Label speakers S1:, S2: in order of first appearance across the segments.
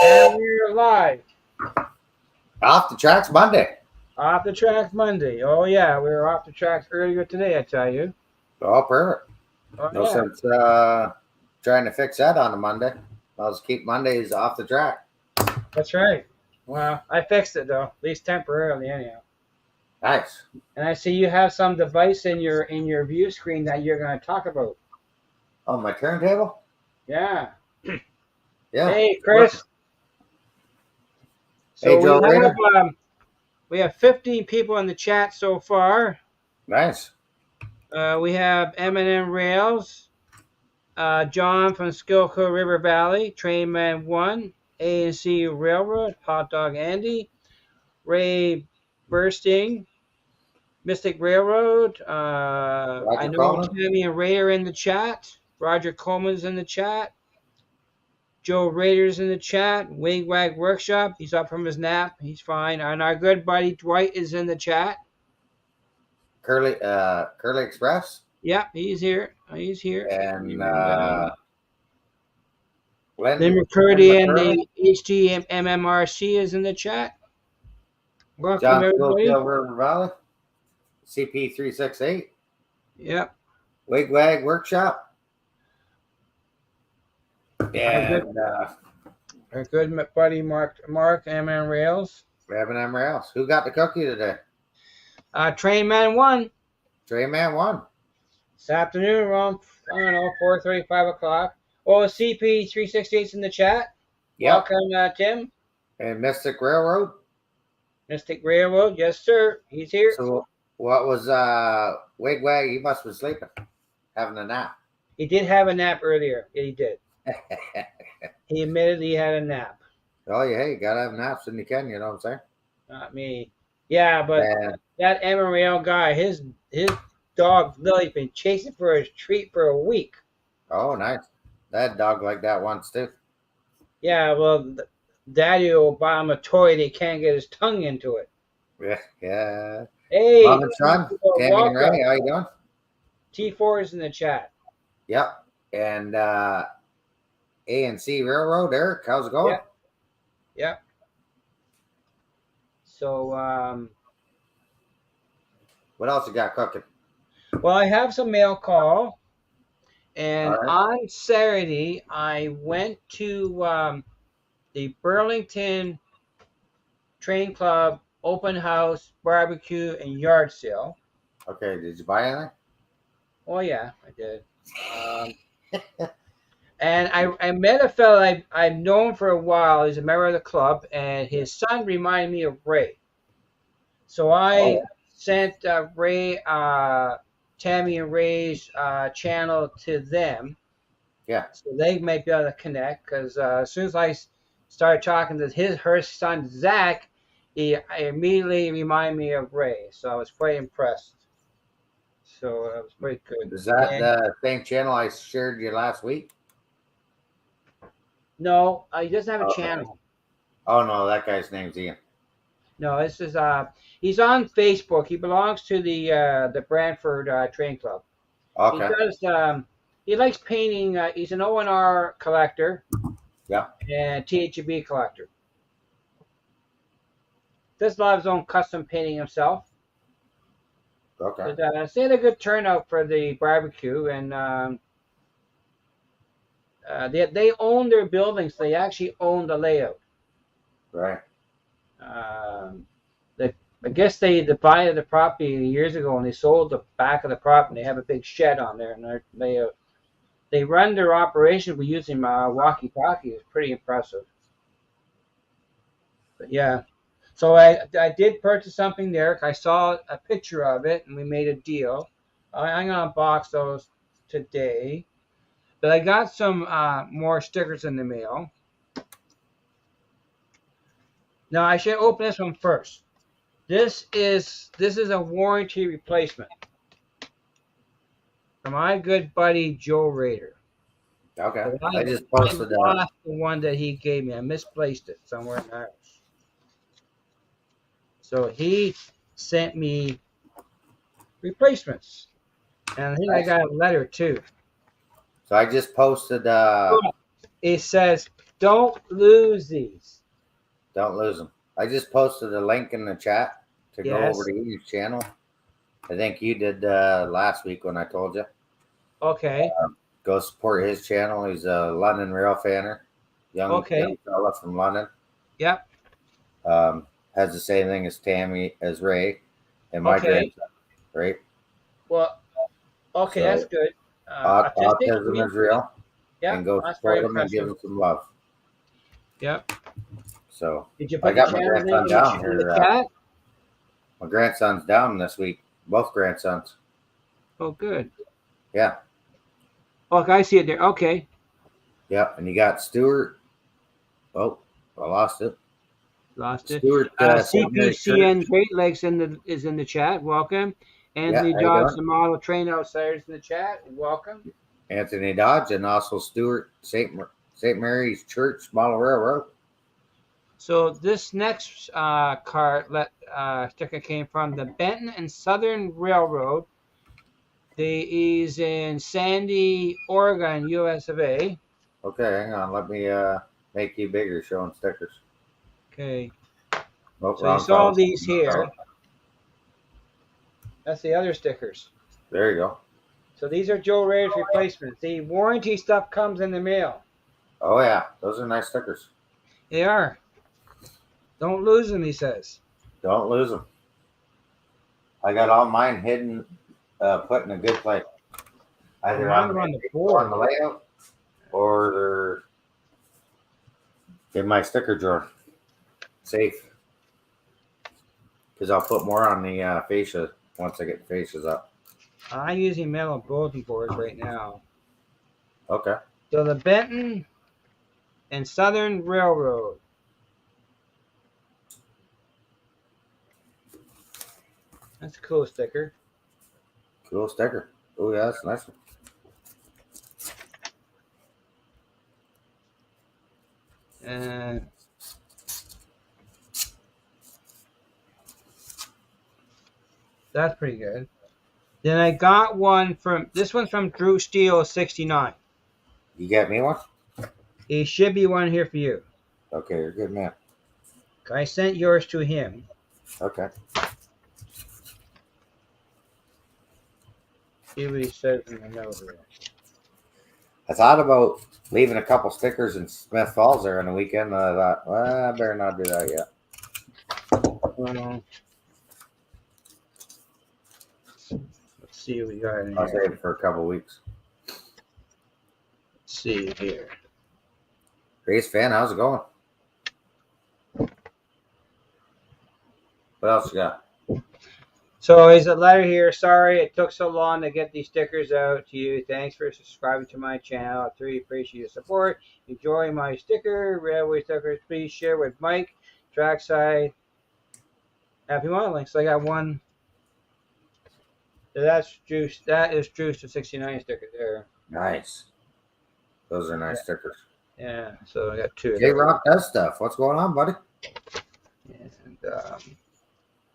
S1: And we're live.
S2: Off the tracks Monday.
S1: Off the tracks Monday. Oh, yeah. We were off the tracks earlier today, I tell you.
S2: Oh, perfect.
S1: Oh,
S2: No
S1: yeah.
S2: sense trying to fix that on a Monday. I'll just keep Mondays off the track.
S1: That's right. Well, I fixed it, though, at least temporarily, anyhow.
S2: Nice.
S1: And I see you have some device in your view screen that you're going to talk about.
S2: Oh, my turntable?
S1: Yeah.
S2: Yeah.
S1: Hey, Chris. So
S2: Hey, Joe Rader.
S1: we have 15 people in the chat so far.
S2: Nice.
S1: We have M&M Rails, John from Skilco River Valley, Trainman 1, A&C Railroad, Hot Dog Andy, Ray Bursting, Mystic Railroad. I know
S2: Coleman.
S1: Tammy and Ray are in the chat. Roger Coleman's in the chat. Joe Rader's in the chat. Wigwag Workshop. He's up from his nap. He's fine. And our good buddy Dwight is in the chat.
S2: Curly Express.
S1: Yeah, he's here. He's here.
S2: And
S1: Lynn McCurdy and the HGMMRC is in the chat. Welcome,
S2: John
S1: everybody.
S2: River Valley. CP368.
S1: Yep.
S2: Wigwag Workshop. And
S1: our good buddy Mark M&M Rails.
S2: M&M Rails. Who got the cookie today?
S1: Trainman 1.
S2: Trainman 1.
S1: This afternoon around, 4:30, 5 o'clock. Oh, CP368's in the chat.
S2: Yep.
S1: Welcome, Tim.
S2: And Mystic Railroad.
S1: Mystic Railroad, yes, sir. He's here.
S2: So what was Wigwag? He must have been sleeping, having a nap.
S1: He did have a nap earlier. Yeah, he did. He admitted he had a nap.
S2: Oh, yeah, you gotta have naps when you can, you know what I'm saying?
S1: Not me. Yeah, but that M&M guy, his dog Lily's been chasing for his treat for a week.
S2: Oh, nice. That dog like that once too.
S1: Yeah, well, Daddy will buy him a toy that can't get his tongue into it.
S2: Yeah.
S1: Hey,
S2: Mom and son, Tammy and Ray, how you doing?
S1: T4 is in the chat.
S2: Yep. And A&C Railroad, Eric, how's it going?
S1: Yep. So,
S2: what else you got cooking?
S1: well, I have some mail call. And on Saturday, I went to the Burlington Train Club open house, barbecue, and yard sale.
S2: Okay, did you buy anything?
S1: Oh, yeah, I did. And I met a fella I've known for a while. He's a member of the club, and his son reminded me of Ray. So I sent Ray, Tammy and Ray's channel to them.
S2: Yeah.
S1: So they might be able to connect, because as soon as I started talking to her son, Zach, he immediately reminded me of Ray. So I was quite impressed. So that was pretty good.
S2: Is that the same channel I shared you last week?
S1: No, he doesn't have a channel.
S2: Oh, no, that guy's name's Ian.
S1: No, this is he's on Facebook. He belongs to the Brantford Train Club.
S2: Okay.
S1: He does he likes painting. He's an O&R collector.
S2: Yeah.
S1: And THB collector. Does a lot of his own custom painting himself.
S2: Okay.
S1: But, they had a good turnout for the barbecue, and they own their buildings. So they actually own the layout.
S2: Right.
S1: I guess they divided the property years ago, and they sold the back of the property. They have a big shed on there, and they run their operation with using walkie-talkie. It's pretty impressive. But yeah, so I did purchase something there. I saw a picture of it, and we made a deal. I'm gonna unbox those today. But I got some more stickers in the mail. Now I should open this one first. This is a warranty replacement from my good buddy Joe Rader.
S2: Okay.
S1: So
S2: I just posted
S1: I lost the one that he gave me. I misplaced it somewhere in the house. So he sent me replacements, and I think I got a letter too.
S2: So I just posted.
S1: It says Don't lose these.
S2: Don't lose them. I just posted a link in the chat to go over
S1: Yes.
S2: to his channel. I think you did last week when I told you.
S1: Okay.
S2: Go support his channel. He's a London rail fanner, young
S1: Okay.
S2: fella from London.
S1: Yep.
S2: Has the same thing as Tammy, as Ray, and my
S1: Okay.
S2: grandson, right?
S1: Well, okay, that's
S2: So
S1: good. Autistic, you
S2: autism
S1: mean?
S2: is real, and
S1: Yep.
S2: go
S1: That's very
S2: support him and give
S1: impressive.
S2: him some love.
S1: Yep.
S2: So
S1: Did you
S2: I
S1: put the
S2: got my
S1: channel name
S2: grandson down
S1: in the
S2: here.
S1: chat?
S2: My grandson's down this week. Both grandsons.
S1: Oh, good.
S2: Yeah,
S1: Oh, I see it there. Okay.
S2: yeah. And you got Stuart. Oh, I lost it.
S1: Lost it.
S2: Stuart, St. Mary's Church.
S1: CPCN Great Lakes is in the chat. Welcome.
S2: Yeah,
S1: Anthony
S2: how you
S1: Dodge,
S2: doing?
S1: the model train outsiders in the chat. Welcome.
S2: Anthony Dodge, and also Stuart, St. Mary's Church Model Railroad.
S1: So this next sticker came from the Benton and Southern Railroad. He's in Sandy, Oregon, US of A.
S2: Okay, hang on. Let me make you bigger showing stickers.
S1: Okay.
S2: Oh,
S1: So you
S2: wrong
S1: saw
S2: color.
S1: these here. That's the other stickers.
S2: There you go.
S1: So these are Joe Ray's replacements. The warranty stuff comes in the mail.
S2: Oh, yeah. Those are nice stickers.
S1: They are. Don't lose them, he says.
S2: Don't lose them. I got all mine hidden, put in a good place. Either
S1: Mine are on the board.
S2: on the layout or they're in my sticker drawer. Safe. Because I'll put more on the fascia once I get the fascias up.
S1: I'm using metal bulletin boards right now.
S2: Okay.
S1: So the Benton and Southern Railroad. That's a cool sticker.
S2: Cool sticker. Oh, yeah, that's a nice one.
S1: And that's pretty good. Then I got this one's from Drew Steele 69.
S2: You get me one?
S1: There should be one here for you.
S2: Okay, you're a good man.
S1: I sent yours to him.
S2: Okay.
S1: See what he says in the note here.
S2: I thought about leaving a couple stickers in Smith Falls there on the weekend, and I thought, well, I better not do that yet.
S1: Let's see what we got in
S2: I'll
S1: here.
S2: save it for a couple weeks.
S1: Let's see here.
S2: Grace fan, how's it going? What else you got?
S1: So there's a letter here. Sorry it took so long to get these stickers out to you. Thanks for subscribing to my channel. I truly appreciate your support. Enjoy my sticker, railway stickers. Please share with Mike, Trackside. Happy modeling. So I got one. So that's Juice. That is Juice to 69 sticker there.
S2: Nice. Those are nice stickers.
S1: Yeah. So I got two.
S2: J Rock does stuff. What's going on, buddy?
S1: And,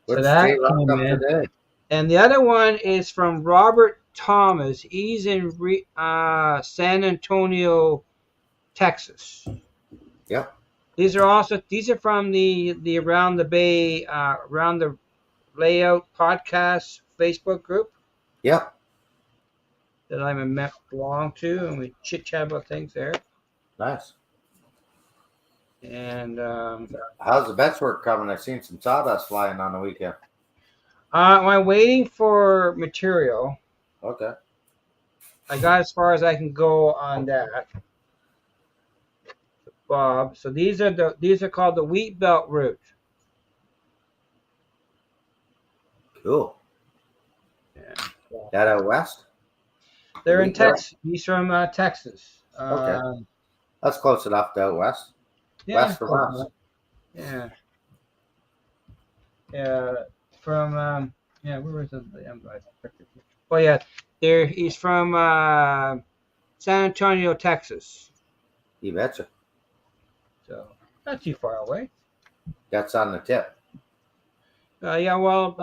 S2: What's
S1: that
S2: J Rock
S1: came
S2: up
S1: in.
S2: today?
S1: And the other one is from Robert Thomas. He's in San Antonio, Texas.
S2: Yep.
S1: These are from the Around the Bay, Around the Layout podcast Facebook group
S2: Yep.
S1: that I'm a belong to, and we chit chat about things there.
S2: Nice.
S1: And
S2: how's the bench work coming? I've seen some sawdust flying on the weekend.
S1: I'm waiting for material.
S2: Okay.
S1: I got as far as I can go on that, Bob. So these are called the wheat belt route.
S2: Cool.
S1: Yeah.
S2: That out west?
S1: They're in Texas. He's from Texas.
S2: Okay. That's close enough to out west.
S1: Yeah,
S2: West from us.
S1: Yeah. Yeah. From yeah, where was it? Oh yeah, he's from San Antonio, Texas.
S2: You betcha.
S1: So not too far away.
S2: That's on the tip.
S1: Yeah, well,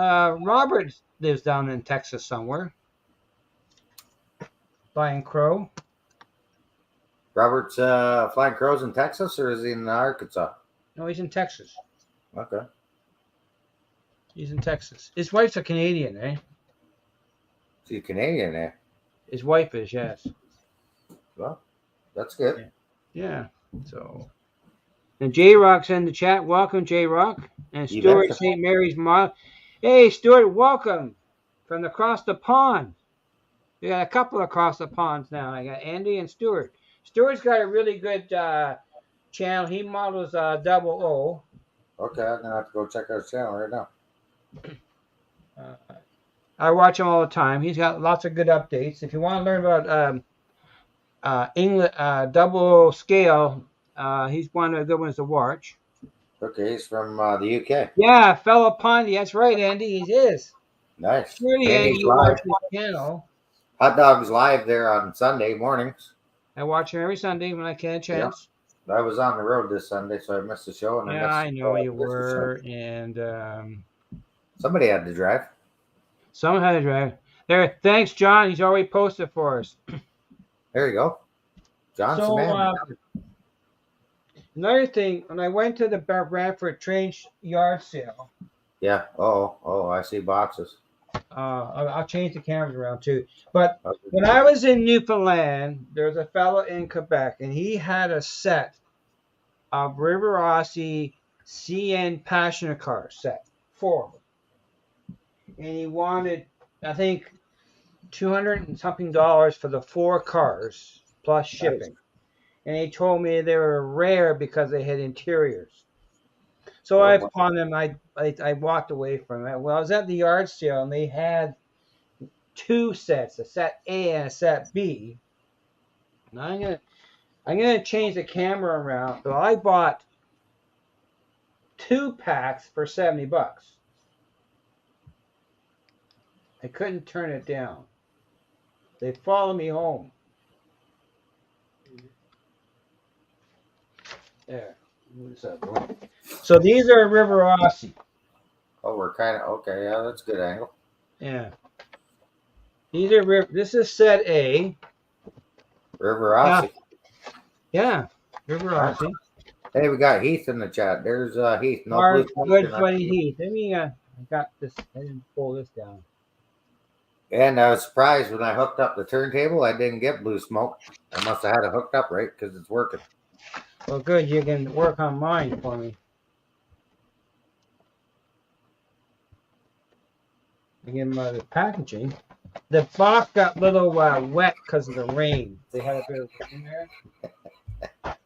S1: Robert lives down in Texas somewhere. Brian Crow.
S2: Robert's flying crows in Texas, or is he in Arkansas?
S1: No, he's in Texas.
S2: Okay.
S1: He's in Texas. His wife's a Canadian, eh?
S2: He's Canadian, eh?
S1: His wife is, yes.
S2: Well, that's good.
S1: Yeah. Yeah. So, and J Rock's in the chat. Welcome, J Rock. And
S2: You
S1: Stuart
S2: betcha.
S1: St. Mary's Mile. Hey, Stuart, welcome from across the pond. We got a couple across the ponds now. I got Andy and Stuart. Stuart's got a really good channel. He models double O.
S2: Okay, I'm gonna have to go check out his channel right now.
S1: I watch him all the time. He's got lots of good updates. If you want to learn about English double scale, he's one of the good ones to watch.
S2: Okay, he's from the UK.
S1: Yeah, fellow Pondy. That's right, Andy. He is.
S2: Nice.
S1: Surely, Andy,
S2: Andy's
S1: you watch
S2: live.
S1: his channel.
S2: Hot Dogs live there on Sunday mornings.
S1: I watch him every Sunday when I get a chance.
S2: Yeah. I was on the road this Sunday, so I missed the show. And
S1: Yeah, I know you
S2: missed the show.
S1: were. And
S2: Somebody had to drive.
S1: someone had to drive. There. Thanks, John. He's already posted for us.
S2: There you go. John's the man.
S1: Another thing, when I went to the Bradford train yard sale,
S2: Yeah. Oh, I see boxes.
S1: I'll change the cameras around too. But when I was in Newfoundland, there was a fellow in Quebec, and he had a set of River Rossi CN passenger car set, 4 of them. And he wanted, I think, $200 and something for the 4 cars plus shipping. Nice. And he told me they were rare because they had interiors. So I pawned them. I walked away from it. Well, I was at the yard sale and they had 2 sets, a set A and a set B. And I'm gonna change the camera around. So I bought 2 packs for $70. I couldn't turn it down. They follow me home. There. So these are River Rossi.
S2: Oh, we're kind of okay. Yeah, that's a good angle.
S1: Yeah. These are River. This is set A.
S2: River Rossi.
S1: Yeah, River Rossi.
S2: Hey, we got Heath in the chat. There's Heath.
S1: No our good buddy Heath. Let me. I got this. I didn't pull this down.
S2: And I was surprised when I hooked up the turntable. I didn't get blue smoke. I must have had it hooked up right because it's working.
S1: Well, good. You can work on mine for me. I give them the packaging. The box got a little wet because of the rain. They had a bit of rain there.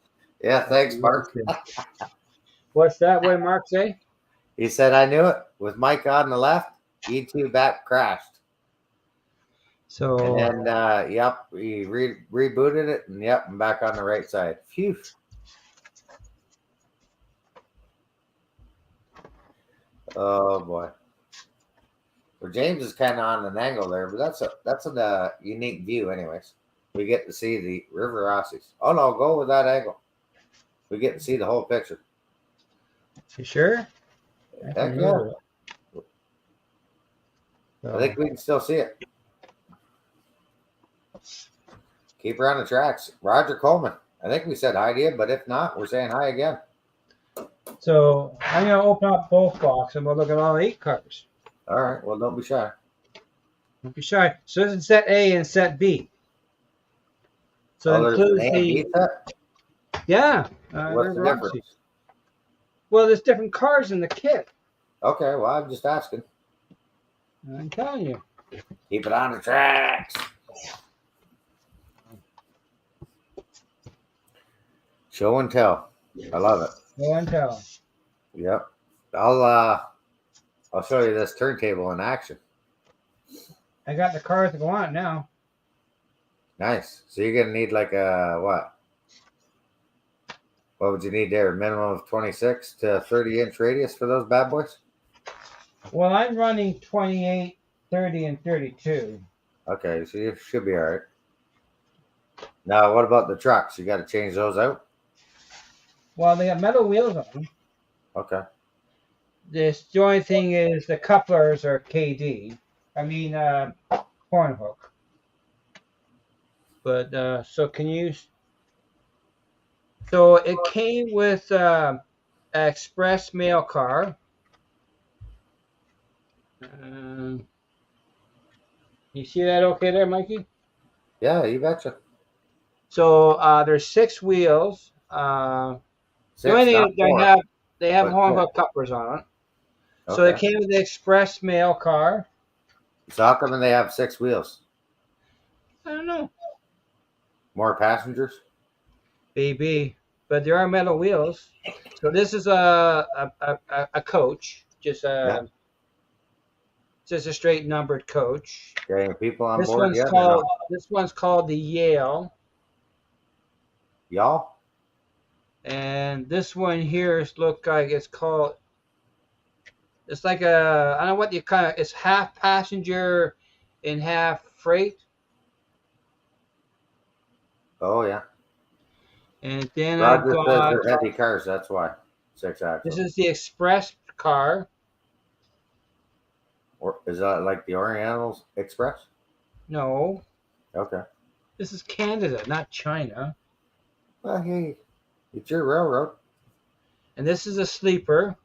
S2: Yeah, thanks, Mark.
S1: What's that? What did Mark say?
S2: He said, I knew it. With Mike on the left, E2 back crashed. So, and then, yep, we rebooted it, and yep, I'm back on the right side. Phew. Oh boy. Well, James is kind of on an angle there, but that's a unique view, anyways. We get to see the River Rossies. Oh no, go with that angle. We get to see the whole picture.
S1: You sure?
S2: Heck yeah. I think we can still see it. Keep her on the tracks. Roger Coleman. I think we said hi to you, but if not, we're saying hi again. So
S1: I'm going to open up both boxes and we'll look at all 8 cars.
S2: All right. Well, don't be shy.
S1: Don't be shy. So this is set A and set B. So it includes the... Yeah.
S2: What's the difference?
S1: Well, there's different cars in the kit.
S2: Okay. Well, I'm just asking.
S1: I'm telling you.
S2: Keep it on the tracks. Show and tell. I love it.
S1: Show and tell.
S2: Yep. I'll show you this turntable in action.
S1: I got the cars to go on now.
S2: Nice. So you're gonna need like a what? What would you need there? Minimum of 26 to 30-inch radius for those bad boys?
S1: Well, I'm running 28, 30, and 32.
S2: Okay, so you should be all right. Now, what about the trucks? You got to change those out?
S1: Well, they got metal wheels on them.
S2: Okay.
S1: The only thing is the couplers are KD. I mean, corn hook. But, so can you... So it came with an express mail car. You see that okay there, Mikey?
S2: Yeah, you betcha.
S1: So there's six wheels. The only
S2: Six,
S1: thing
S2: not
S1: is
S2: four,
S1: they have
S2: but
S1: horn
S2: six.
S1: hook couplers on it. So it
S2: Okay.
S1: came with the express mail car.
S2: So how come they have six wheels?
S1: I don't know,
S2: More passengers?
S1: maybe, but there are metal wheels. So this is a coach,
S2: Yeah.
S1: just a straight numbered coach.
S2: Getting people on board yet or no?
S1: This one's called the Yale,
S2: Y'all?
S1: and this one here is look like it's called. It's like a I don't know what you kind of. It's half passenger and half freight.
S2: Oh yeah.
S1: And then I've
S2: Roger says
S1: got
S2: they're heavy cars. That's why six
S1: this
S2: axle.
S1: is the express car.
S2: Or is that like the Orientals Express?
S1: No,
S2: Okay.
S1: this is Canada, not China.
S2: Well, hey, it's your railroad.
S1: And this is a sleeper.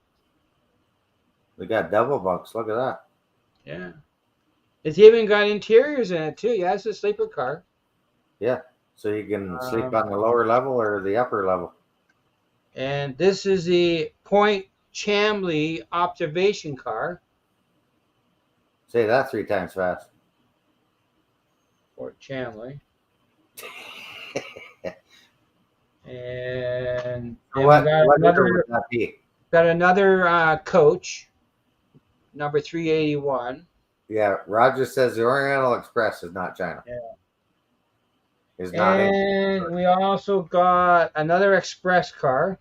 S2: We got double bunks. Look at that.
S1: Yeah. It's even got interiors in it too. Yeah, it's a sleeper car.
S2: Yeah. So you can sleep
S1: Um,
S2: on the lower level or the upper level.
S1: and this is the Point Chambly observation car.
S2: Say that three times fast.
S1: Port Chambly. And then we
S2: What year would that be?
S1: got another coach, number 381.
S2: Yeah, Roger says the Oriental Express is not China.
S1: Yeah.
S2: Is not in.
S1: And we also got another express car.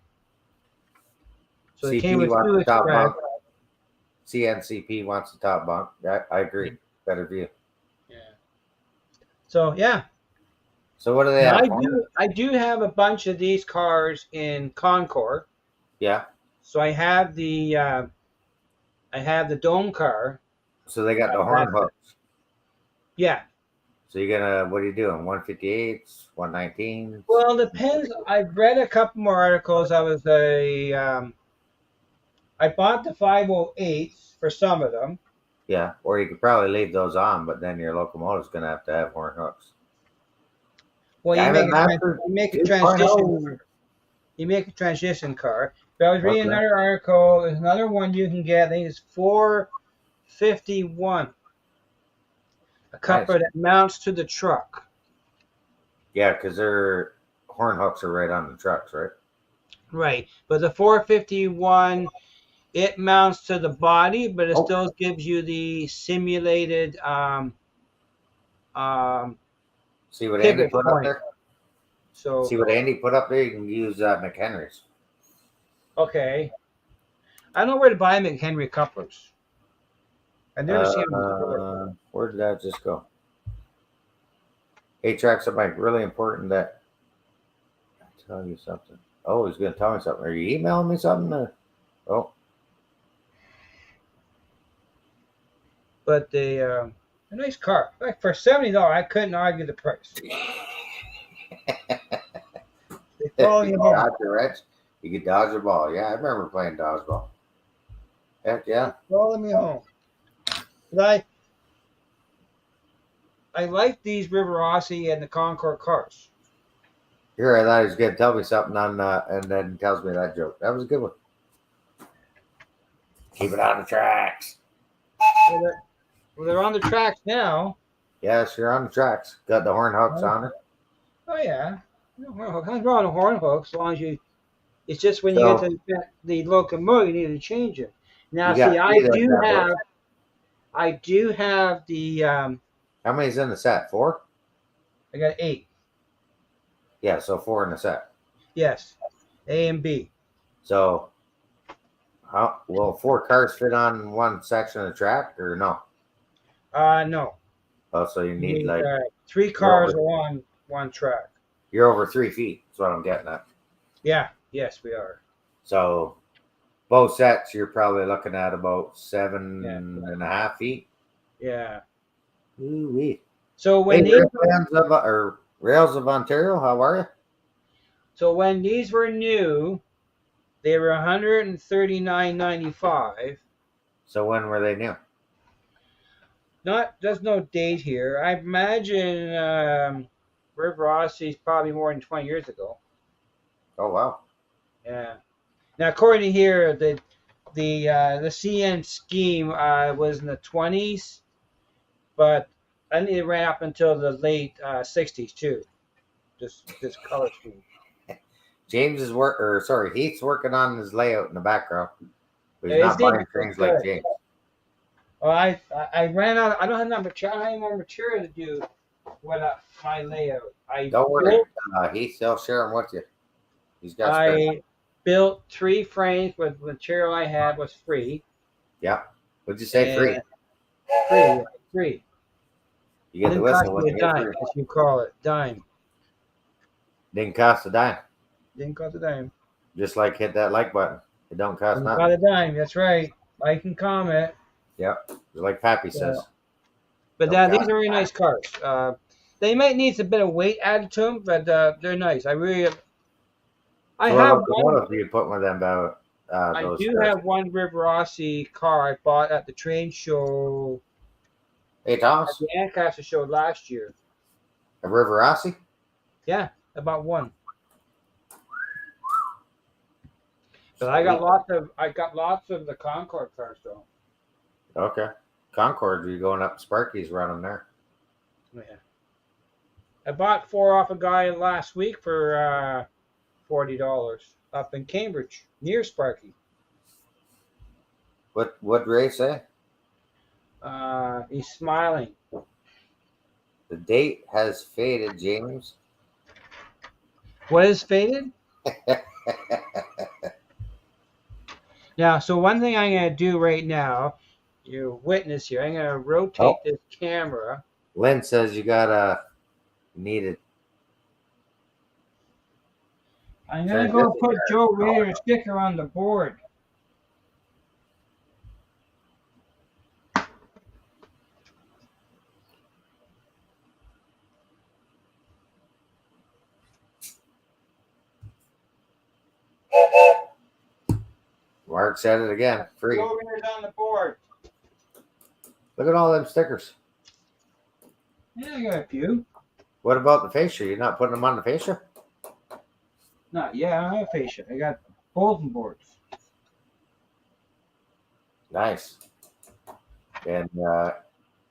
S1: So it came
S2: CP
S1: with
S2: wants
S1: two
S2: the top
S1: express.
S2: bunk. CNCP wants the top bunk. I agree. Better view.
S1: Yeah. So yeah.
S2: So what do they
S1: Now
S2: have?
S1: I do have a bunch of these cars in Concord.
S2: Yeah.
S1: So I have the dome car.
S2: So they got the
S1: That
S2: horn hooks.
S1: yeah.
S2: So you're gonna what are you doing? 158s, 119s?
S1: Well, it depends. I've read a couple more articles. I bought the 508s for some of them.
S2: Yeah. Or you could probably leave those on, but then your locomotive's gonna have to have horn hooks.
S1: Well,
S2: Diamond Master
S1: you make a transition
S2: 2.0.
S1: you make a transition car. But I was reading
S2: Okay.
S1: another article. There's another one you can get. I think it's 451. A
S2: Nice.
S1: coupler that mounts to the truck.
S2: Yeah, because their horn hooks are right on the trucks, right?
S1: Right. But the 451, it mounts to the body, but it
S2: Oh,
S1: still gives you the simulated um,
S2: see what Andy
S1: pivot
S2: put up
S1: point.
S2: there?
S1: So,
S2: See what Andy put up there? You can use McHenry's.
S1: okay. I don't know where to buy McHenry couplers. I've never seen them in the store.
S2: Where did that just go? Hey, track something really important that I'll tell you something. Oh, he's going to tell me something. Are you emailing me something? Oh,
S1: But a nice car. Like for $70, I couldn't argue the price. They follow
S2: you
S1: you home.
S2: dodge the wrench. You could dodge the ball. Yeah, I remember playing dodgeball. Heck yeah.
S1: Follow me home. But I like these River Rossi and the Concord cars.
S2: Here, I thought he was going to tell me something on, and then he tells me that joke. That was a good one. Keep it on the tracks.
S1: They're on the tracks now.
S2: Yes, you're on the tracks. Got the horn hooks on it.
S1: Oh yeah. Nothing wrong with a horn hook as long as you. It's just when you get
S2: So
S1: to the locomotive, you need to change it. Now,
S2: you
S1: see,
S2: got three of them bad boys.
S1: I do have the.
S2: How many's in the set? Four?
S1: I got 8.
S2: Yeah, so four in the set.
S1: Yes, A and B.
S2: So, how will 4 cars fit on one section of the track or no?
S1: No.
S2: Oh, so you
S1: You
S2: need
S1: need
S2: like
S1: 3 cars along one track.
S2: you're over 3 feet. That's what I'm getting at.
S1: Yeah. Yes, we are.
S2: So, both sets you're probably looking at about seven
S1: Yeah.
S2: and a half feet.
S1: Yeah.
S2: Ooh-wee.
S1: So
S2: Hey,
S1: when they
S2: Rails of Ontario, how are you?
S1: So when these were new, they were $139.95.
S2: So when were they new?
S1: There's no date here. I imagine River Odyssey is probably more than 20 years ago.
S2: Oh wow.
S1: Yeah. Now, according to here, the CN scheme was in the 20s, but I think it ran up until the late 60s too. This color scheme.
S2: James is Heath's working on his layout in the background. But he's
S1: Yeah,
S2: not buying
S1: it's
S2: trains like
S1: good.
S2: James.
S1: Well, I ran out. I don't have enough material. I don't have any more material to do what my layout.
S2: Don't worry, Heath. They'll share them with you. He's got spare.
S1: I built 3 frames with material I had was free.
S2: Yeah. What'd you say? Free.
S1: And free, free.
S2: You get the
S1: Didn't cost
S2: whistle when
S1: me a
S2: you get
S1: dime,
S2: free.
S1: as you call it, dime.
S2: Didn't cost a dime.
S1: Didn't cost a dime.
S2: Just like hit that like button. It don't cost
S1: Didn't cost
S2: nothing.
S1: a dime. That's right. Like and comment.
S2: Yep. Just like Pappy
S1: Yeah.
S2: says.
S1: But
S2: Don't
S1: these
S2: cost
S1: are really
S2: a dime.
S1: nice cars. They might need a bit of weight added to them, but they're nice. I
S2: So what
S1: have one.
S2: locomotive do you put with them about
S1: I
S2: those
S1: do
S2: cars?
S1: have one River Rossi car I bought at the train show
S2: Hey
S1: at
S2: Thomas,
S1: the Ancaster show last year.
S2: a River Rossi?
S1: Yeah, about one. But
S2: Sweet.
S1: I got lots of the Concord cars though.
S2: Okay. Concord, you're going up Sparky's running there.
S1: Yeah. I bought 4 off a guy last week for $40 up in Cambridge near Sparky.
S2: What Ray say?
S1: He's smiling.
S2: The date has faded, James.
S1: What is faded? Now, so one thing I'm going to do right now, you witness here, I'm going to rotate
S2: Oh,
S1: this camera.
S2: Lynn says you gotta need it.
S1: I'm going to go put Joe Raider's sticker on the board.
S2: Mark said it again. Free.
S1: Joe Raider's on the board.
S2: Look at all them stickers.
S1: Yeah, I got a few.
S2: What about the fascia? You're not putting them on the fascia?
S1: Not yet. I don't have fascia. I got bulletin boards.
S2: Nice. And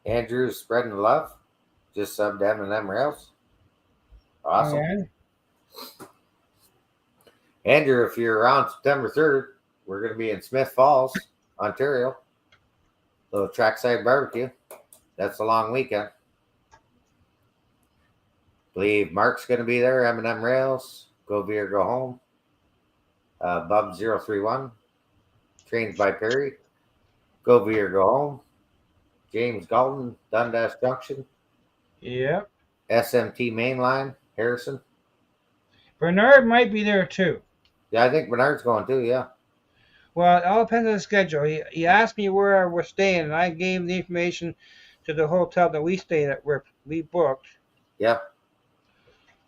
S2: Andrew's spreading the love. Just subbed M&M rails. Awesome.
S1: Yeah.
S2: Andrew, if you're around September 3rd, we're going to be in Smith Falls, Ontario. Little trackside barbecue. That's a long weekend. Believe Mark's going to be there. M&M rails. Go Veer, go home. Bub 031. Trains by Perry. Go Veer, go home. James Galton, Dundas Junction.
S1: Yep.
S2: SMT Mainline, Harrison.
S1: Bernard might be there too.
S2: Yeah, I think Bernard's going too, yeah.
S1: Well, it all depends on the schedule. He asked me where we're staying, and I gave him the information to the hotel that we stayed at, where we booked.
S2: Yeah.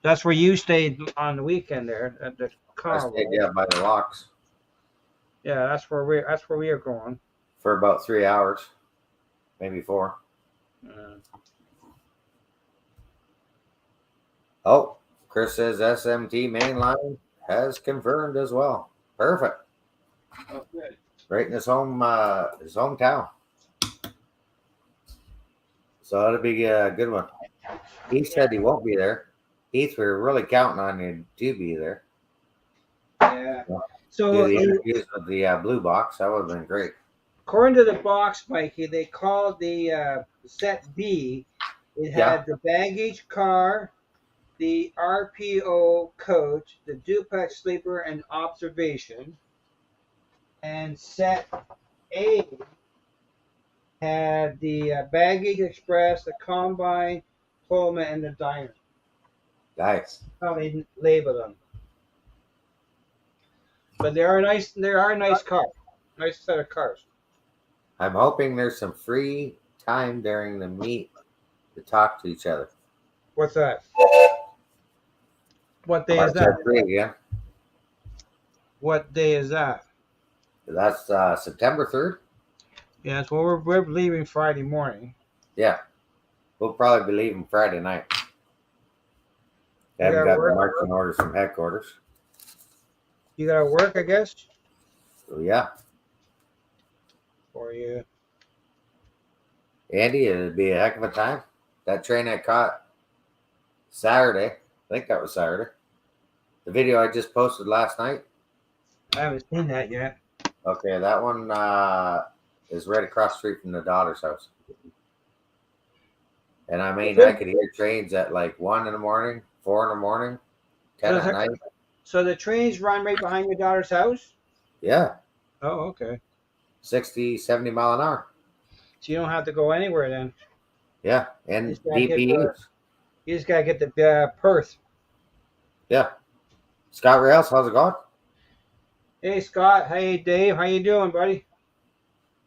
S1: That's where you stayed on the weekend there at the
S2: I
S1: carnival.
S2: stayed, yeah, by the locks
S1: Yeah, that's where we are going.
S2: for about 3 hours, maybe 4. Oh, Chris says SMT Mainline has confirmed as well. Perfect.
S1: Oh, good.
S2: Right in his hometown. So that'll be a good one. He said he won't be there. Heath, we're really counting on you to be there.
S1: Yeah. So
S2: Do the interviews with the blue box. That would have been great.
S1: according to the box, Mikey, they called the set B. It had the baggage car, the RPO coach, the duplex sleeper, and observation. And set A had the baggage express, the combine, Pullman, and the diner.
S2: Nice.
S1: How they label them. But they are nice. They are a nice car. Nice set of cars.
S2: I'm hoping there's some free time during the meet to talk to each other.
S1: What's that? What day is
S2: March
S1: that?
S2: that free again.
S1: What day is that?
S2: That's September 3rd.
S1: Yeah, so we're leaving Friday morning.
S2: Yeah, we'll probably be leaving Friday night. I
S1: You
S2: haven't
S1: gotta
S2: got the
S1: work.
S2: marching orders from headquarters.
S1: You gotta work, I guess.
S2: So yeah,
S1: For you.
S2: Andy, it'd be a heck of a time. That train I caught Saturday, I think that was Saturday. The video I just posted last night.
S1: I haven't seen that yet.
S2: Okay, that one is right across the street from the daughter's house. And I mean, I could hear trains at like 1 in the morning, 4 in the morning, 10
S1: So,
S2: at night.
S1: so the trains run right behind your daughter's house?
S2: Yeah,
S1: Oh, okay.
S2: 60, 70 mile an hour.
S1: So you don't have to go anywhere then.
S2: Yeah,
S1: You
S2: and
S1: just gotta get the
S2: DPUs.
S1: you just gotta get the Perth.
S2: Yeah. Scott Rails, how's it going?
S1: Hey Scott, hey Dave, how you doing, buddy?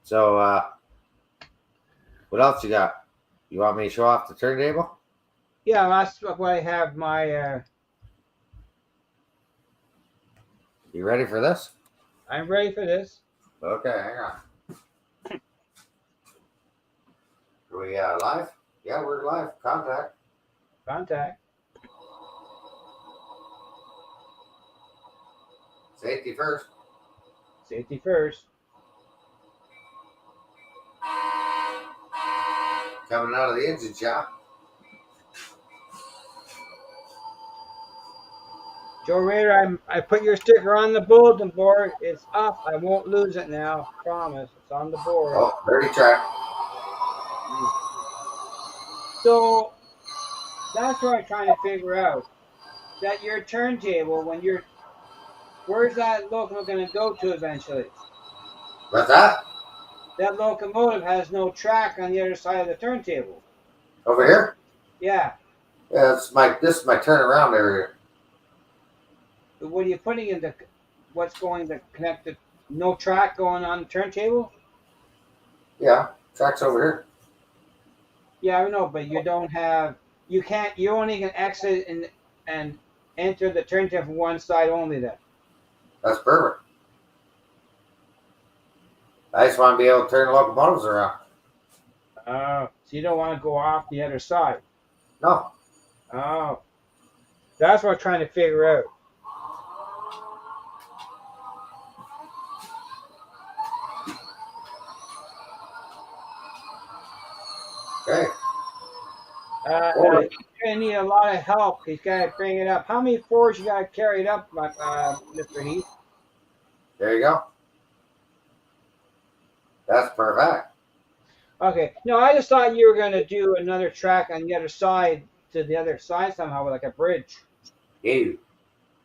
S2: So, what else you got? You want me to show off the turntable?
S1: Yeah, that's what I have my
S2: You ready for this?
S1: I'm ready for this.
S2: Okay, hang on. Are we live? Yeah, we're live. Contact.
S1: Contact.
S2: Safety first.
S1: Safety first.
S2: Coming out of the engine shop.
S1: Joe Raider, I put your sticker on the bulletin board. It's up. I won't lose it now. Promise. It's on the board.
S2: Oh, dirty track.
S1: So that's what I'm trying to figure out. That your turntable, where's that locomotive going to go to eventually?
S2: What's that?
S1: That locomotive has no track on the other side of the turntable.
S2: Over here?
S1: Yeah.
S2: Yeah, this is my turnaround area.
S1: But what are you putting in the? What's going to connect the? No track going on the turntable?
S2: Yeah, track's over here.
S1: Yeah, I know, but you don't have. You can't. You only can exit and enter the turntable from one side only. Then.
S2: That's perfect. I just want to be able to turn the locomotives around.
S1: So you don't want to go off the other side.
S2: No.
S1: Oh, that's what I'm trying to figure out.
S2: Okay.
S1: He's gonna need a lot of help. He's got to bring it up. How many floors you got to carry it up, Mr. Heath?
S2: There you go. That's perfect.
S1: Okay. No, I just thought you were going to do another track on the other side to the other side somehow, like a bridge.
S2: Ew.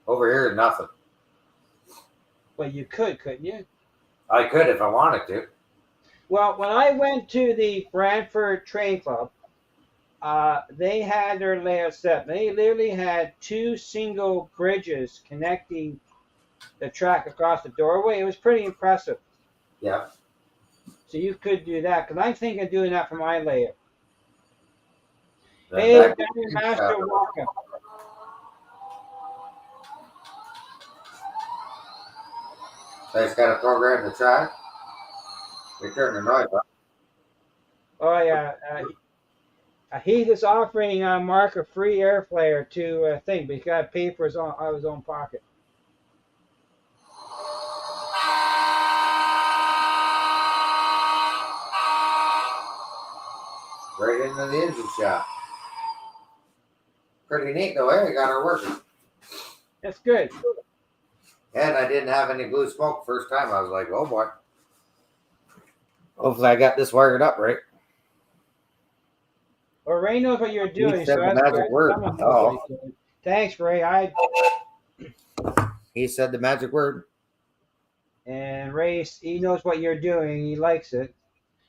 S2: Over here, nothing.
S1: Well, you could, couldn't you?
S2: I could if I wanted to.
S1: Well, when I went to the Brantford Train Club, they had their layout set. They literally had two single bridges connecting the track across the doorway. It was pretty impressive.
S2: Yeah.
S1: So you could do that, because I'm thinking of doing that for my layout.
S2: Then
S1: Hey,
S2: back to
S1: Daniel
S2: the
S1: Master,
S2: shop.
S1: welcome.
S2: So I just got to program the track. We turn the noise up.
S1: Oh, yeah. Heath is offering Mark a free air flare to thing, but he's got to pay for out of his own pocket.
S2: Right into the engine shop. Pretty neat though, eh? I got her working.
S1: That's good.
S2: And I didn't have any blue smoke first time. I was like, oh boy. Hopefully I got this wired up right.
S1: Well, Ray knows what you're doing.
S2: He said
S1: So
S2: the
S1: that's
S2: magic
S1: good.
S2: word.
S1: Someone knows
S2: Oh.
S1: what he's doing. Thanks, Ray.
S2: He said the magic word.
S1: And Ray, he knows what you're doing. He likes it.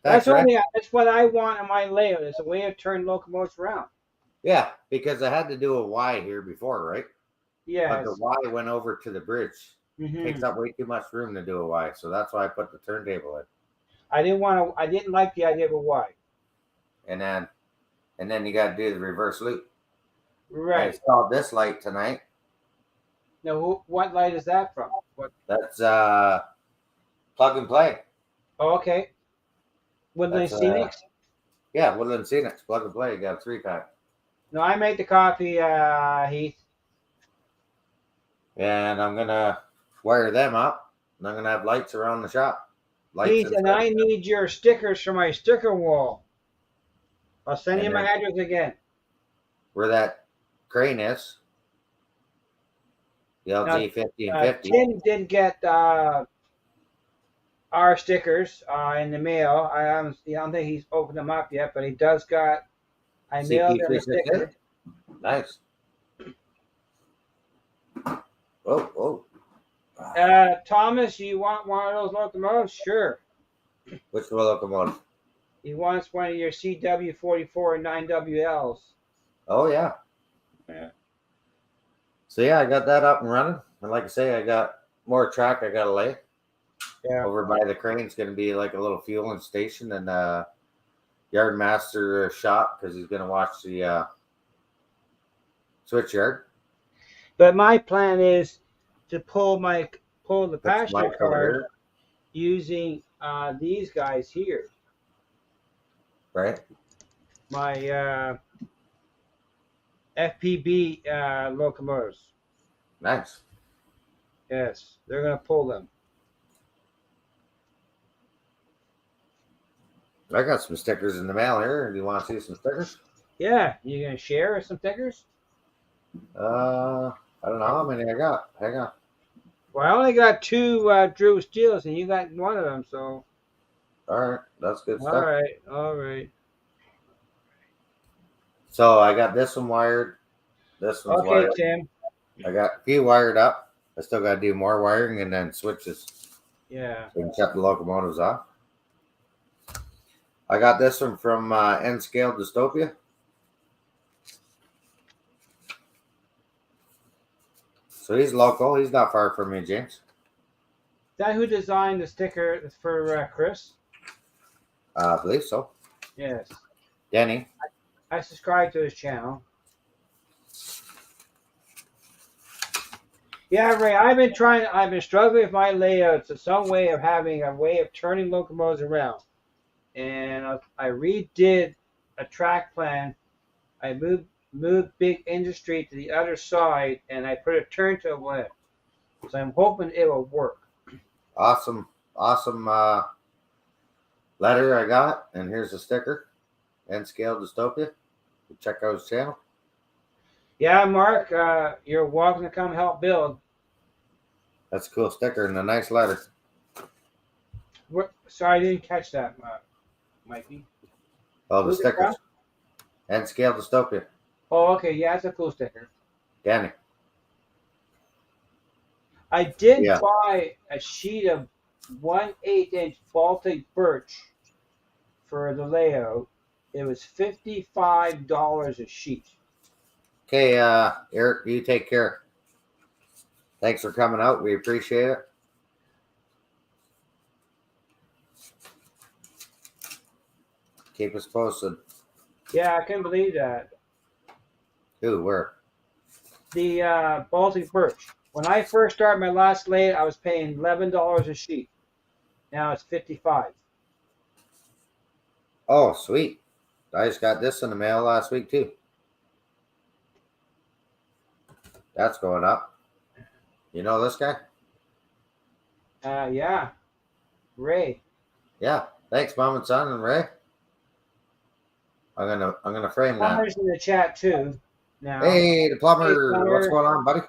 S2: Thanks,
S1: That's what I want in my layout. It's a way to turn locomotives around.
S2: Yeah, because I had to do a Y here before, right?
S1: Yeah.
S2: But the Y went over to the bridge.
S1: Mm-hmm.
S2: Takes up way too much room to do a Y, so that's why I put the turntable in.
S1: I didn't like the idea of a Y.
S2: And then you got to do the reverse loop.
S1: Right.
S2: I installed this light tonight.
S1: Now, what light is that from? What?
S2: That's plug and play.
S1: Oh, okay. Woodland
S2: That's
S1: Scenics.
S2: yeah, Woodland Scenics, plug and play. You got a 3-pack.
S1: No, I make the coffee, Heath.
S2: And I'm gonna wire them up. And I'm gonna have lights around the shop. Lights
S1: Heath, and
S2: inside
S1: I
S2: the shop.
S1: need your stickers for my sticker wall. I'll send
S2: And
S1: you my
S2: then
S1: address again.
S2: where that crane is, the
S1: Now,
S2: LG 1550.
S1: Tim did get our stickers in the mail. I don't think he's opened them up yet, but he does got. I mailed him a
S2: CP368.
S1: sticker.
S2: Nice. Oh, oh.
S1: Thomas, you want one of those locomotives? Sure.
S2: Which locomotive?
S1: He wants one of your CW44 and 9WLs.
S2: Oh, yeah.
S1: Yeah.
S2: So, yeah, I got that up and running. And like I say, I got more track I got to lay.
S1: Yeah.
S2: Over by the crane is going to be like a little fueling station and yard master shop because he's going to watch the switch yard.
S1: But my plan is to pull the
S2: Put some
S1: passenger
S2: lights over
S1: car
S2: here.
S1: using these guys here.
S2: Right.
S1: My FPB locomotives.
S2: Nice.
S1: Yes, they're gonna pull them.
S2: I got some stickers in the mail here. Do you want to see some stickers?
S1: Yeah, you gonna share some stickers?
S2: I don't know how many I got. Hang on.
S1: Well, I only got two Drew Steels, and you got one of them. So,
S2: All right, that's good
S1: all
S2: stuff.
S1: right, all right.
S2: So I got this one wired. This one's
S1: Okay,
S2: wired.
S1: Tim.
S2: I got a few wired up. I still got to do more wiring and then switches
S1: Yeah.
S2: so we can shut the locomotives off. I got this one from N Scale Dystopia. So he's local. He's not far from me, James.
S1: Is that who designed the sticker for Chris?
S2: I believe so.
S1: Yes.
S2: Denny.
S1: I subscribe to his channel. Yeah, Ray, I've been struggling with my layouts. It's some way of having a way of turning locomotives around. And I redid a track plan. I moved Big Industry to the other side, and I put a turntable in it. So I'm hoping it will work.
S2: Awesome letter I got. And here's a sticker. N Scale Dystopia. Check out his channel.
S1: Yeah, Mark, you're welcome to come help build.
S2: That's a cool sticker and a nice letter.
S1: Sorry, I didn't catch that, Mikey.
S2: Oh, the
S1: Who's it
S2: stickers.
S1: from?
S2: N Scale Dystopia.
S1: Oh, okay. Yeah, it's a cool sticker.
S2: Danny.
S1: I did
S2: Yeah.
S1: buy a sheet of 1/8-inch Baltic birch for the layout. It was $55 a sheet.
S2: Okay, Eric, you take care. Thanks for coming out. We appreciate it. Keep us posted.
S1: Yeah, I couldn't believe that.
S2: Who, where?
S1: The Baltic birch. When I first started my last layout, I was paying $11 a sheet. Now it's 55.
S2: Oh, sweet. I just got this in the mail last week, too. That's going up. You know this guy?
S1: Yeah. Ray.
S2: Yeah. Thanks, Mom and Son and Ray. I'm gonna frame that.
S1: Plumber's in the chat too. Now.
S2: Hey, the plumber.
S1: Hey, plumber.
S2: What's going on, buddy?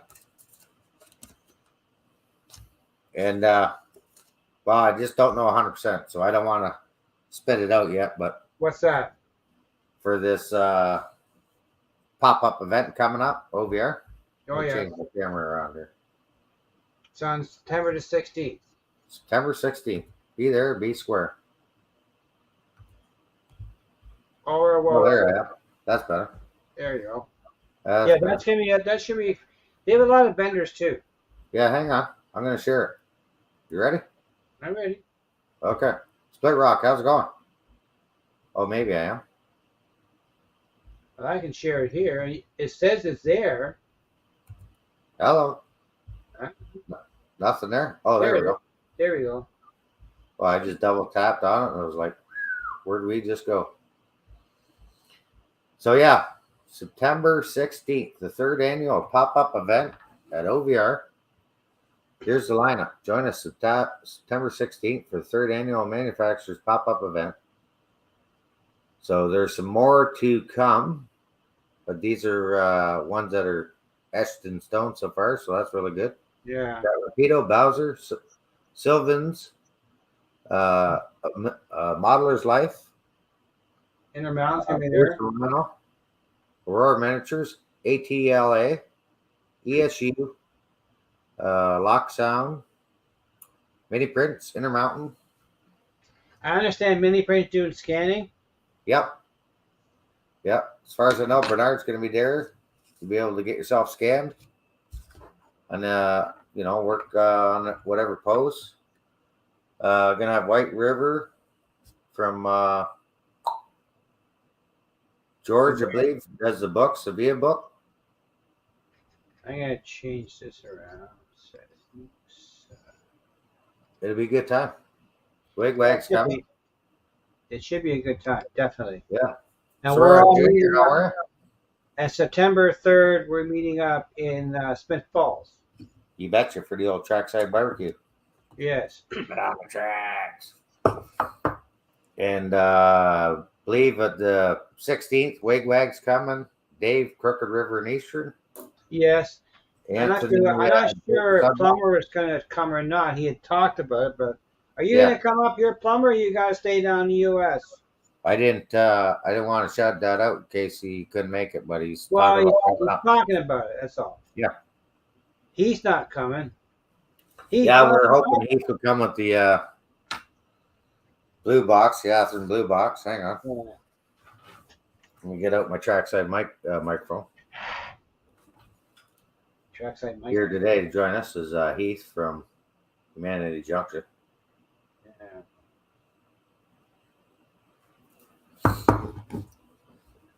S2: And well, I just don't know 100%, so I don't want to spit it out yet. But
S1: what's that?
S2: For this pop-up event coming up, OVR.
S1: Oh, yeah.
S2: Change the camera around here.
S1: It's on September the 16th.
S2: September 16th. Be there, be square.
S1: Oh, well,
S2: there I am. That's better.
S1: There you go.
S2: That's
S1: yeah, that should be. They have a lot of vendors too.
S2: Yeah, hang on. I'm going to share it. You ready?
S1: I'm ready.
S2: Okay. Split Rock, how's it going? Oh, maybe I am.
S1: Well, I can share it here. It says it's there.
S2: Hello.
S1: Huh?
S2: Nothing there. Oh, there
S1: There
S2: we
S1: it is.
S2: go.
S1: There we go.
S2: Well, I just double tapped on it and it was like, where did we just go? So yeah, September 16th, the third annual pop-up event at OVR. Here's the lineup. Join us September 16th for the third annual manufacturers pop-up event. So there's some more to come, but these are ones that are etched in stone so far, so that's really good.
S1: Yeah.
S2: Got Rapido, Bowser, Sylvan's, Modeler's Life,
S1: Intermountain's gonna be there.
S2: Aurora Miniatures, ATLA, ESU, Lock Sound, Mini Prints, Intermountain.
S1: I understand Mini Print's doing scanning.
S2: Yep. Yep. As far as I know, Bernard's going to be there. You'll be able to get yourself scanned and, work on whatever pose. Going to have White River from George, I believe, does the book, Sevilla book.
S1: I'm gonna change this around.
S2: It'll be a good time. Wigwag's coming.
S1: It should be a good time, definitely.
S2: Yeah.
S1: And
S2: So,
S1: we're all
S2: Junior,
S1: meeting
S2: how
S1: up.
S2: are you?
S1: And September 3rd, we're meeting up in Smith Falls.
S2: You betcha, for the old trackside barbecue.
S1: Yes.
S2: But on the tracks. And believe at the 16th, Wigwag's coming. Dave, Crooked River and Eastern.
S1: Yes.
S2: Anthony,
S1: I'm not sure if Plumber was going to come or not. He had talked about it, but are you going to come up here, Plumber, or you got to stay down in the U.S.?
S2: I didn't want to shout that out in case he couldn't make it, but he's
S1: talking about it. That's all.
S2: Yeah.
S1: He's not coming.
S2: We're hoping he could come with the blue box, the Atherton blue box. Hang on. Yeah. Let me get out my trackside microphone.
S1: Trackside microphone.
S2: Here today to join us is Heath from Humanity Junction.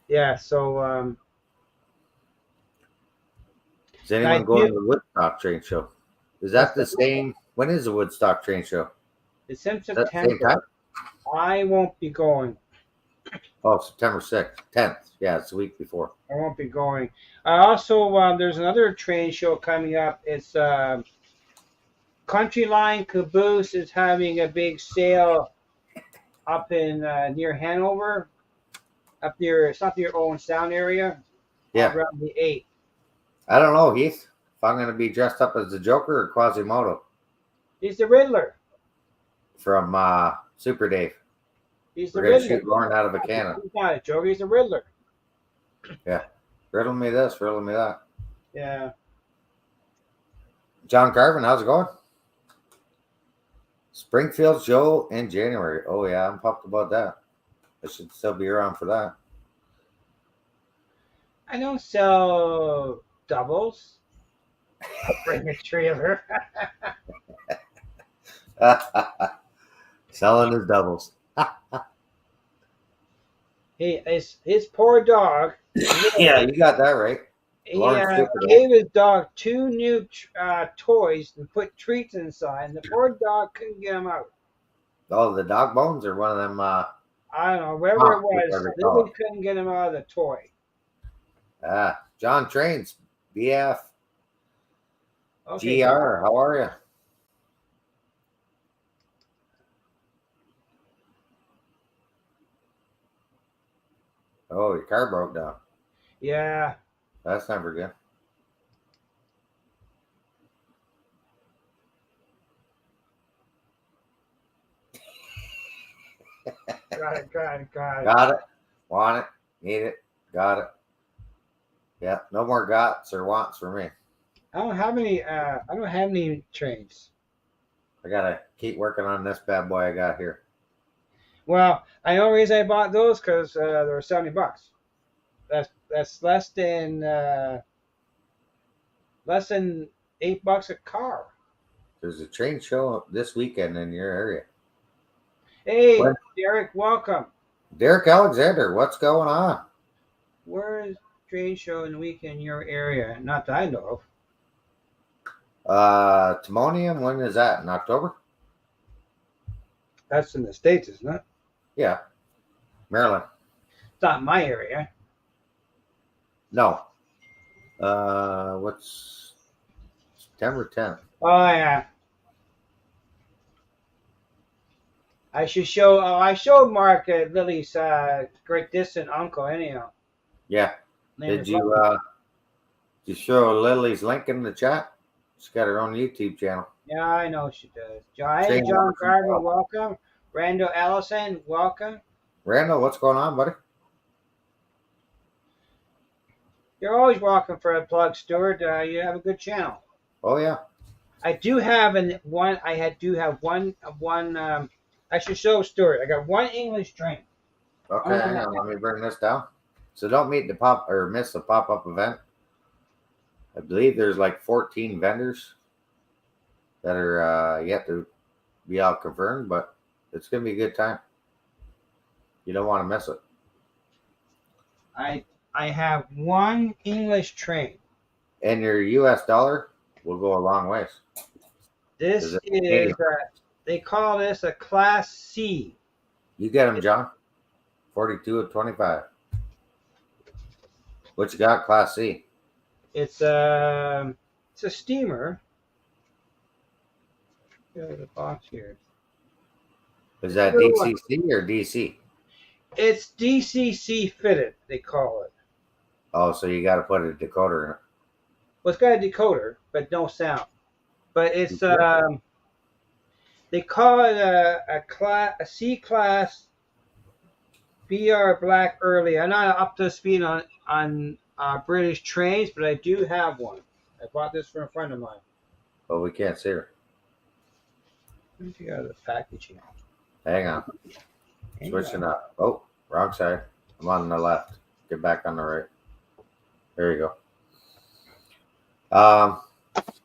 S1: Yeah, so
S2: is anyone going to the Woodstock Train Show? Is that the same? When is the Woodstock Train Show?
S1: It's in September. I won't be going.
S2: Oh, September 6th, 10th. Yeah, it's the week before.
S1: I won't be going. Also, there's another train show coming up. It's Country Line Caboose is having a big sale up in near Hanover. Up near, it's not near Owen Sound area.
S2: Yeah.
S1: Around the 8th.
S2: I don't know, Heath, if I'm going to be dressed up as the Joker or Quasimodo.
S1: He's the Riddler.
S2: From Super Dave.
S1: He's the Riddler.
S2: We're going to shoot Lauren out of a cannon.
S1: He's not a Joker, he's the Riddler.
S2: Yeah. Riddle me this, riddle me that.
S1: Yeah.
S2: John Carvin, how's it going? Springfield show in January. Oh, yeah, I'm pumped about that. I should still be around for that.
S1: I don't sell doubles. I'll bring a trailer.
S2: Selling his doubles.
S1: His poor dog.
S2: Yeah, you got that right.
S1: He gave his dog 2 new toys and put treats inside, and the poor dog couldn't get them out.
S2: Oh, the dog bones or one of them?
S1: I don't know, wherever it was. They couldn't get him out of the toy.
S2: John Trains, BF.
S1: Okay,
S2: GR, how are you? Oh, your car broke down.
S1: Yeah.
S2: That's never good.
S1: Got it.
S2: Got it. Want it. Need it. Got it. Yeah. No more gots or wants for me.
S1: I don't have any trains.
S2: I gotta keep working on this bad boy I got here.
S1: Well, I know the reason I bought those because they were $70. That's less than $8 a car.
S2: There's a train show this weekend in your area.
S1: Hey, Derek, welcome.
S2: Derek Alexander, what's going on?
S1: Where is train show in the weekend in your area? Not that I know of.
S2: Timonium, when is that? In October?
S1: That's in the States, isn't it?
S2: Yeah. Maryland.
S1: It's not my area.
S2: No. What's September 10th?
S1: Oh yeah. I should show. Oh, I showed Mark Lily's great distant uncle. Anyhow,
S2: Yeah.
S1: name
S2: Did
S1: is
S2: you did you show Lily's link in the chat? She's got her own YouTube channel.
S1: Yeah, I know she does. Hey,
S2: Shane
S1: John
S2: Watson.
S1: Garver, welcome. Randall Ellison, welcome.
S2: Randall, what's going on, buddy?
S1: You're always welcome for a plug, Stuart. You have a good channel.
S2: Oh yeah.
S1: I do have one. Do have one. I should show Stuart. I got one English train.
S2: Okay, hang on. Let me bring this down. So don't miss the pop-up event. I believe there's like 14 vendors that are yet to be all confirmed, but it's gonna be a good time. You don't want to miss it.
S1: I have one English train.
S2: And your US dollar will go a long ways.
S1: This is they call this a Class C.
S2: You get them, John. 42 of 25. What you got, Class C?
S1: It's a steamer. Here's the box here.
S2: Is that DCC or DC?
S1: It's DCC fitted, they call it.
S2: Oh, so you got to put a decoder in it.
S1: Well, it's got a decoder, but no sound. But it's they call it a C class BR Black Early. I'm not up to speed on British trains, but I do have one. I bought this from a friend of mine.
S2: But we can't see her.
S1: Let me figure out the packaging.
S2: Hang on. Switching up. Oh, wrong side. I'm on the left. Get back on the right. There you go.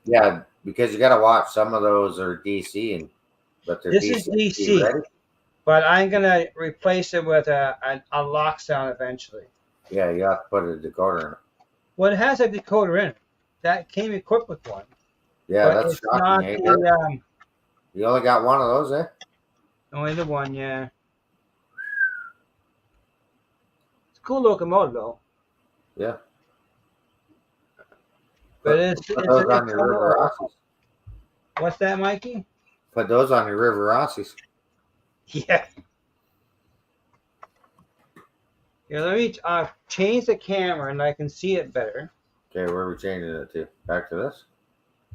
S2: Yeah, because you got to watch. Some of those are DC, but they're
S1: this is DC. Ready? But I'm gonna replace it with a lock sound eventually.
S2: Yeah, you have to put a decoder in it.
S1: Well, it has a decoder in it. That came equipped with one.
S2: Yeah, that's shocking. Eh? You only got one of those, eh?
S1: Only the one, yeah. It's a cool locomotive, though.
S2: Yeah.
S1: But it's
S2: those on your River Rossies.
S1: What's that, Mikey?
S2: Put those on your River Rossies.
S1: Yeah. Here, let me change the camera and I can see it better.
S2: Okay, where are we changing it to? Back to this?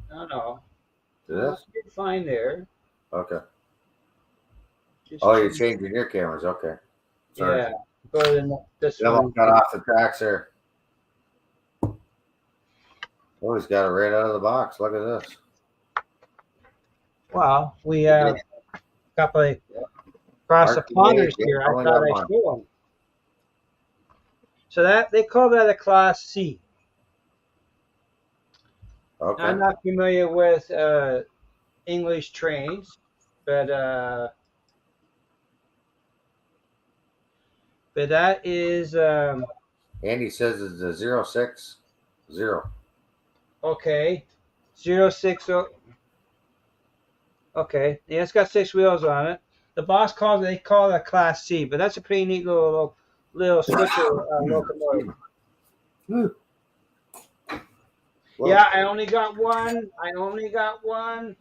S1: No.
S2: To this?
S1: It's fine there.
S2: Okay. You're changing your cameras. Okay.
S1: Sorry. Yeah. Go to this one.
S2: Got off the tracks there. Oh, he's got it right out of the box. Look at this.
S1: Wow. We have a couple of cross the ponders here. I thought I'd show them. So that they call that a Class C.
S2: Okay.
S1: I'm not familiar with English trains, but that is.
S2: Andy says it's a 060.
S1: Okay, 060. Okay, yeah, it's got 6 wheels on it. The boss calls they call it a Class C, but that's a pretty neat little switcher locomotive. Yeah, I only got one.
S2: He's only got one.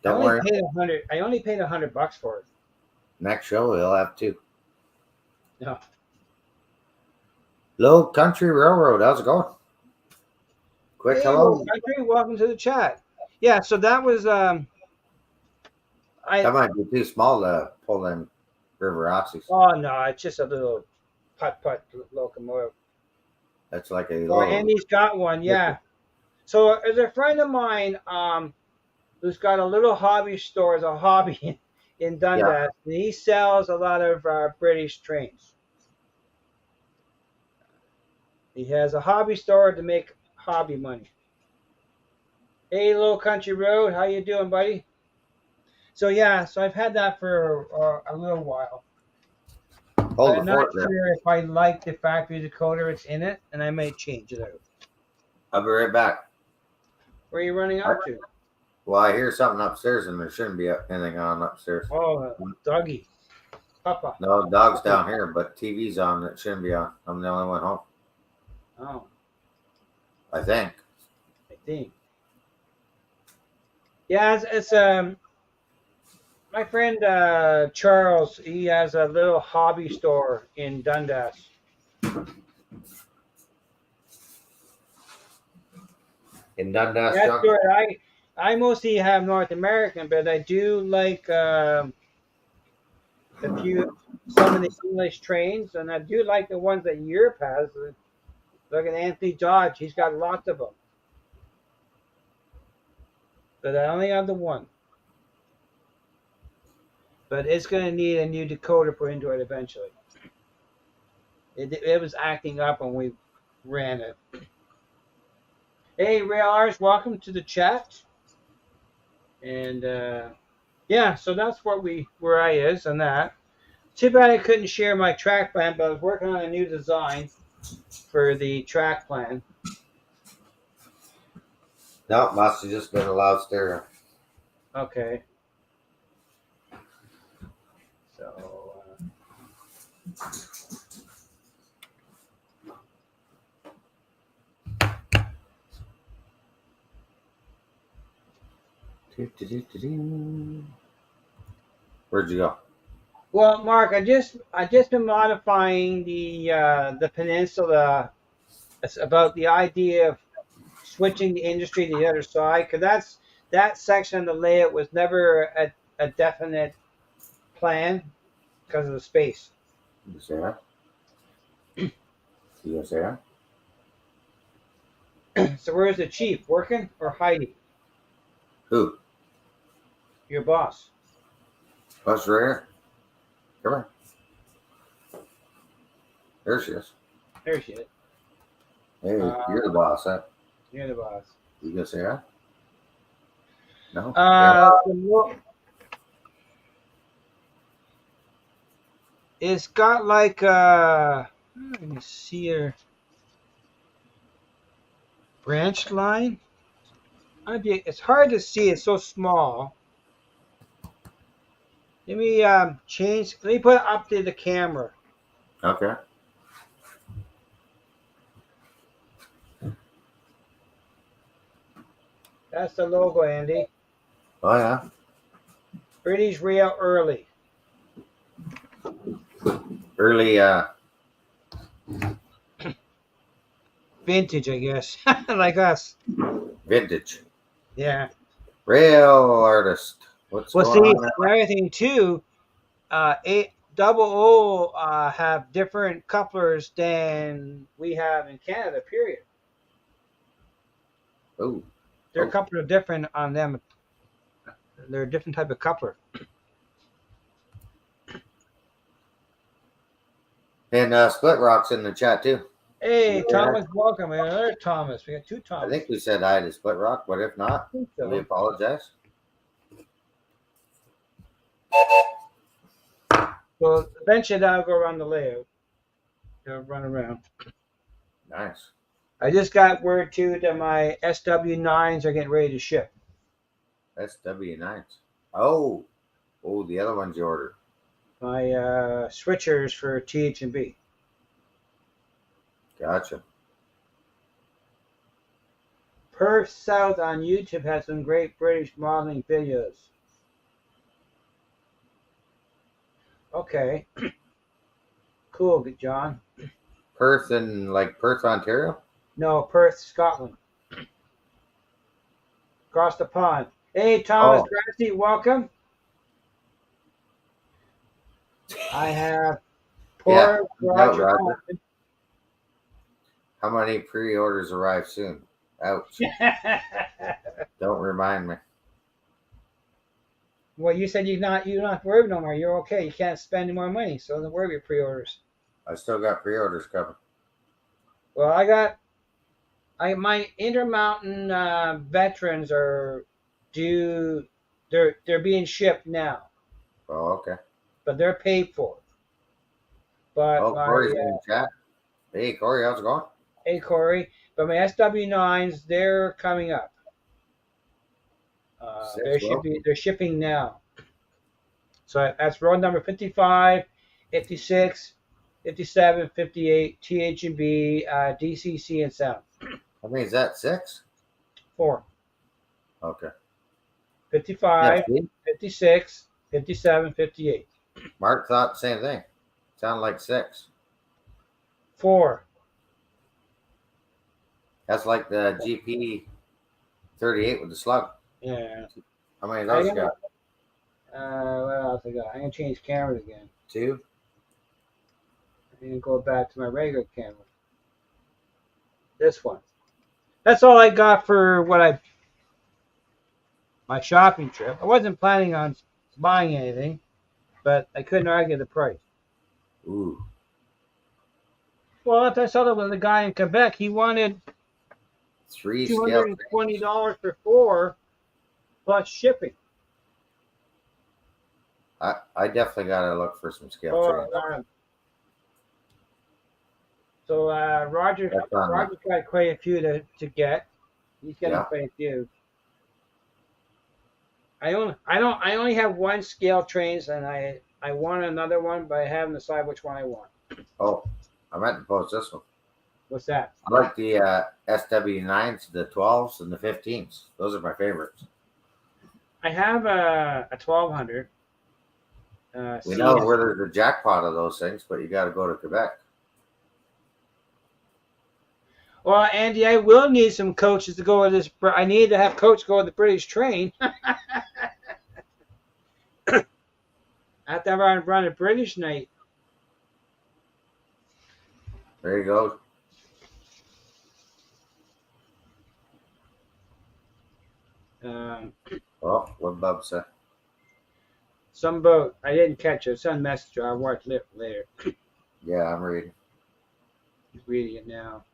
S1: Don't worry. I only paid $100 for it.
S2: Next show he'll have 2.
S1: No.
S2: Low Country Railroad, how's it going? Quick hello.
S1: Low Country, welcome to the chat. Yeah, so that was
S2: that might be too small to pull them River Rossies.
S1: Oh no, it's just a little putt locomotive.
S2: That's like a
S1: little. Andy's got one, yeah. So there's a friend of mine who's got a little hobby store as a hobby in Dundas. Yeah. And he sells a lot of British trains. He has a hobby store to make hobby money. Hey, Low Country Road, how you doing, buddy? So yeah, so I've had that for a little while. I'm not sure if I like the factory decoder it's in it, and I may change it out.
S2: I'll be right back.
S1: Where are you running
S2: I,
S1: up to?
S2: well, I hear something upstairs, and there shouldn't be anything on upstairs.
S1: Oh, doggy, Papa.
S2: No, dog's
S1: Puppy.
S2: down here, but TV's on. It shouldn't be on. I'm the only one home.
S1: Oh,
S2: I think.
S1: I think. Yeah, it's my friend Charles. He has a little hobby store in Dundas.
S2: In Dundas,
S1: That's
S2: John.
S1: good. I mostly have North American, but I do like a few some of the English trains, and I do like the ones that Europe has. Look at Anthony Dodge; he's got lots of them, but I only have the one. But it's going to need a new decoder put into it eventually. It was acting up when we ran it. Hey, Ray R's, welcome to the chat. And yeah, so that's where I is on that. Too bad I couldn't share my track plan, but I was working on a new design for the track plan.
S2: No, must have just been a loud stereo.
S1: Okay. So
S2: Where'd you go?
S1: well, Mark, I just been modifying the peninsula. It's about the idea of switching the industry to the other side, because that section of the layout was never a definite plan because of the space.
S2: You say that? You gonna say that?
S1: So where's the chief? Working or hiding?
S2: Who?
S1: Your boss.
S2: Bus right here. Come on. There she is.
S1: There she is.
S2: Hey, you're the boss, huh?
S1: You're the boss.
S2: You gonna say that? No?
S1: It's got like let me see here. Branch line. It's hard to see. It's so small. Let me change. Let me put it up to the camera.
S2: Okay.
S1: That's the logo, Andy.
S2: Oh yeah.
S1: British Rail early.
S2: Early
S1: Vintage, I guess. Like us.
S2: vintage.
S1: Yeah.
S2: Rail artist. What's
S1: Well,
S2: going
S1: see,
S2: on there?
S1: the other thing too, A double O have different couplers than we have in Canada. Period.
S2: Oh.
S1: Their
S2: Oh.
S1: couplers are different on them. They're a different type of coupler.
S2: And Split Rock's in the chat too.
S1: Hey,
S2: Yeah.
S1: Thomas, welcome. And another Thomas. We got two
S2: I
S1: Thomas.
S2: think we said hi to Split Rock, but if
S1: I
S2: not,
S1: think
S2: we
S1: so.
S2: apologize.
S1: Well, eventually that'll go around the layout. They'll run around.
S2: Nice.
S1: I just got word too that my SW9s are getting ready to ship.
S2: That's W9. Oh. Oh, the other ones you ordered.
S1: My switchers for TH&B.
S2: Gotcha.
S1: Perth South on YouTube has some great British modeling videos. Okay. Cool, John.
S2: Perth and like Perth, Ontario?
S1: No, Perth, Scotland. Across the pond. Hey, Thomas
S2: Oh.
S1: Grassi, welcome. I have
S2: Yeah.
S1: poor
S2: No,
S1: Roger.
S2: Roger. How many pre-orders arrive soon? Ouch. Don't remind me.
S1: Well, you said you don't have to worry no more. You're okay. You can't spend any more money, so don't worry about your pre-orders.
S2: I still got pre-orders coming.
S1: Well, my Intermountain veterans are due. They're being shipped now,
S2: Oh, okay.
S1: but they're paid for. But
S2: Oh,
S1: my
S2: Corey's in the chat. Hey, Corey, how's it going?
S1: hey Corey, but my SW9s they're coming up.
S2: Six, well,
S1: They're shipping now. So that's road number 55, 56, 57, 58, TH&B, DCC, and 7.
S2: I mean, is that six?
S1: 4.
S2: Okay. Yeah,
S1: 55,
S2: see?
S1: 56, 57, 58.
S2: Mark thought the same thing. Sounded like six.
S1: 4.
S2: That's like the GP 38 with the slug.
S1: Yeah.
S2: How many of
S1: I
S2: those you
S1: gotta,
S2: got?
S1: what else I got? I'm going to change cameras again.
S2: Two?
S1: I'm going to go back to my regular camera. This one. That's all I got for my shopping trip. I wasn't planning on buying anything, but I couldn't argue the price.
S2: Ooh.
S1: Well, after I saw that with the guy in Quebec, he wanted
S2: Three scale trains.
S1: $220 for 4 plus shipping.
S2: I definitely got to look for some scale
S1: Oh,
S2: trains.
S1: Roger's
S2: That's on
S1: got quite a few to get. He's getting
S2: Yeah.
S1: quite a few. I only have one scale trains, and I want another one, but I haven't decided which one I want.
S2: Oh, I meant to post this one.
S1: What's that?
S2: I like the SW9s, the 12s, and the 15s. Those are my favorites.
S1: I have a 1200.
S2: We know where there's a jackpot of those things, but you got to go to Quebec.
S1: Well, Andy, I will need some coaches to go with this. I need to have coach go with the British train. I have to run a British night.
S2: There you go. Oh, what Bub said.
S1: Some boat. I didn't catch it. Some messenger. I'll watch it later.
S2: Yeah, I'm reading.
S1: He's reading it now.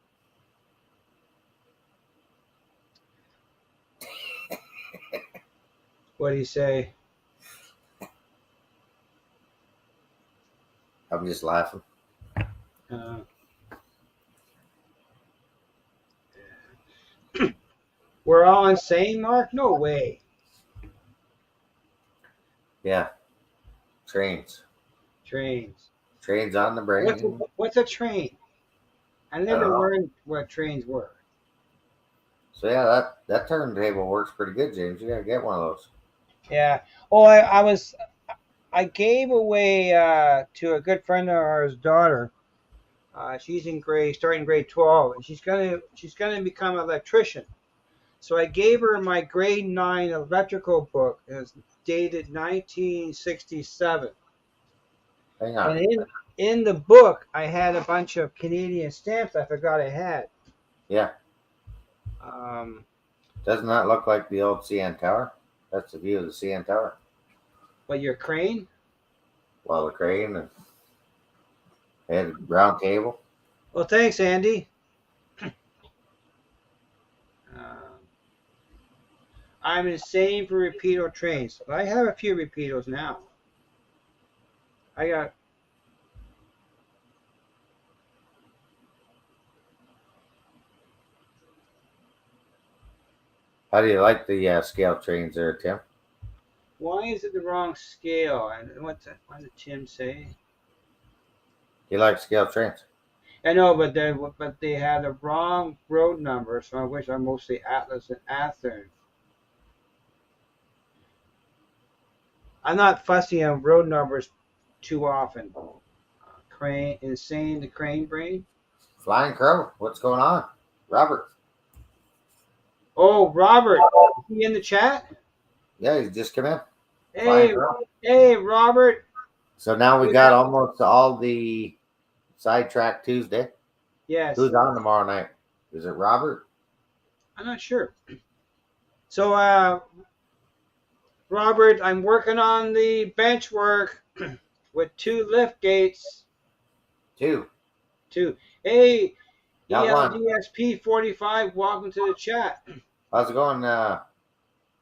S1: What do you say?
S2: I'm just laughing.
S1: We're all insane, Mark? No way.
S2: Yeah. Trains.
S1: Trains.
S2: Trains on the brain.
S1: What's a train? I never learned what trains were.
S2: So yeah, that turntable works pretty good, James. You gotta get one of those.
S1: Yeah. Oh, I gave away to a good friend of ours' daughter. She's starting grade 12, and she's gonna become an electrician. So I gave her my grade 9 electrical book. It's dated 1967.
S2: Hang on.
S1: And in the book, I had a bunch of Canadian stamps I forgot I had.
S2: Yeah. Doesn't that look like the old CN Tower? That's the view of the CN Tower.
S1: What, your crane?
S2: Well, the crane and they had a round table.
S1: Well, thanks, Andy. I'm insane for repeater trains. But I have a few repeaters now. I got.
S2: How do you like the scale trains there, Tim?
S1: Why is it the wrong scale? And what did Tim say?
S2: You like scale trains?
S1: I know, but they have the wrong road number, so I wish I mostly Atlas and Athern. I'm not fussy on road numbers too often. Crane, insane, the crane brain.
S2: Flying Crow, what's going on? Robert.
S1: Oh, Robert, is he in the chat?
S2: Yeah, you just come in.
S1: Hey, Robert.
S2: So now we got almost all the Sidetrack Tuesday.
S1: Yes.
S2: Who's on tomorrow night? Is it Robert?
S1: I'm not sure. So, Robert, I'm working on the bench work with 2 lift gates.
S2: 2.
S1: Hey,
S2: Got
S1: ELDSP 45, welcome to the chat.
S2: How's it going,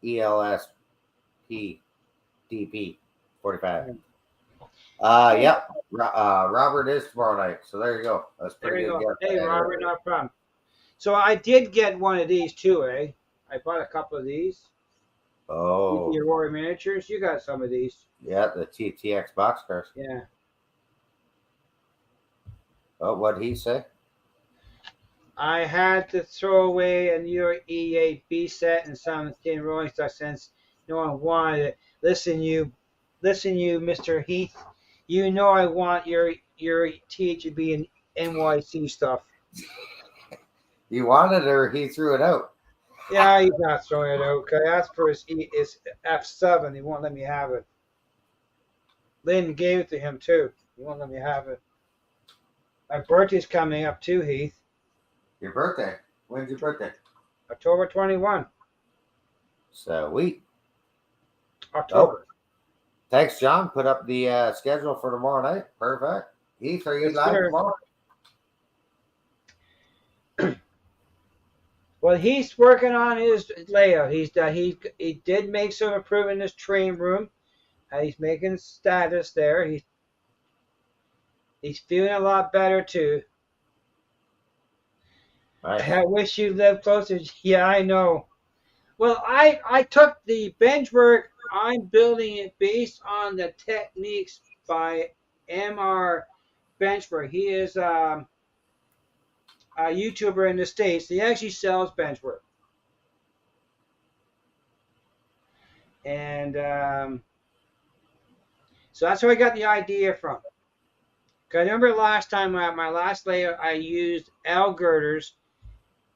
S2: ELSP DP 45? Yep. Robert is tomorrow night, so there you go. That's pretty good.
S1: Hey, Robert, no problem. So I did get one of these too, eh? I bought a couple of these.
S2: Oh,
S1: Your Roy miniatures. You got some of these.
S2: yeah, the TTX boxcars.
S1: Yeah.
S2: Oh, what'd he say?
S1: I had to throw away a New York EAB set and some tin Rolling Stock since no one wanted it. Listen, you, Mr. Heath. You know I want your THB and NYC stuff.
S2: You wanted it or he threw it out?
S1: Yeah, he's not throwing it out. I asked for his F7. He won't let me have it. Lynn gave it to him too. He won't let me have it. My birthday's coming up too, Heath.
S2: Your birthday. When's your birthday?
S1: October 21.
S2: Sweet. Oh,
S1: October.
S2: thanks, John. Put up the schedule for tomorrow night. Perfect. Heath, are you
S1: Yes,
S2: live
S1: sir.
S2: tomorrow?
S1: Well, he's working on his layout. He did make some improvement in his train room. He's making status there. He's feeling a lot better too.
S2: Nice.
S1: I wish you lived closer. Yeah, I know. Well, I took the bench work. I'm building it based on the techniques by Mr. Benchwork. He is a YouTuber in the States. He actually sells benchwork. And so that's where I got the idea from. Cause I remember last time at my last layout, I used L girders,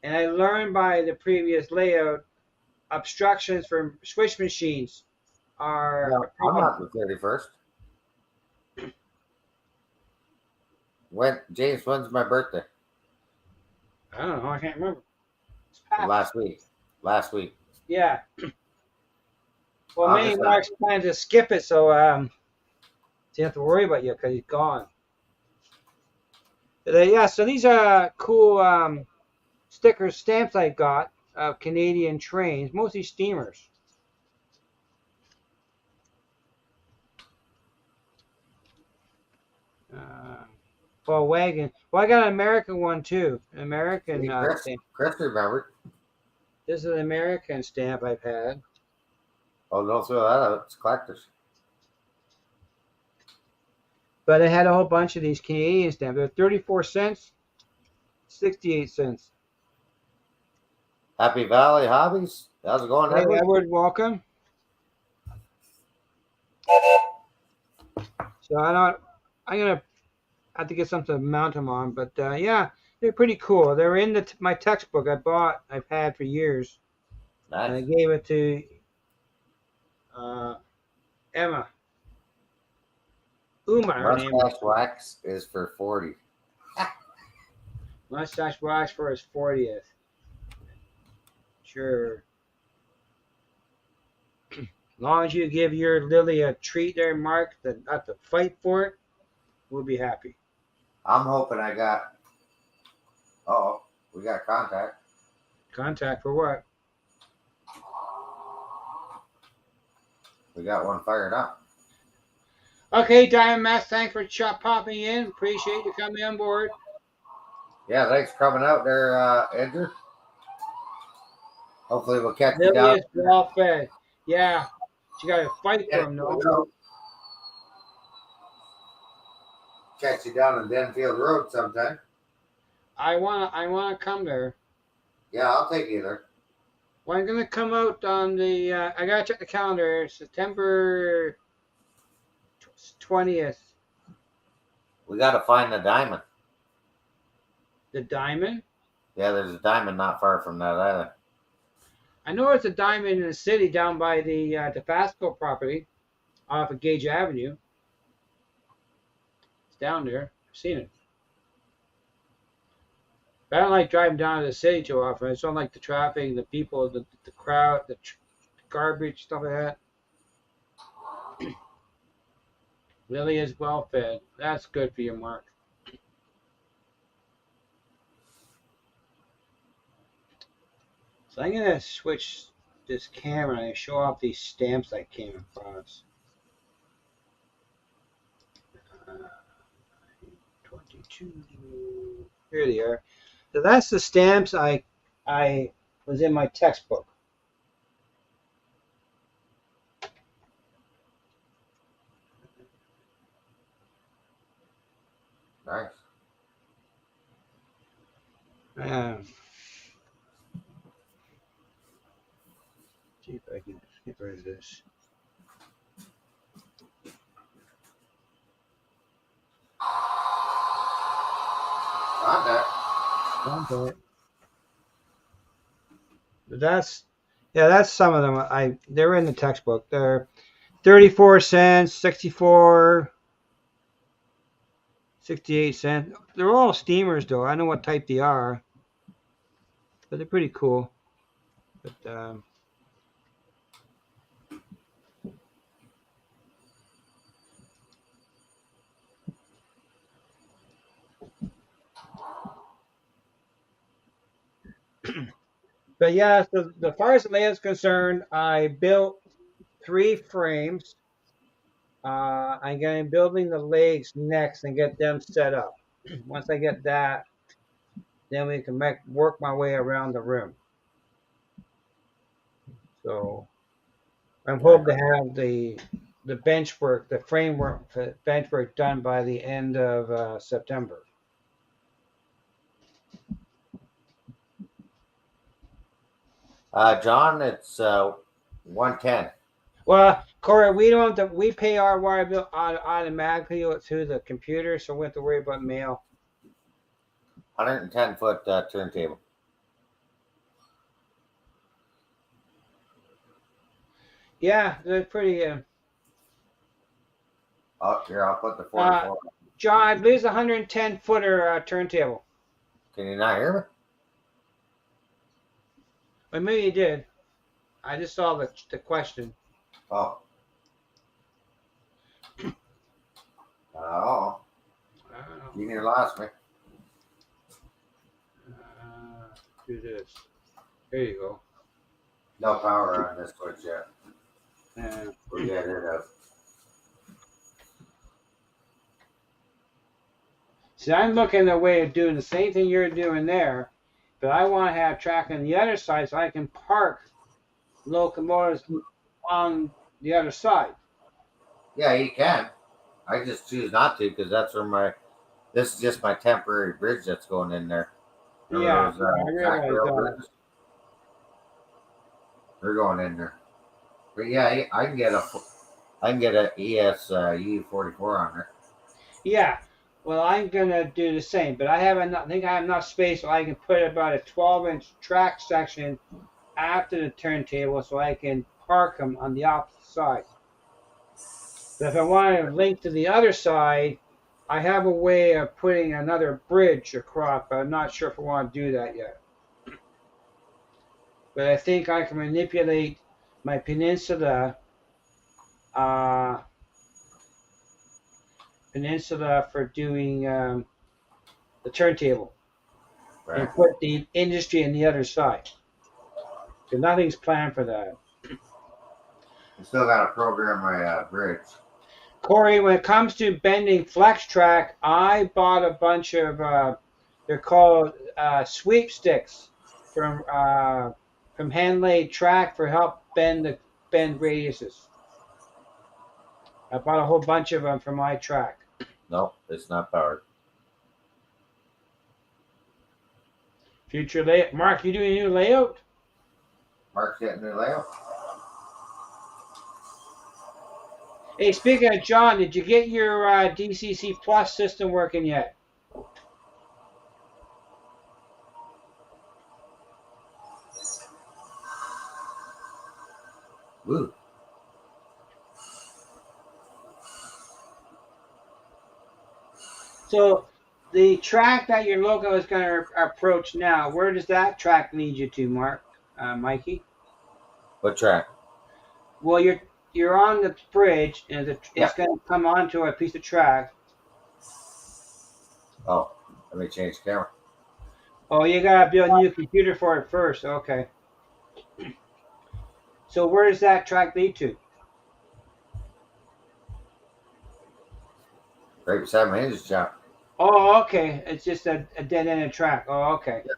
S1: and I learned by the previous layout obstructions from switch machines are a
S2: No, I'm
S1: problem.
S2: not the 31st. When James, when's my birthday?
S1: I don't know. I can't remember. It's past.
S2: Last week. Last week.
S1: Yeah. Well, maybe
S2: August 9th.
S1: Mark's planning to skip it, so you have to worry about you because he's gone. But, yeah. So these are cool stickers, stamps I got of Canadian trains, mostly steamers. Uh, for a wagon. Well, I got an American one too. An American
S2: See, Chris,
S1: stamp.
S2: Chris remembered.
S1: This is an American stamp I've had.
S2: Oh, don't throw that out. It's collectors.
S1: But I had a whole bunch of these Canadian stamps. They're 34 cents, 68 cents.
S2: Happy Valley Hobbies. How's it going,
S1: Hey,
S2: Edward?
S1: Edward, welcome. So I'm gonna have to get something to mount them on. But yeah, they're pretty cool. They're in my textbook I've had for years. And
S2: Nice.
S1: I gave it to uh, Emma. Uma, her name is.
S2: Mustache wax is for 40.
S1: Mustache Wax for his 40th. Sure. As long as you give your Lily a treat there, Mark, that not to fight for it, we'll be happy.
S2: I'm hoping I got. Oh, we got contact.
S1: Contact for what?
S2: We got one fired up.
S1: Okay, Diamond Max, thanks for popping in. Appreciate you coming on board.
S2: Yeah, thanks for coming out there, Andrew. Hopefully we'll catch you
S1: Lily
S2: down.
S1: is well fed. Yeah, she got to fight for
S2: Yeah,
S1: him, though.
S2: catch you down in Denfield Road sometime.
S1: I wanna come there.
S2: Yeah, I'll take you there.
S1: Well, I'm gonna come out on the. I gotta check the calendar. September 20th.
S2: We got to find the diamond.
S1: The diamond.
S2: Yeah, there's a diamond not far from that either.
S1: I know it's a diamond in the city down by the Tabasco property off of Gage Avenue. It's down there. I've seen it. But I don't like driving down to the city too often. I just don't like the traffic, the people, the crowd, the garbage, stuff like that. Lily is well fed. That's good for you, Mark. So I'm gonna switch this camera and show off these stamps I came across. 22. Here they are. So that's the stamps I was in my textbook.
S2: Nice.
S1: Um, see if I can get rid of this.
S2: Not that.
S1: Okay. But that's some of them. They're in the textbook. They're 34 cents, 64, 68 cents. They're all steamers though. I know what type they are, but they're pretty cool. But but yeah, so the far as the layout's concerned, I built 3 frames. I'm going to be building the legs next and get them set up. Once I get that, then we can work my way around the room. So I'm
S2: Yeah.
S1: hoping to have the bench work, the framework, the bench work done by the end of September.
S2: John, it's 110.
S1: Well, Corey, we pay our wire bill automatically through the computer, so we don't have to worry about mail.
S2: 110-foot turntable.
S1: Yeah, they're pretty.
S2: Oh, here, I'll put the 44.
S1: John, I believe it's a 110 footer turntable.
S2: Can you not hear me?
S1: Or maybe you did. I just saw the question.
S2: Oh. Oh. You near lost me.
S1: Do this. There you go.
S2: No power on this switch yet.
S1: Uh,
S2: We'll get it up.
S1: See, I'm looking at a way of doing the same thing you're doing there, but I want to have track on the other side so I can park locomotives on the other side.
S2: Yeah, you can. I just choose not to because that's where this is just my temporary bridge that's going in there.
S1: Yeah,
S2: Remember those
S1: I
S2: track
S1: realize
S2: rail
S1: that.
S2: bridges? They're going in there. But yeah, I can get a ESU 44 on there.
S1: Yeah. Well, I'm gonna do the same, but I think I have enough space so I can put about a 12-inch track section after the turntable so I can park them on the opposite side. But if I want to link to the other side, I have a way of putting another bridge across, but I'm not sure if I want to do that yet. But I think I can manipulate my uh, peninsula for doing the turntable
S2: Right.
S1: and put the industry on the other side. Because nothing's planned for that.
S2: I still got to program my bridge.
S1: Corey, when it comes to bending flex track, I bought a bunch of they're called sweepsticks from hand laid track for help bend radiuses. I bought a whole bunch of them for my track.
S2: Nope, it's not powered.
S1: Future layout. Mark, you doing a new layout?
S2: Mark's getting new layout.
S1: Hey, speaking of John, did you get your DCC Plus system working yet?
S2: Woo.
S1: So the track that your logo is going to approach now, where does that track lead you to, Mikey?
S2: What track?
S1: Well, you're on the bridge, and it's
S2: Yeah.
S1: going to come onto a piece of track.
S2: Oh, let me change the camera.
S1: Oh, you got to build a new computer for it first. Okay. So where does that track lead to?
S2: Right beside my engine shop.
S1: Oh, okay. It's just a dead-ended track. Oh, okay.
S2: Yeah.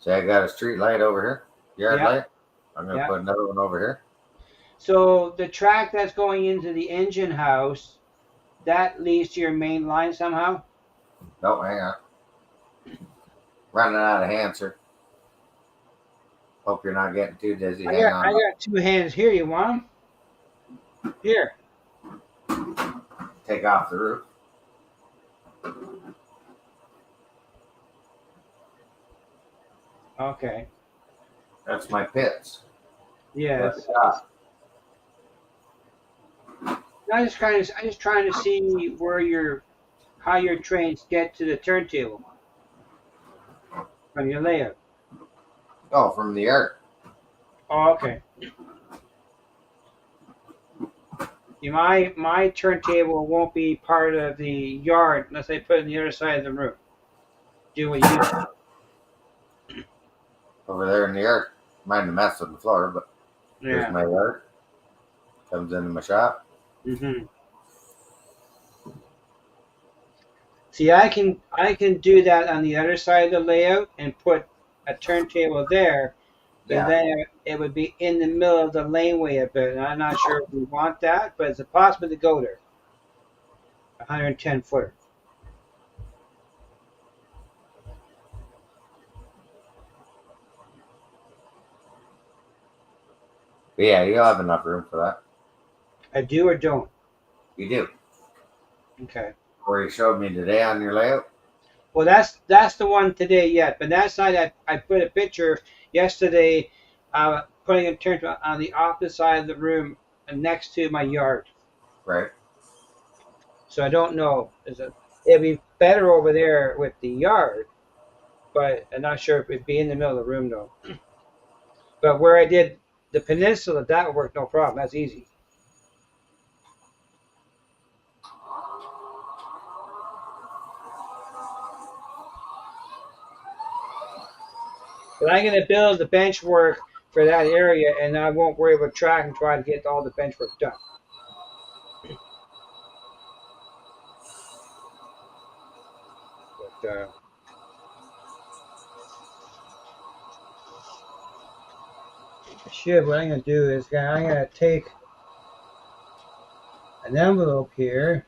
S2: See, I got a street light over here. Yard
S1: Yeah.
S2: light. I'm going to
S1: Yeah.
S2: put another one over here.
S1: So the track that's going into the engine house that leads to your main line somehow?
S2: No, hang on. Running out of hand, sir. Hope you're not getting too dizzy. Hang
S1: I
S2: on.
S1: got two hands here. You want them? Here.
S2: Take off the roof.
S1: Okay.
S2: That's my pits.
S1: Yes. I just trying to see how your trains get to the turntable from your layout.
S2: Oh, from the air.
S1: Oh, okay. My turntable won't be part of the yard unless I put it on the other side of the room. Do what you
S2: Over there in the air. Mind the mess on the floor, but here's
S1: Yeah.
S2: my yard. Comes into my shop.
S1: Hmm. See, I can do that on the other side of the layout and put a turntable there, but
S2: Yeah.
S1: then it would be in the middle of the laneway a bit. And I'm not sure if we want that, but it's a possibility to go there. 110 footer.
S2: But yeah, you'll have enough room for that.
S1: I do or don't.
S2: You do.
S1: Okay.
S2: Where you showed me today on your layout.
S1: Well, that's the one today yet. But that side, I put a picture yesterday, putting a turntable on the opposite side of the room next to my yard.
S2: Right.
S1: So I don't know. It'd be better over there with the yard, but I'm not sure if it'd be in the middle of the room though. But where I did the peninsula, that would work no problem. That's easy. But I'm going to build the bench work for that area, and I won't worry about track and try to get all the bench work done. But shit, what I'm going to do is I'm going to take an envelope here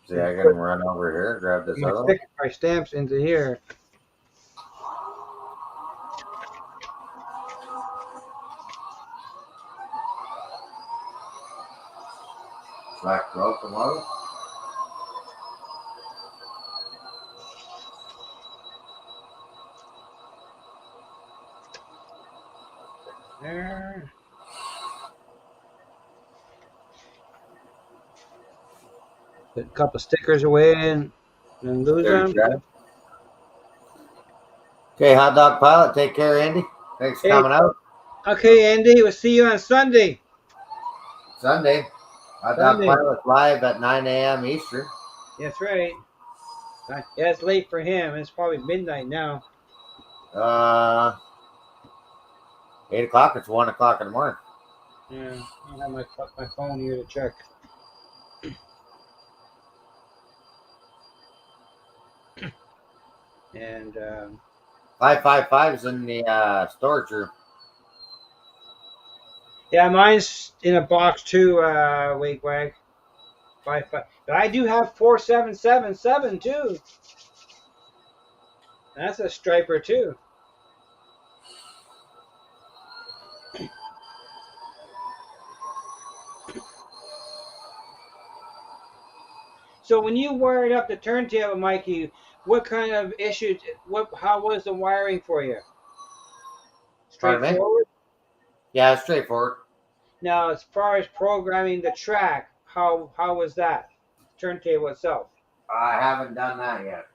S2: See,
S1: and
S2: I can
S1: put
S2: run over here, grab this other one.
S1: my stamps into here.
S2: Black rope and load.
S1: There. Put a couple stickers away and lose
S2: There you
S1: them.
S2: go. Okay, hot dog pilot, take care, Andy. Thanks for
S1: Hey,
S2: coming out.
S1: okay, Andy, we'll see you on Sunday.
S2: Sunday. Hot dog
S1: Sunday.
S2: pilot live at 9 a.m. Eastern.
S1: That's right. Yeah, it's late for him. It's probably midnight now.
S2: Uh, 8 o'clock. It's 1 o'clock in the morning.
S1: Yeah, I don't have my phone here to check. And
S2: 555 is in the storage room.
S1: yeah, mine's in a box too. Wake wag. 5. But I do have 4777 too. That's a striper too. So when you wired up the turntable, Mikey, what kind of issues? How was the wiring for you?
S2: Pardon me?
S1: Straightforward.
S2: Yeah, it's straightforward.
S1: Now, as far as programming the track, how was that turntable itself?
S2: I haven't done that yet.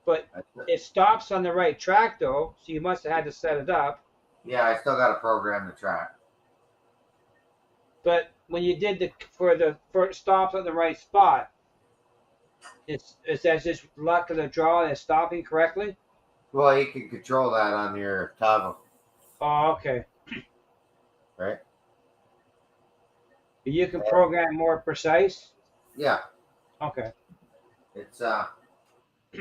S1: But it stops on the right track though, so you must have had to set it up.
S2: Yeah, I still got to program the track.
S1: But when you did for it stops on the right spot, it's that's just luck of the draw and it's stopping correctly.
S2: Well, you can control that on your toggle,
S1: Oh, okay.
S2: right?
S1: You can program more precise.
S2: Yeah,
S1: Okay.
S2: it's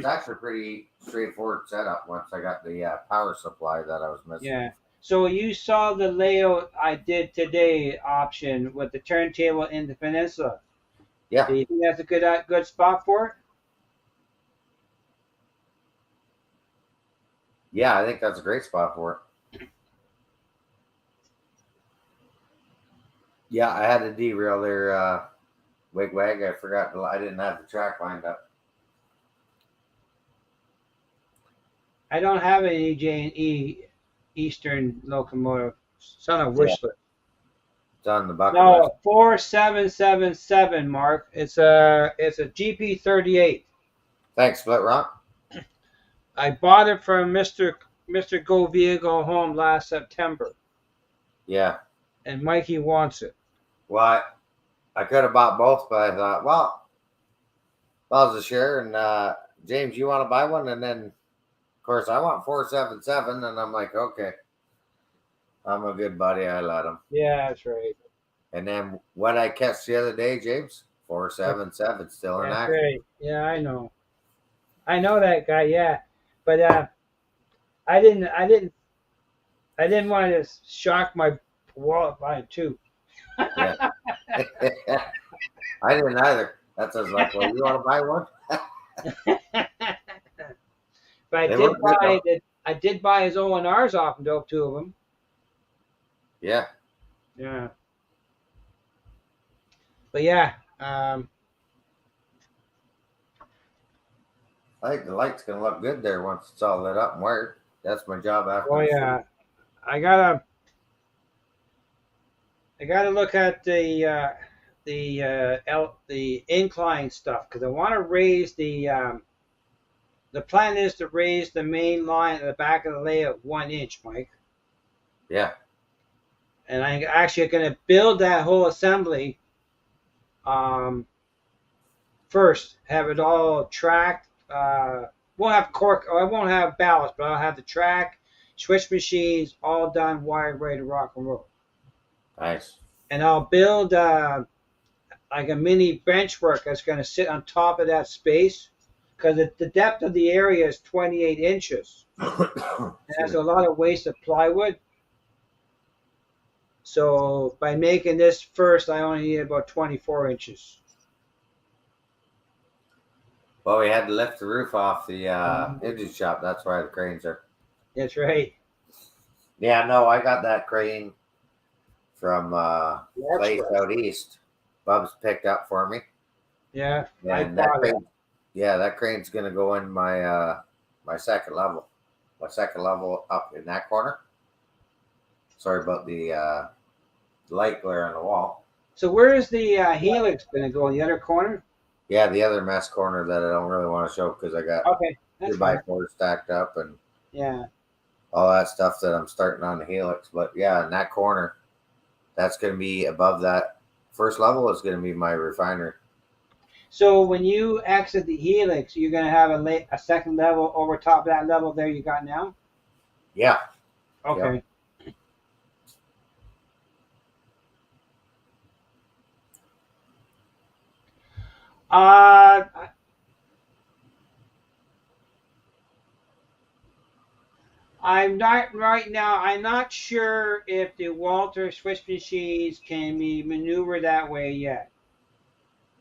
S2: actually pretty straightforward setup once I got the power supply that I was missing.
S1: Yeah. So you saw the layout I did today option with the turntable in the peninsula.
S2: Yeah,
S1: Do you think that's a good spot for it?
S2: yeah, I think that's a great spot for it. Yeah, I had to derail their wig wag. I forgot. I didn't have the track lined up.
S1: I don't have an EJ&E Eastern locomotive. It's on a
S2: Yeah,
S1: wish list.
S2: it's on the bucket list.
S1: No, 4777, Mark. It's a GP38.
S2: Thanks, Split Rock.
S1: I bought it from Mr. Go Vehicle Home last September,
S2: Yeah.
S1: and Mikey wants it.
S2: Well, I could have bought both, but I thought, well, Bob's a share, and James, you want to buy one? And then, of course, I want 477, and I'm like, okay, I'm a good buddy. I let him.
S1: Yeah, that's right.
S2: And then what I catch the other day, James, 477 still in
S1: That's
S2: action.
S1: right. Yeah, I know. I know that guy. Yeah, but I didn't. I didn't. I didn't want to shock my wallet buying two.
S2: Yeah, I didn't either. That's I was like, well, you want to buy one?
S1: But I
S2: They
S1: did
S2: look good
S1: buy
S2: though.
S1: that. I did buy his O&Rs off him, though, two of them.
S2: Yeah,
S1: Yeah, but yeah.
S2: I think the light's gonna look good there once it's all lit up and wired. That's my job
S1: Oh
S2: after the show.
S1: yeah. I gotta. I gotta look at the incline stuff because I want to raise the plan is to raise the main line at the back of the layout 1 inch, Mike.
S2: Yeah,
S1: And I'm actually going to build that whole assembly um, first. Have it all tracked. We'll have cork. I won't have ballast, but I'll have the track, switch machines, all done, wired, ready to rock and roll.
S2: nice.
S1: And I'll build like a mini bench work that's going to sit on top of that space because the depth of the area is 28 inches. And
S2: Excuse
S1: that's
S2: me.
S1: a lot of waste of plywood. So by making this first, I only need about 24 inches.
S2: Well, we had to lift the roof off the
S1: Mhm.
S2: engine shop. That's why the cranes are.
S1: That's right.
S2: Yeah, no, I got that crane from
S1: That's
S2: place
S1: right.
S2: out east. Bub's picked up for me,
S1: Yeah, I
S2: and that
S1: bought it.
S2: crane, yeah, that crane's gonna go in my second level up in that corner. Sorry about the light glare on the wall.
S1: So where is the helix going to go? In the other corner?
S2: Yeah, the other mess corner that I don't really want to show because I got
S1: Okay, that's
S2: two by
S1: fine.
S2: fours stacked up and
S1: Yeah.
S2: all that stuff that I'm starting on the helix. But yeah, in that corner, that's going to be above that first level is going to be my refinery.
S1: So when you exit the helix, you're going to have a second level over top of that level there you got now?
S2: Yeah, yep.
S1: Okay. Uh, I'm not right now. I'm not sure if the Walter switch machines can be maneuvered that way yet.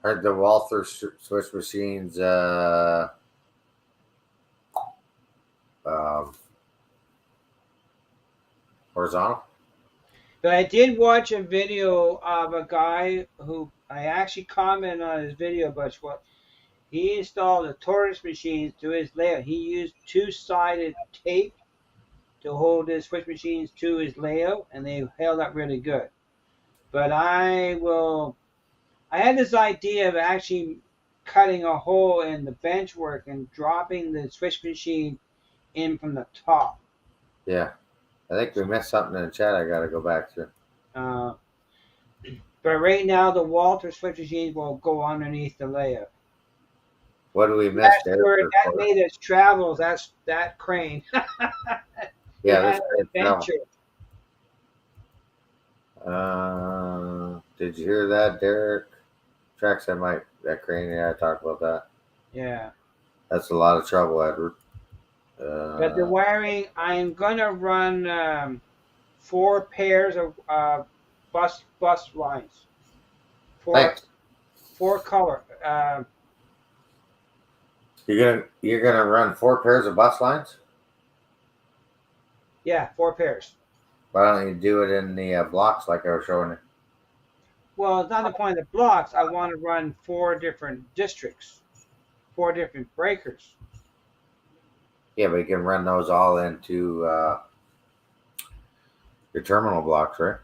S2: Heard the Walther switch machines um, horizontal.
S1: But I did watch a video of a guy who I actually commented on his video, but what he installed a tortoise machine to his layout. He used two-sided tape to hold his switch machines to his layout, and they held up really good. But I had this idea of actually cutting a hole in the bench work and dropping the switch machine in from the top.
S2: Yeah, I think we missed something in the chat. I got to go back to.
S1: Uh, but right now, the Walter switch machines will go underneath the layout.
S2: What do we miss
S1: That's
S2: there?
S1: where that made its travels. That's that crane. It
S2: Yeah,
S1: had
S2: this
S1: an
S2: crane fell.
S1: adventure.
S2: Did you hear that, Derek? Tracks that crane. Yeah, I talked about that.
S1: Yeah.
S2: That's a lot of trouble, Edward.
S1: But the wiring, I'm gonna run 4 pairs of bus lines. Four
S2: Thanks.
S1: 4 color.
S2: You're gonna run 4 pairs of bus lines.
S1: Yeah, 4 pairs.
S2: Why don't you do it in the blocks like I was showing you?
S1: Well, it's not the point of the blocks. I want to run 4 different districts, 4 different breakers.
S2: Yeah, but you can run those all into your terminal blocks, right?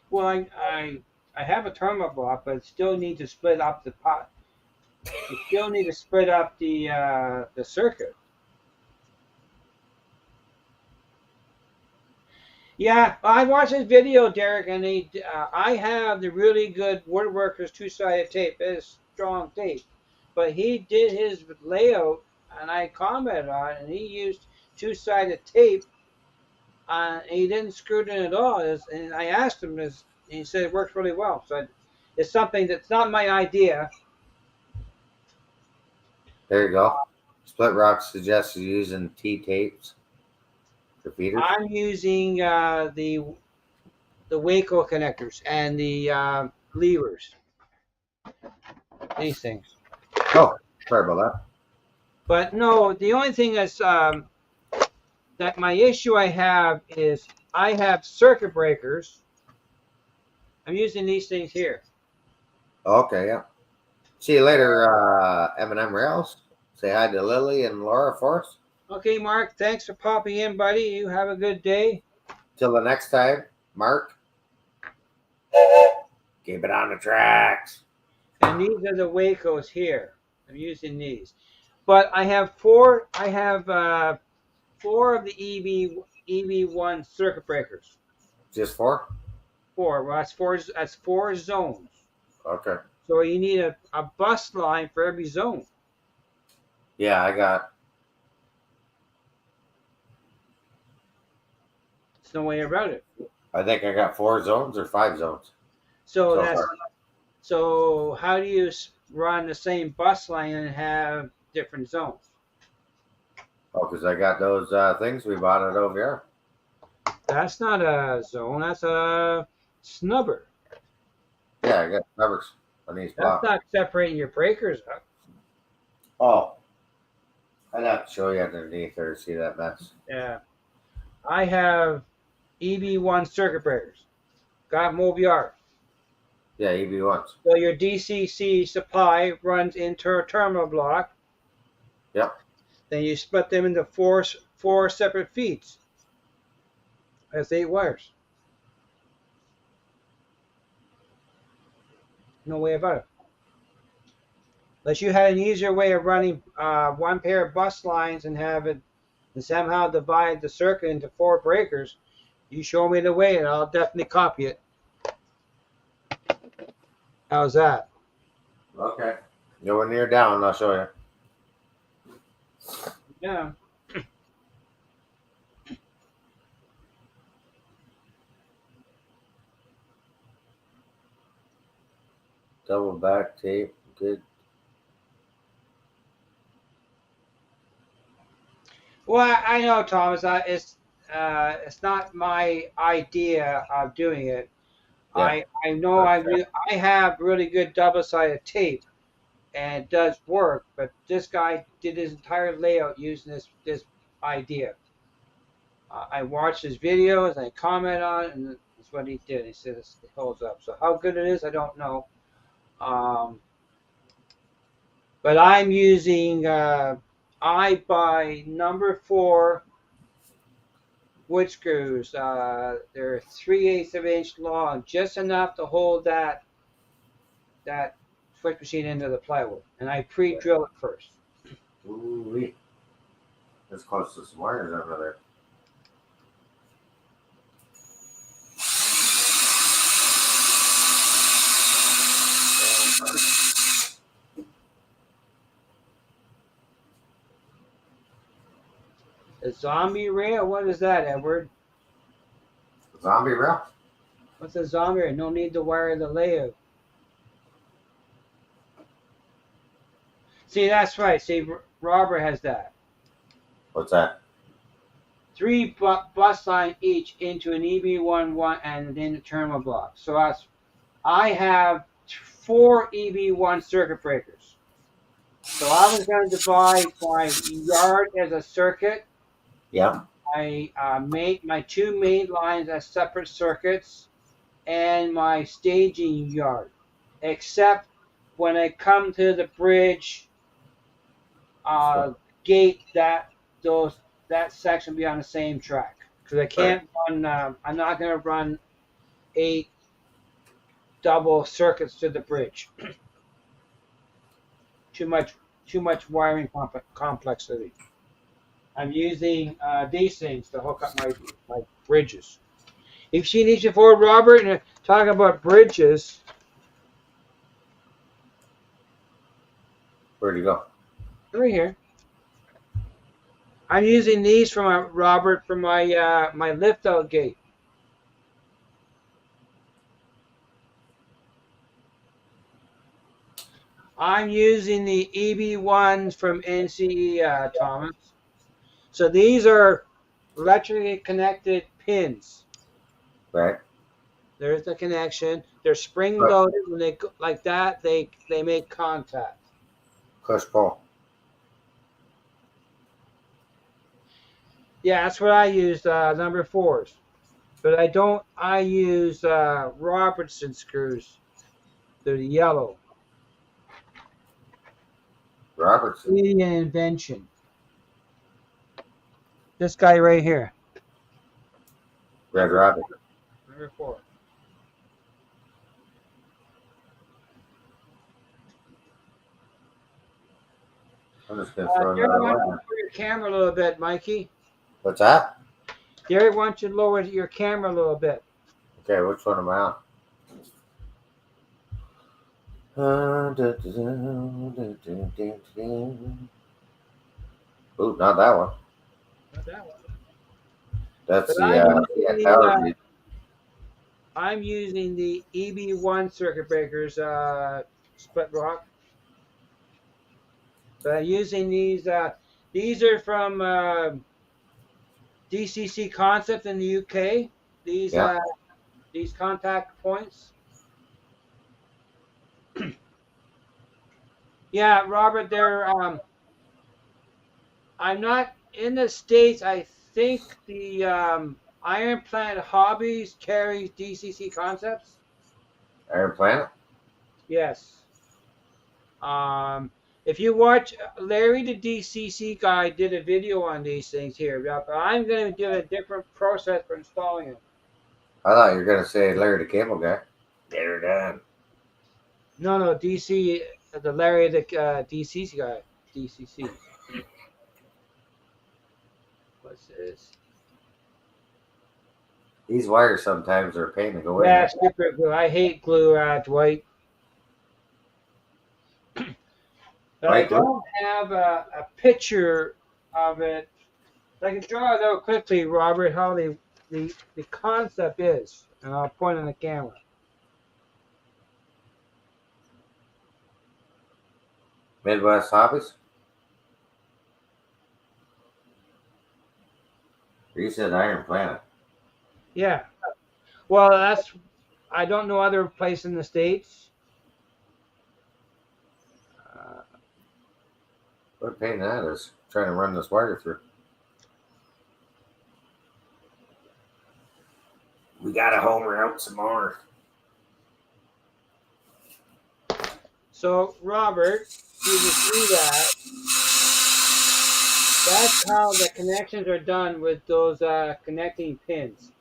S1: Well, I have a terminal block, but still need to split up the pot. You still need to split up the circuit. Yeah, I watched this video, Derek, and I have the really good Woodworkers two-sided tape. It's strong tape, but he did his layout, and I commented on it, and he used two-sided tape. He didn't screw it in at all. And I asked him this, and he said it works really well. So it's something that's not my idea.
S2: There you go. Split Rock suggests using T tapes for feeders.
S1: I'm using the Waco connectors and the levers. These things.
S2: Oh, sorry about that.
S1: But no, the only thing that's that my issue I have is I have circuit breakers. I'm using these things here.
S2: Okay, yeah. See you later, M&M Rails. Say hi to Lily and Laura for us.
S1: Okay, Mark, thanks for popping in, buddy. You have a good day.
S2: Till the next time, Mark. Keep it on the tracks.
S1: And these are the Wacos here. I'm using these. But I have four. I have 4 of the EV1 circuit breakers.
S2: Just 4?
S1: 4. Well, that's 4. That's 4 zones.
S2: Okay.
S1: So you need a bus line for every zone.
S2: Yeah, I got.
S1: There's no way around it.
S2: I think I got 4 zones or 5 zones.
S1: So
S2: So
S1: that's
S2: far.
S1: so. How do you run the same bus line and have different zones?
S2: Oh, because I got those things we bought at OVR.
S1: That's not a zone. That's a snubber.
S2: Yeah, I got numbers on these
S1: That's
S2: blocks.
S1: not separating your breakers up.
S2: Oh, I'd have to show you underneath there to see that mess.
S1: Yeah. I have EB1 circuit breakers. Got Mobiar.
S2: Yeah, EB1s.
S1: So your DCC supply runs into a terminal block.
S2: Yep.
S1: Then you split them into four separate feeds. That's 8 wires. No way about it. Unless you had an easier way of running 1 pair of bus lines and have it and somehow divide the circuit into 4 breakers, you show me the way and I'll definitely copy it. How's that?
S2: Okay. Go when you're down, I'll show you.
S1: Yeah.
S2: Double back tape. Good.
S1: Well, I know, Thomas. It's not my idea of doing it.
S2: Yeah.
S1: I know I have really good double-sided tape, and it does work. But this guy did his entire layout using this idea. I watched his videos, I comment on it, and that's what he did. He said it holds up. So how good it is, I don't know. But I'm using I buy number 4 wood screws. They're 3/8 of an inch long, just enough to hold that switch machine into the plywood. And I pre-drill it first.
S2: Ooh-wee. That's close to some wires over there.
S1: A zombie rail? What is that, Edward?
S2: Zombie rail?
S1: What's a zombie rail? No need to wire the layout. See, that's right. See, Robert has that.
S2: What's that?
S1: 3 bus line each into an EB11 and then the terminal block. So I have 4 EB1 circuit breakers. So I was going to divide my yard as a circuit.
S2: Yeah.
S1: I made my two main lines as separate circuits and my staging yard. Except when I come to the bridge uh, gate, that section will be on the same track because I
S2: Right.
S1: can't run. I'm not going to run 8 double circuits to the bridge. too much too much wiring complexity. I'm using these things to hook up my bridges. You've seen these before, Robert, and talking about bridges.
S2: Where'd you go?
S1: Right here. I'm using these from Robert for my lift out gate. I'm using the EB ones from NCE, Thomas. So these are electrically connected pins.
S2: Right.
S1: There's the connection. They're spring
S2: But
S1: loaded. When they go like that, they make contact.
S2: push pull.
S1: Yeah, that's what I used, number fours. But I don't. I use Robertson screws. They're the yellow.
S2: Robertson.
S1: Canadian invention. This guy right here.
S2: Red
S1: Number
S2: Rabbit.
S1: number four.
S2: I'm just gonna throw
S1: Derek,
S2: another
S1: why don't you
S2: one.
S1: lower your camera a little bit, Mikey?
S2: What's that?
S1: Derek, why don't you lower your camera a little bit?
S2: Okay, which one am I on? Ooh, not that one.
S1: Not that one.
S2: That's
S1: But
S2: the power grid.
S1: I'm using the EB1 circuit breakers, split rock. But I'm using these. These are from DCC Concept in the UK. These
S2: Yeah.
S1: uh, these contact points. Yeah, Robert. They're. I'm not in the States. I think the Iron Planet Hobbies carries DCC Concepts.
S2: Iron Planet.
S1: Yes. If you watch Larry the DCC guy did a video on these things here, but I'm going to do a different process for installing it.
S2: I thought you were gonna say Larry the Cable Guy. Get her done.
S1: No, no, DC, the Larry the DCC guy, DCC. What's this?
S2: These wires sometimes are a pain to go in
S1: Yeah,
S2: there.
S1: super glue. I hate glue, Dwight. But I
S2: White glue.
S1: don't have a picture of it. I can draw it out quickly, Robert, how the concept is, and I'll point on the camera.
S2: Midwest Hobbies. You said Iron Planet.
S1: Yeah. Well, I don't know other place in the States. Uh,
S2: What a pain that is. Trying to run this wire through. We gotta homer out some more.
S1: so, Robert, you can see that. That's how the connections are done with those connecting pins.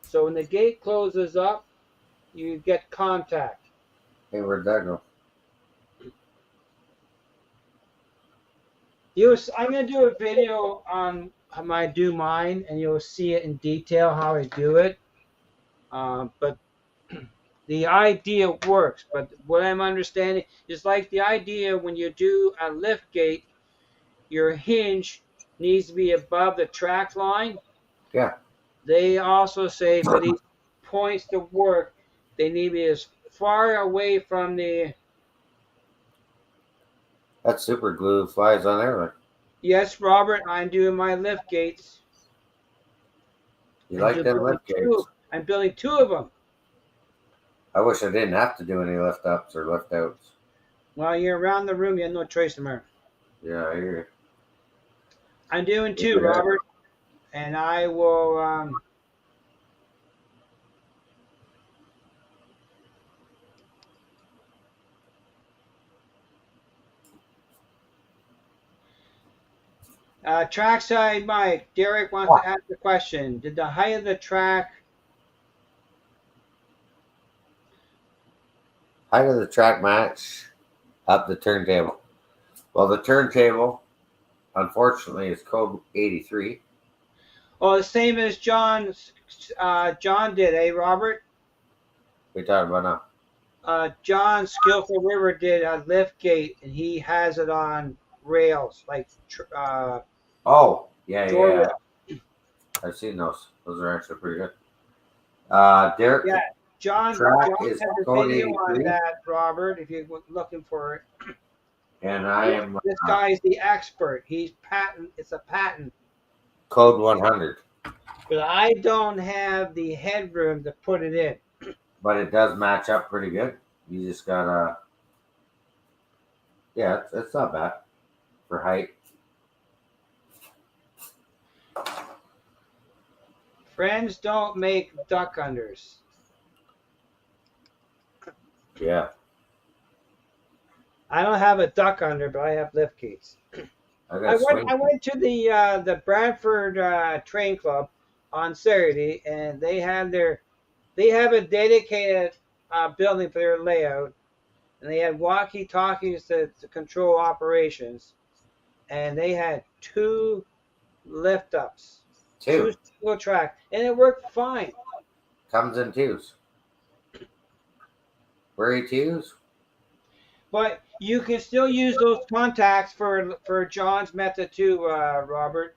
S1: So when the gate closes up, you get contact.
S2: Hey, where'd that go?
S1: I'm going to do a video on how I do mine, and you'll see it in detail how I do it. But the idea works. But what I'm understanding is like the idea when you do a lift gate, your hinge needs to be above the track line.
S2: Yeah.
S1: They also say for these points to work, they need to be as far away from the.
S2: That super glue flies on everything.
S1: Yes, Robert, I'm doing my lift gates.
S2: You like them lift gates?
S1: I'm building two of them.
S2: I wish I didn't have to do any lift ups or lift outs.
S1: While you're around the room, you have no choice tomorrow.
S2: Yeah, I hear
S1: I'm doing
S2: you.
S1: two, Robert, and I will. Trackside Mike, Derek wants to ask a question. Did the height of the track?
S2: Height of the track match up the turntable. Well, the turntable, unfortunately, is code 83.
S1: Oh, the same as John's. John did, eh, Robert?
S2: We talking about now.
S1: John Skillful River did a lift gate, and he has it on rails, like
S2: Oh, yeah,
S1: door
S2: yeah.
S1: rail.
S2: I've seen those. Those are actually pretty good. Derek,
S1: Yeah,
S2: the
S1: John.
S2: track
S1: John
S2: is
S1: has a
S2: code
S1: video on
S2: 83,
S1: that, Robert. If you're looking for it,
S2: and I
S1: this,
S2: am
S1: this guy's the expert. He's patent. It's a patent.
S2: code 100.
S1: But I don't have the headroom to put it in.
S2: But it does match up pretty good. You just gotta, yeah, it's not bad for height.
S1: Friends don't make duck unders.
S2: Yeah,
S1: I don't have a duck under, but I have lift gates.
S2: I
S1: I
S2: got
S1: went.
S2: swing.
S1: I went to the Bradford Train Club on Saturday, and they have a dedicated building for their layout, and they had walkie talkies to control operations, and they had two lift ups, two
S2: Two
S1: single track, and it worked fine.
S2: comes in twos. Where are twos?
S1: But you can still use those contacts for John's method too, Robert,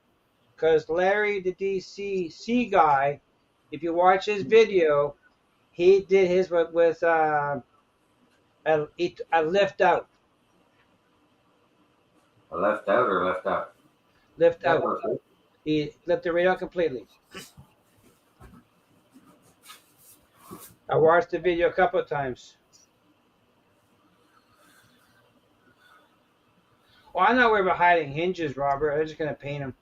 S1: because Larry, the DCC guy, if you watch his video, he did his with a lift out,
S2: A left out or left out?
S1: lift
S2: That
S1: out.
S2: was it.
S1: He lifted right out completely. I watched the video a couple of times. Well, I'm not worried about hiding hinges, Robert. I'm just gonna paint them.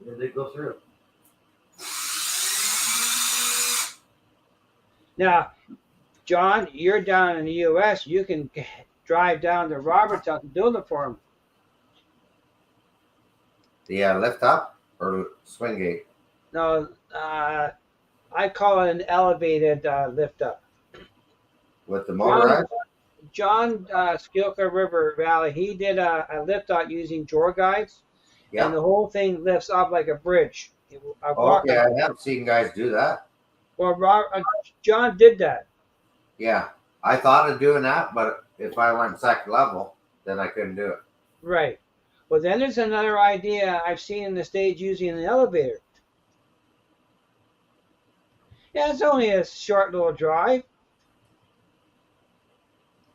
S2: Did they go through?
S1: Now, John, you're down in the U.S. You can drive down to Robertstown and build it for him.
S2: The lift up or swing gate?
S1: No, I call it an elevated lift up.
S2: With the
S1: John,
S2: motorized?
S1: John Skilka River Valley, he did a lift out using drawer guides, and
S2: Yeah.
S1: the whole thing lifts up like a bridge.
S2: Okay, I have seen guys do that.
S1: Well, John did that.
S2: Yeah. I thought of doing that, but if I went second level, then I couldn't do it.
S1: Right. Well, then there's another idea I've seen in the States using an elevator. Yeah, it's only a short little drive.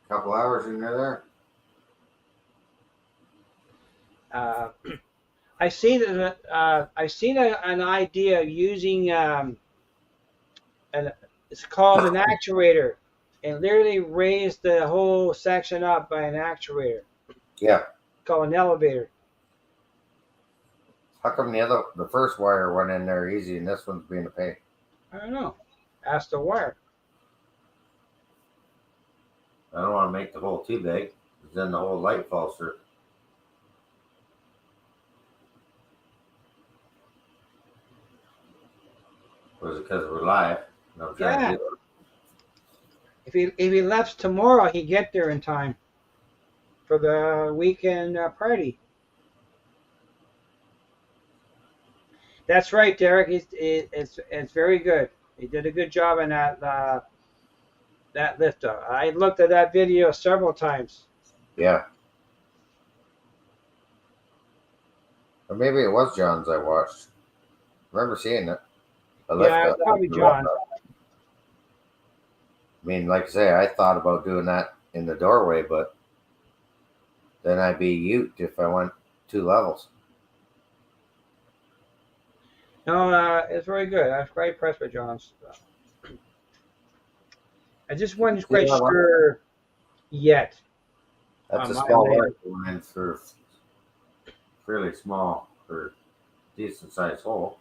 S2: Couple hours and you're there.
S1: Uh, I seen an idea using it's called an actuator, and literally raise the whole section up by an actuator.
S2: Yeah.
S1: Called an elevator.
S2: How come the first wire went in there easy and this one's being a pain?
S1: I don't know. Ask the wire.
S2: I don't want to make the hole too big, because then the whole light falls through. Was it because we're live? And I'm trying
S1: Yeah.
S2: to do it.
S1: If he left tomorrow, he'd get there in time for the weekend party. That's right, Derek. It's very good. He did a good job on that lift up. I looked at that video several times.
S2: Yeah. Or maybe it was John's I watched. I remember seeing it.
S1: Yeah, probably John.
S2: I mean, like I say, I thought about doing that in the doorway, but then I'd be ute if I went 2 levels.
S1: No, it's very good. I was quite impressed with John's. I just wasn't
S2: See
S1: quite
S2: that one?
S1: sure yet
S2: That's
S1: on
S2: a
S1: my
S2: small
S1: layout.
S2: work line for fairly small for decent sized hole.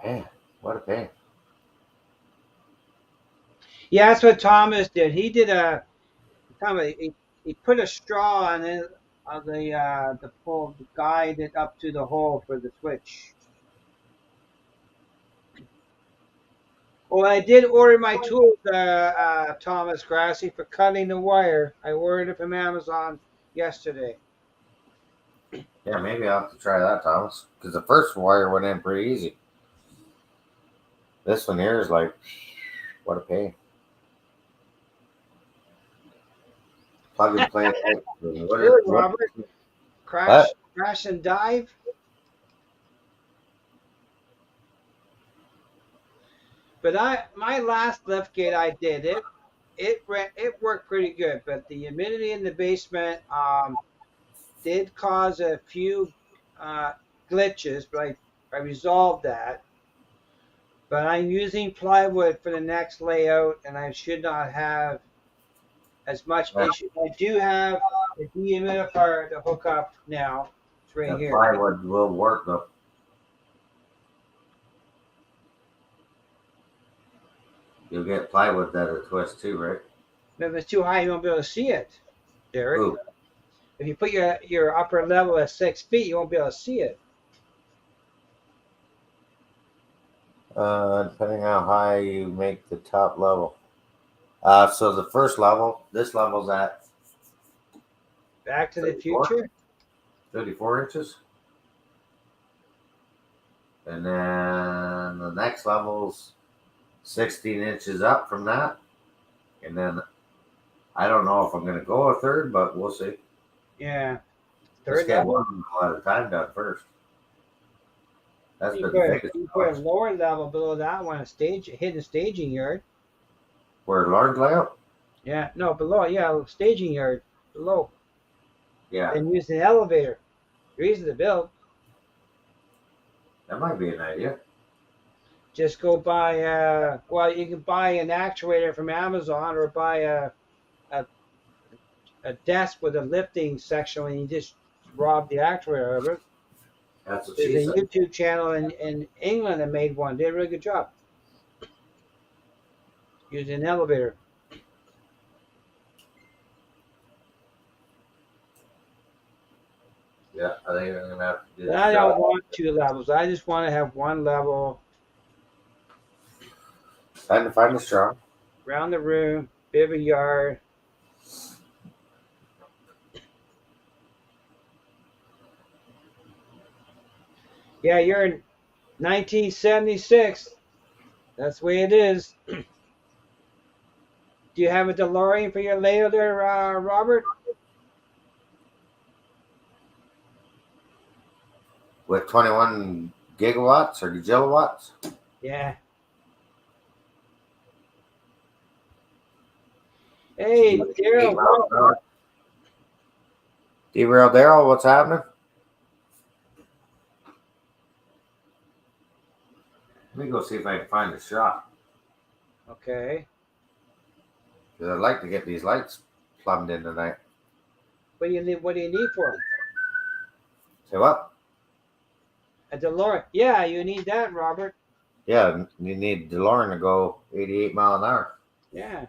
S2: Man, what a pain.
S1: Yeah, that's what Thomas did. He did he put a straw on it on the pull to guide it up to the hole for the switch. Well, I did order my tools, Thomas Grassy, for cutting the wire. I ordered it from Amazon yesterday.
S2: Yeah, maybe I'll have to try that, Thomas. Because the first wire went in pretty easy. This one here is like, what a pain. Plug and play. What is
S1: Really,
S2: what?
S1: Robert?
S2: What?
S1: Crash and dive? But my last lift gate I did it worked pretty good, but the humidity in the basement did cause a few uh, glitches, but I resolved that. But I'm using plywood for the next layout, and I should not have as much
S2: Yeah,
S1: issue. I do have a dehumidifier to hook up now. It's right
S2: that
S1: here.
S2: plywood will work though. You'll get plywood that'll twist too, right?
S1: But if it's too high, you won't be able to see it, Derek.
S2: Ooh.
S1: If you put your upper level at 6 feet, you won't be able to see it.
S2: Depending how high you make the top level. So the first level, this level's at
S1: Back to the
S2: 34,
S1: Future.
S2: 34 inches. And then the next level's 16 inches up from that. And then I don't know if I'm going to go a third, but we'll see.
S1: Yeah,
S2: Let's
S1: third
S2: get
S1: level.
S2: one at a time done first. That's
S1: You
S2: been the
S1: put
S2: biggest
S1: you put a
S2: challenge.
S1: lower level below that one, a hidden staging yard.
S2: Where large layout?
S1: Yeah, no, below. Yeah, staging yard below.
S2: Yeah,
S1: Then use an elevator. Easy to build.
S2: that might be an idea.
S1: Just go buy. Well, you can buy an actuator from Amazon or buy a, a desk with a lifting section, and you just rob the actuator of it.
S2: That's what
S1: There's
S2: she
S1: a
S2: said.
S1: YouTube channel in England that made one. Did a really good job using an elevator.
S2: Yeah, I think I'm going to have to do
S1: But
S2: the
S1: I don't
S2: shot.
S1: want two levels. I just want to have one level
S2: Time to find the straw.
S1: around the room, bit of a yard. Yeah, you're in 1976. That's the way it is. Do you have a DeLorean for your layout there, Robert?
S2: With 21 gigawatts or gigawatts.
S1: Yeah. Hey,
S2: Eight
S1: Daryl,
S2: miles an
S1: welcome.
S2: hour. Derail Daryl, what's happening? Let me go see if I can find the shop.
S1: Okay.
S2: Because I'd like to get these lights plumbed in tonight.
S1: What do you need? What do you need for them?
S2: Say what?
S1: A DeLorean. Yeah, you need that, Robert.
S2: Yeah, you need DeLorean to go 88 mile an hour
S1: Yeah.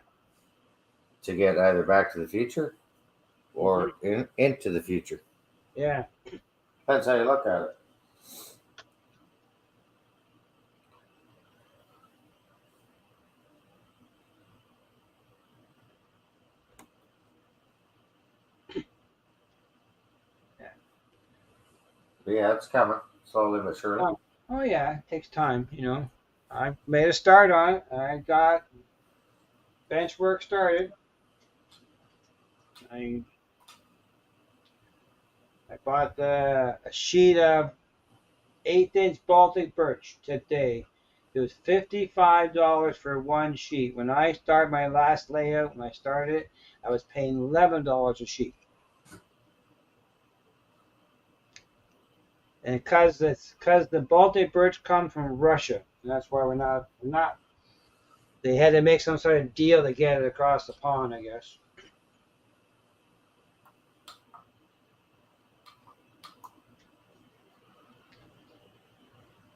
S2: to get either Back to the Future
S1: Hmm.
S2: or into the future.
S1: Yeah.
S2: Depends how you look at it.
S1: Yeah.
S2: But yeah, it's coming slowly but surely.
S1: Oh yeah, it takes time. I made a start on it. I got bench work started. I I bought a sheet of 1/8 inch Baltic birch today. It was $55 for one sheet. When I started my last layout, when I started it, I was paying $11 a sheet. And because the Baltic birch come from Russia, and that's why we're not. They had to make some sort of deal to get it across the pond, I guess.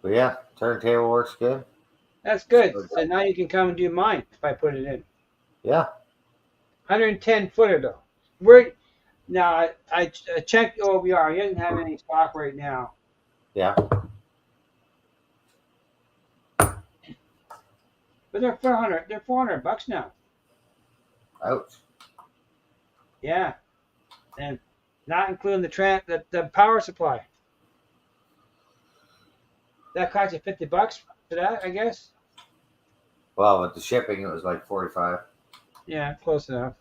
S2: But yeah, turntable works good.
S1: That's good. So now you can come and do mine if I put it in.
S2: Yeah.
S1: 110 footer though. We're now I checked OBR. He doesn't have any stock right now.
S2: Yeah.
S1: But they're 400. They're $400 now.
S2: Ouch.
S1: Yeah, and not including the power supply. That cost you $50 for that, I guess.
S2: Well, with the shipping, it was like 45.
S1: Yeah, close enough.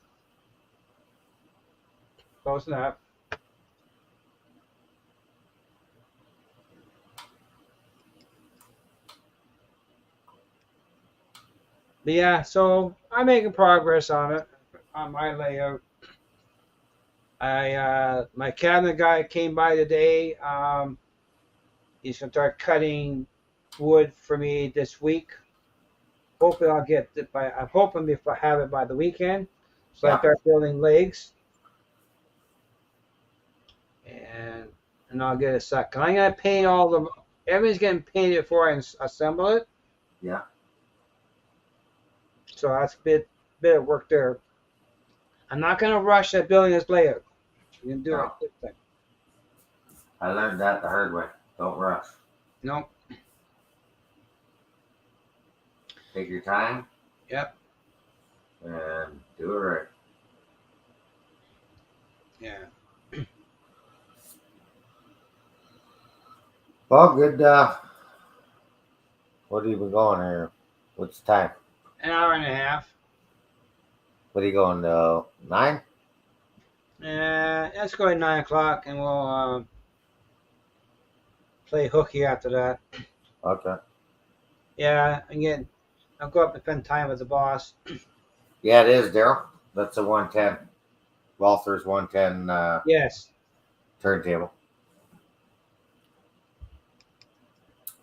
S1: Close enough. But yeah, so I'm making progress on it on my layout. My cabinet guy came by today. He's gonna start cutting wood for me this week. Hopefully, I'll get it by. I'm hoping if I have it by the weekend, so I
S2: Yeah.
S1: start building legs, and I'll get it set. I'm gonna paint all the. Everything's getting painted before I assemble it,
S2: Yeah.
S1: so that's a bit of work there. I'm not gonna rush at building this layout. I'm gonna do
S2: No.
S1: it quick thing.
S2: I learned that the hard way. Don't rush.
S1: No.
S2: Take your time
S1: Yep.
S2: and do it right.
S1: Yeah.
S2: Well, good. What have you been going here? What's the time?
S1: An hour and a half.
S2: What are you going to 9?
S1: Let's go at 9 o'clock, and we'll play hooky after that.
S2: Okay.
S1: Yeah, again, I'll go up and spend time with the boss.
S2: Yeah, it is, Daryl. That's a 110. Walther's 110
S1: Yes.
S2: turntable.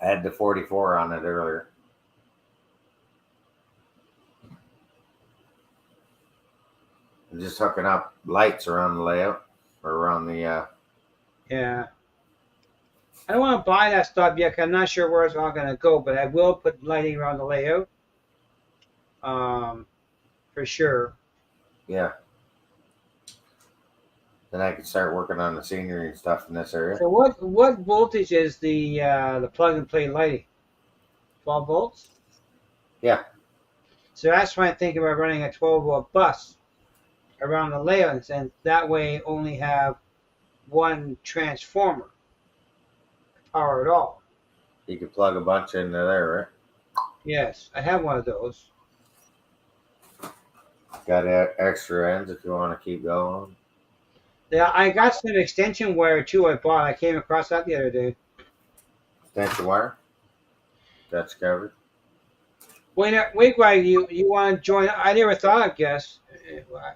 S2: I had the 44 on it earlier. I'm just hooking up lights around the layout or around the.
S1: Yeah. I don't want to buy that stuff yet 'cause I'm not sure where it's all going to go, but I will put lighting around the layout. For sure.
S2: Yeah. Then I can start working on the scenery and stuff in this area.
S1: So what voltage is the plug and play lighting? 12 volts.
S2: Yeah.
S1: So that's why I'm thinking about running a 12-volt bus around the layout, and that way only have one transformer to power it all.
S2: You could plug a bunch into there, right?
S1: Yes, I have one of those.
S2: Got extra ends if you want to keep going.
S1: Yeah, I got some extension wire too. I bought. I came across that the other day.
S2: Extension wire. That's covered.
S1: Wait, why you want to join? I never thought. I guess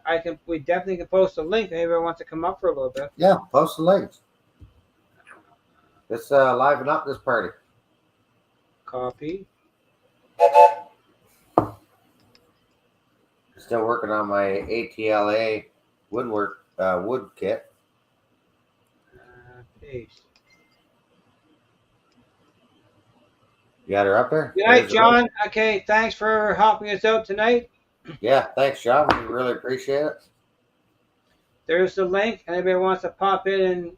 S1: I can. We definitely can post a link. Maybe everyone wants to come up for a little bit.
S2: Yeah, post the links. Let's liven up this party.
S1: Copy.
S2: Still working on my ATLA wood kit.
S1: Paste.
S2: You got her up there?
S1: Good night, John. Okay, thanks for helping us out tonight.
S2: Yeah, thanks, John. We really appreciate it.
S1: There's the link. Anybody wants to pop in and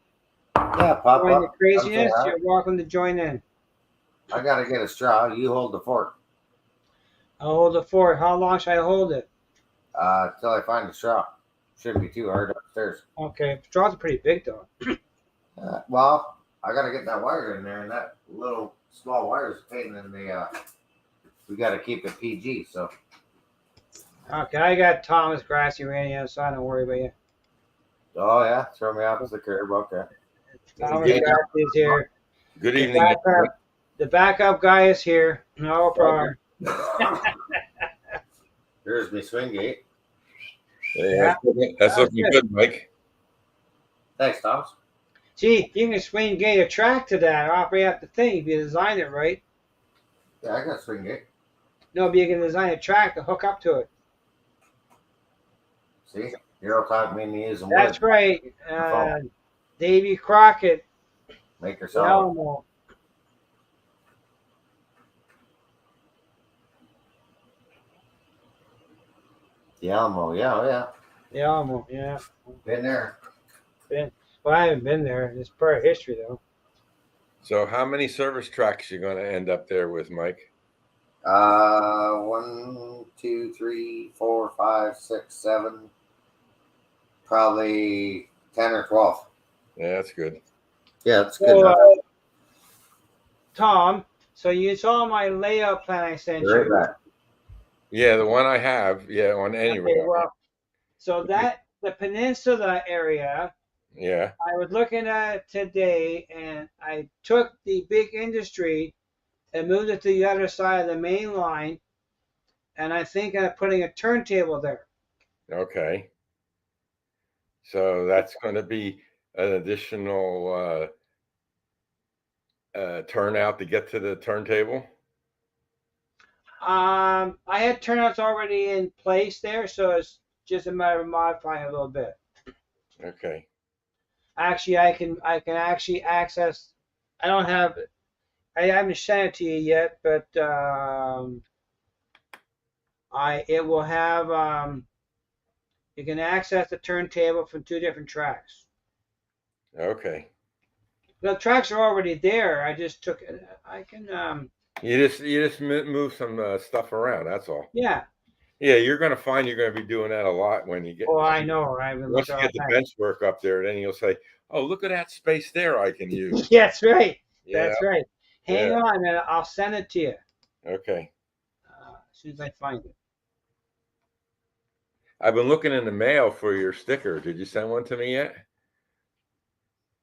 S2: Yeah, pop
S1: join the
S2: up.
S1: craziness? You're welcome to join in.
S2: I gotta get a straw. You hold the fork.
S1: I'll hold the fort. How long should I hold it?
S2: Till I find the straw. Shouldn't be too hard upstairs.
S1: Okay, straws are pretty big though.
S2: Well, I gotta get that wire in there, and that little small wire is a pain in the. We gotta keep it PG, so.
S1: Okay, I got Thomas Grassy Radio, so I don't worry about you.
S2: Oh yeah, throw me off the curb. Okay.
S1: Thomas Grassy is here.
S3: Good
S1: The
S3: evening.
S1: backup, The backup guy is here. No problem.
S2: There's my swing gate.
S3: Yeah,
S1: Yeah,
S3: that's
S1: that's
S3: looking
S1: good.
S3: good, Mike.
S2: Thanks, Thomas.
S1: See, you can swing gate a track to that, operate at the thing if you design it right.
S2: Yeah, I got a swing gate.
S1: No, but you can design a track to hook up to it.
S2: See, you're all talking me using wood.
S1: That's right.
S2: My phone.
S1: Davy Crockett,
S2: Make
S1: the
S2: yourself.
S1: Alamo.
S2: The Alamo. Yeah, oh yeah.
S1: The Alamo, yeah.
S2: Been there.
S1: Been, well, I haven't been there. It's part of history, though.
S3: So, how many service tracks you going to end up there with, Mike?
S2: 1, 2, 3, 4, 5, 6, 7. Probably 10 or 12.
S3: Yeah, that's good.
S2: Yeah, that's good
S1: So,
S2: enough.
S1: Tom, so you saw my layout plan I sent
S2: Be right
S1: you.
S2: back.
S3: Yeah, the one I have, yeah, on any
S1: Okay,
S3: route.
S1: well, so that the peninsula area,
S3: Yeah.
S1: I was looking at it today, and I took the big industry and moved it to the other side of the main line, and I think I'm putting a turntable there.
S3: Okay. So that's going to be an additional turnout to get to the turntable.
S1: I had turnouts already in place there, so it's just a matter of modifying a little bit.
S3: Okay.
S1: Actually, I can actually access. I don't have. I haven't sent it to you yet, but it will have. You can access the turntable from two different tracks.
S3: Okay.
S1: The tracks are already there. I just took. I can.
S3: You just move some stuff around. That's all.
S1: Yeah.
S3: Yeah, you're going to find you're going to be doing that a lot when you get.
S1: Oh, I know. I've been
S3: Once
S1: looking
S3: you
S1: all
S3: get
S1: the
S3: the
S1: time.
S3: bench work up there, then you'll say, "Oh, look at that space there I can use."
S1: That's right.
S3: Yeah.
S1: That's right.
S3: Yeah.
S1: Hang on, and I'll send it to you
S3: Okay.
S1: as soon as I find it.
S3: I've been looking in the mail for your sticker. Did you send one to me yet?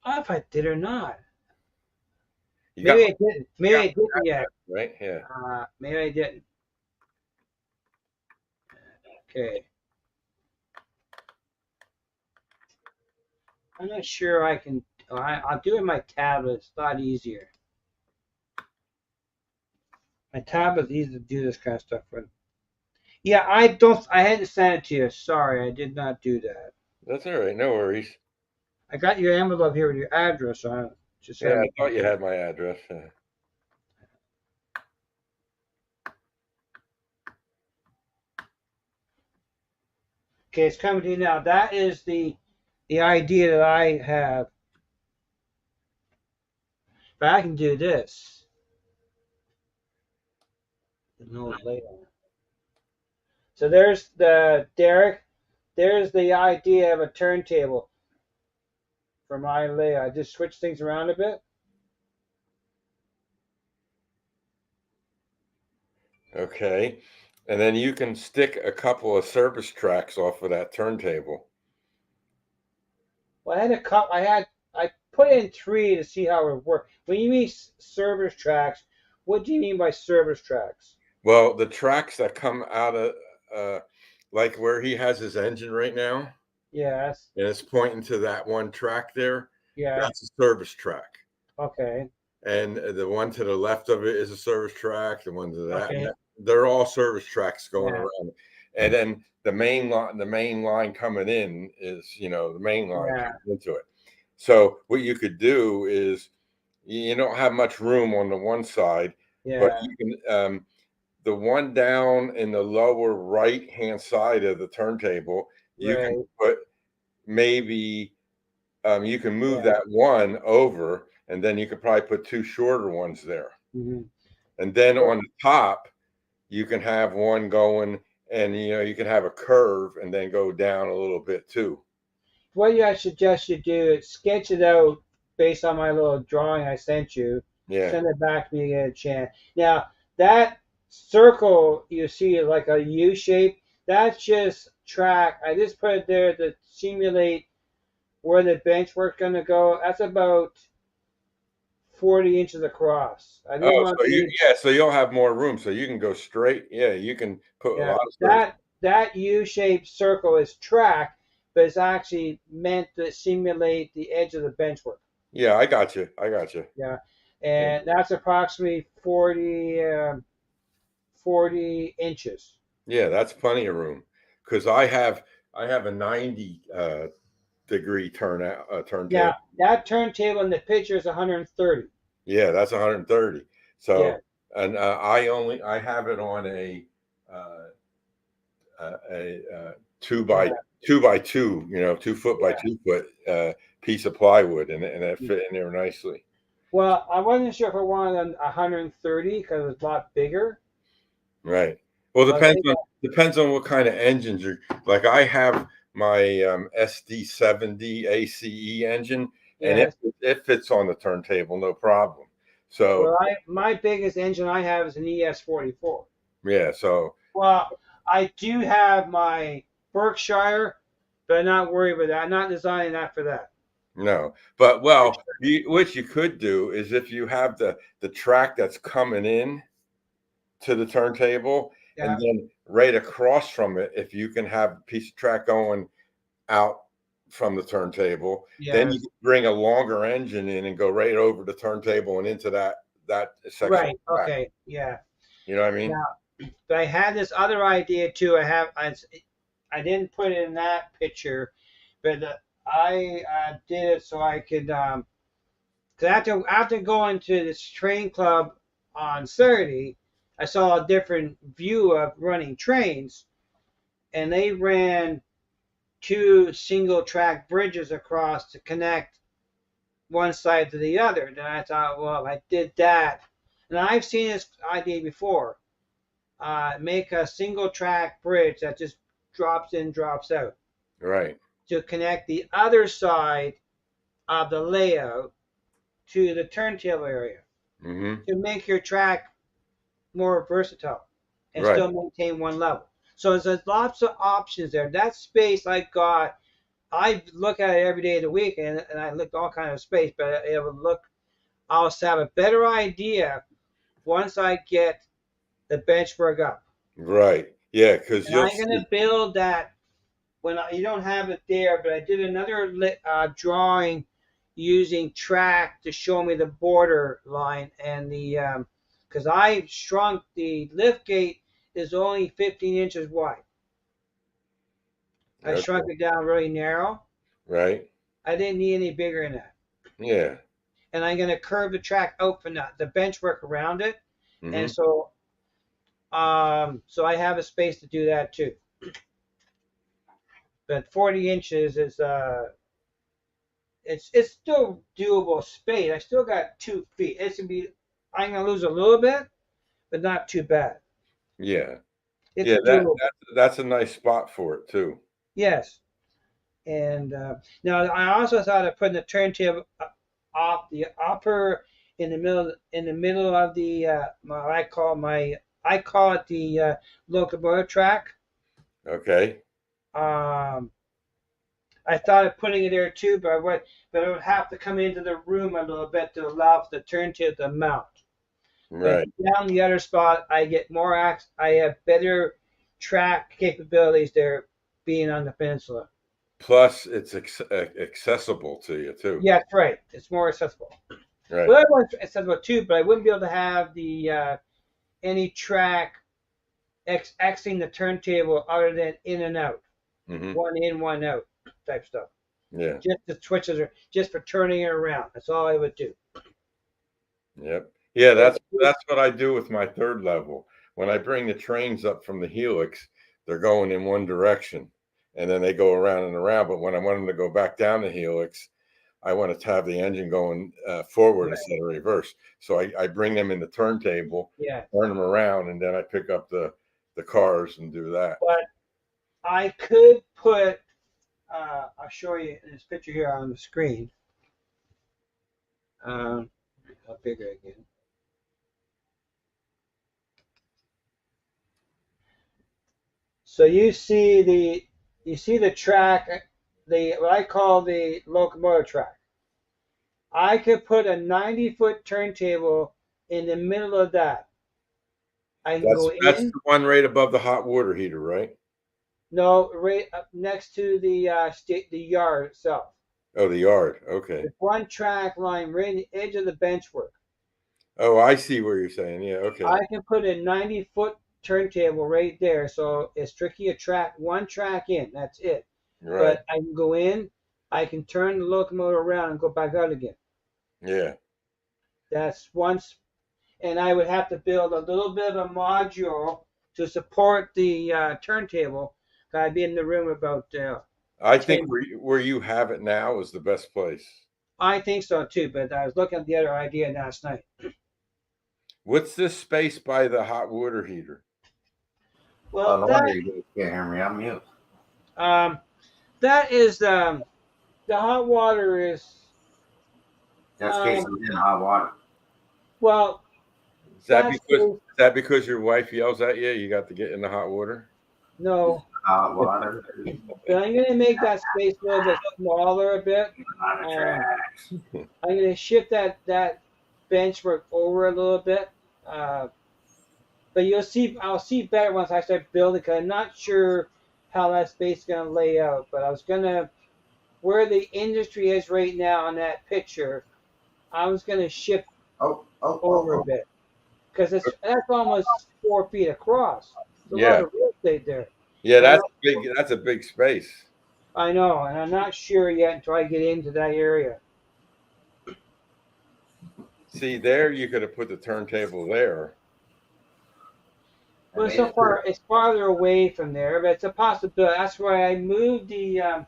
S1: Oh, if I did or not.
S3: You got
S1: Maybe I didn't.
S3: my
S1: Maybe I didn't yet.
S3: right? Yeah.
S1: Maybe I didn't. Okay. I'm not sure I can. I'll do it on my tablet. It's a lot easier. My tablet's easy to do this kind of stuff with. Yeah, I don't. I had to send it to you. Sorry, I did not do that.
S3: That's all right. No worries.
S1: I got your envelope here with your address on it. Just
S3: Yeah, I
S1: haven't.
S3: thought you had my address.
S1: Okay, it's coming to you now. That is the idea that I have. But I can do this. No layout. So there's the Derek. There's the idea of a turntable for my layout. I just switch things around a bit.
S3: Okay. And then you can stick a couple of service tracks off of that turntable.
S1: Well, I had a cup. I put in three to see how it worked. When you mean service tracks, what do you mean by service tracks?
S3: Well, the tracks that come out of like where he has his engine right now,
S1: Yes.
S3: and it's pointing to that one track there,
S1: Yeah.
S3: that's a service track.
S1: Okay.
S3: And the one to the left of it is a service track. The one to that,
S1: Okay.
S3: they're all service tracks going
S1: Yeah.
S3: around. And then the main line coming in is, the main line
S1: Yeah.
S3: coming into it. So what you could do is you don't have much room on the one side, but
S1: Yeah.
S3: you can the one down in the lower right hand side of the turntable, you can
S1: Right.
S3: put maybe you can move
S1: Yeah.
S3: that one over, and then you could probably put two shorter ones there.
S1: Mm-hmm.
S3: And then on the top, you can have one going, and you can have a curve and then go down a little bit too.
S1: What I suggest you do is sketch it out based on my little drawing I sent you.
S3: Yeah.
S1: Send it back to me, get a chance. Now that circle you see like a U shape, that's just track. I just put it there to simulate where the bench work's gonna go. That's about 40 inches across. I didn't
S3: Oh,
S1: want
S3: so you
S1: any.
S3: yeah, so you'll have more room, so you can go straight. Yeah, you can put a
S1: Yeah,
S3: lot of stuff.
S1: that U-shaped circle is track, but it's actually meant to simulate the edge of the benchwork.
S3: Yeah, I got you. I got you.
S1: Yeah,
S3: Yeah,
S1: and that's approximately 40 inches.
S3: yeah, that's plenty of room because I have a 90 degree
S1: Yeah,
S3: turntable.
S1: that turntable in the picture is 130.
S3: Yeah, that's 130.
S1: Yeah,
S3: So, and I have it on uh, a
S1: yeah,
S3: two by two, 2 foot by
S1: yeah.
S3: 2 foot piece of plywood, and that fit in there nicely.
S1: Well, I wasn't sure if I wanted a 130 because it's a lot bigger,
S3: Right. Well,
S1: but I think
S3: depends on what kind of engines you're like. I have my SD70 ACE engine, and
S1: yes.
S3: it fits on the turntable, no problem. So
S1: Well, I my biggest engine I have is an ES44.
S3: yeah, so
S1: Well, I do have my Berkshire, but I'm not worried about that. I'm not designing that for that.
S3: no, but well, what you could do is if you have the track that's coming in to the turntable, and
S1: Yeah,
S3: then right across from it, if you can have a piece of track going out from the turntable, then you
S1: yes.
S3: can bring a longer engine in and go right over the turntable and into that section
S1: Right.
S3: of track.
S1: Okay. Yeah.
S3: You know what I mean?
S1: Now, but I had this other idea too. I didn't put it in that picture, but I did it so I could. Cause after going to this train club on Saturday, I saw a different view of running trains, and they ran two single track bridges across to connect one side to the other. And I thought, well, if I did that, and I've seen this idea before, make a single track bridge that just drops in, drops out
S3: Right.
S1: to connect the other side of the layout to the turntable area
S3: Mm-hmm.
S1: to make your track more versatile and
S3: Right.
S1: still maintain one level. So there's lots of options there. That space I got, I look at it every day of the week, and I look all kind of space, but it will look. I'll have a better idea once I get the benchwork up,
S3: Right. Yeah, because
S1: and
S3: you'll
S1: I'm
S3: see.
S1: gonna build that you don't have it there, but I did another drawing using track to show me the border line and the because I shrunk the lift gate is only 15 inches wide. I
S3: Okay.
S1: shrunk it down really narrow.
S3: Right.
S1: I didn't need any bigger than that.
S3: Yeah.
S1: And I'm going to curve the track out from the benchwork around it. And
S3: Mm-hmm.
S1: so I have a space to do that too. But 40 inches is it's still doable space. I still got 2 feet. It's gonna be I'm gonna lose a little bit, but not too bad.
S3: Yeah.
S1: It's
S3: Yeah.
S1: doable.
S3: That's a nice spot for it too.
S1: Yes. And now I also thought of putting the turntable off the upper in the middle of the I call it the locomotive track.
S3: Okay.
S1: Um, I thought of putting it there too, but I would have to come into the room a little bit to allow for the turntable to mount. But
S3: Right.
S1: down the other spot, I get more I have better track capabilities there, being on the peninsula.
S3: Plus, it's accessible to you too.
S1: Yeah, that's right. It's more accessible.
S3: Right.
S1: Well, everyone's accessible too, but I wouldn't be able to have the any track xing the turntable other than in and out,
S3: Mm-hmm.
S1: one in, one out type stuff.
S3: Yeah.
S1: Just the switches are just for turning it around. That's all I would do.
S3: Yep. Yeah,
S1: So
S3: that's what I do with my third level. When I bring the trains up from the helix, they're going in one direction, and then they go around and around. But when I want them to go back down the helix, I want to have the engine going forward
S1: right,
S3: instead of reverse. So I bring them in the turntable,
S1: yeah.
S3: turn them around, and then I pick up the cars and do that.
S1: But I could put. I'll show you this picture here on the screen. Um, how bigger again? So you see the track, the what I call the locomotive track. I could put a 90-foot turntable in the middle of that. I can go
S3: That's
S1: in.
S3: the one right above the hot water heater, right?
S1: No, right up next to the yard itself.
S3: Oh, the yard. Okay.
S1: There's one track line right in the edge of the benchwork.
S3: Oh, I see what you're saying. Yeah. Okay.
S1: I can put a 90-foot turntable right there, so it's strictly a track, one track in. That's it.
S3: Right.
S1: But I can go in. I can turn the locomotive around and go back out again.
S3: Yeah.
S1: That's once, and I would have to build a little bit of a module to support the turntable. I'd be in the room about
S3: I think
S1: 10.
S3: where you have it now is the best place.
S1: I think so too, but I was looking at the other idea last night.
S3: What's this space by the hot water heater?
S2: Oh,
S1: Well,
S2: no wonder you can't hear me. I'm mute.
S1: um, that is the hot water is
S2: That's in case
S1: um,
S2: I'm in hot water.
S1: well, that's
S3: Is that because your wife yells at you? You got to get in the hot water.
S1: no.
S2: Hot water.
S1: But I'm gonna make that space a little bit smaller a bit.
S2: On the tracks.
S1: I'm gonna shift that benchwork over a little bit. Uh, but I'll see better once I start building because I'm not sure how that space is gonna lay out. But I was gonna where the industry is right now on that picture, I was gonna shift over a bit because that's almost 4 feet across. It's a lot
S3: Yeah.
S1: of real estate there.
S3: Yeah,
S1: I'm
S3: that's
S1: not,
S3: big. That's a big space.
S1: I know, and I'm not sure yet until I get into that area.
S3: See, there you could have put the turntable there.
S1: Well, so far it's farther away from there, but it's a possibility. That's why I moved the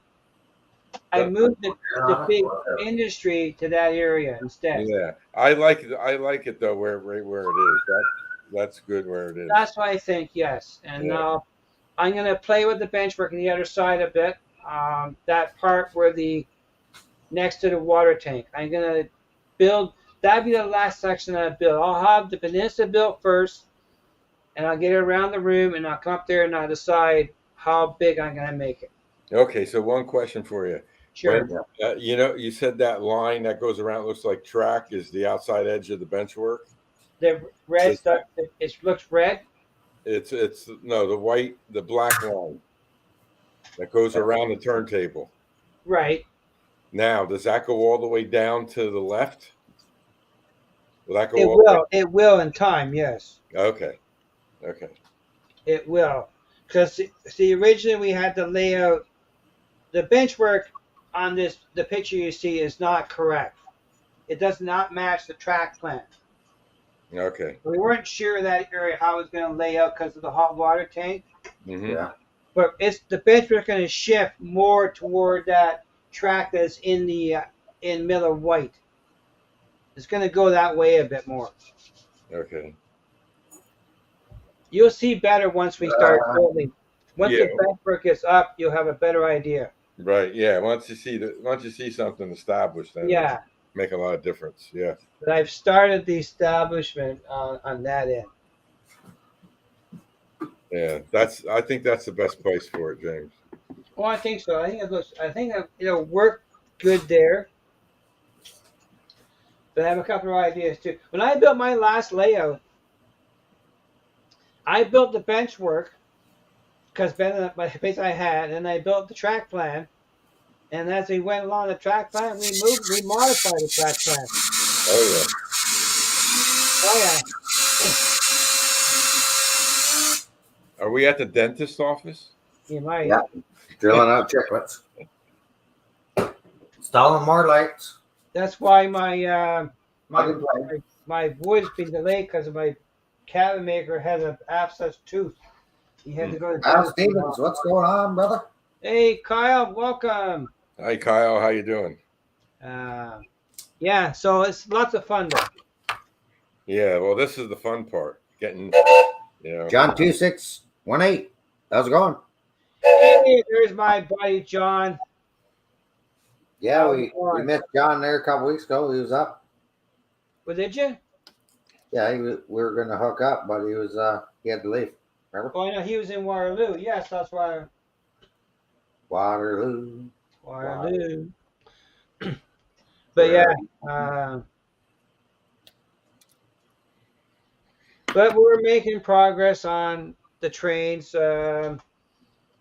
S1: big industry to that area instead.
S3: Yeah, I like it. I like it though, right where it is. That's good where it is.
S1: That's why I think yes. And
S3: Yeah.
S1: I'm going to play with the benchwork on the other side a bit. That part where next to the water tank. I'm going to build. That'd be the last section that I build. I'll have the peninsula built first, and I'll get it around the room, and I'll come up there and I'll decide how big I'm going to make it.
S3: Okay, so one question for you.
S1: Sure.
S3: When, you said that line that goes around looks like track is the outside edge of the benchwork.
S1: The red stuff. It looks red.
S3: It's no the black line that goes around the turntable.
S1: Right.
S3: Now, does that go all the way down to the left? Will that go?
S1: It will. It will in time. Yes.
S3: Okay. Okay.
S1: It will. Because see, originally we had the layout. The benchwork on the picture you see is not correct. It does not match the track plan.
S3: Okay.
S1: We weren't sure that area how it was going to lay out because of the hot water tank.
S3: Mm-hmm.
S2: Yeah.
S1: But the benchwork going to shift more toward that track that's in Miller White. It's going to go that way a bit more.
S3: Okay.
S1: You'll see better once we start building. Once
S3: Yeah.
S1: the benchwork is up, you'll have a better idea.
S3: Right. Yeah. Once you see something established, then
S1: Yeah.
S3: make a lot of difference. Yeah.
S1: But I've started the establishment on that end.
S3: Yeah. I think that's the best place for it, James.
S1: Well, I think so. I think it'll work good there. But I have a couple of ideas too. When I built my last layout, I built the benchwork because my space I had, and I built the track plan. And as we went along the track plan, we modified the track plan.
S3: Oh yeah.
S1: Oh yeah.
S3: Are we at the dentist's office?
S1: You might.
S2: Yeah. Drilling out chicklets. Installing more lights.
S1: That's why my voice been delayed because my cabinet maker has an abscess tooth. He had to go to.
S2: Al Stevens, what's going on, brother?
S1: Hey, Kyle, welcome.
S3: Hi, Kyle. How you doing?
S1: Yeah, so it's lots of fun though.
S3: Yeah. Well, this is the fun part. Getting,
S2: John 2618. How's it going?
S1: Hey, there's my buddy John.
S2: Yeah, we missed John there a couple weeks ago. He was up.
S1: Well, did you?
S2: Yeah, we were going to hook up, but he had to leave. Remember?
S1: Oh, I know he was in Waterloo. Yes, that's why.
S2: Waterloo.
S1: Waterloo. But yeah,
S2: Where
S1: but we're making progress on the trains. I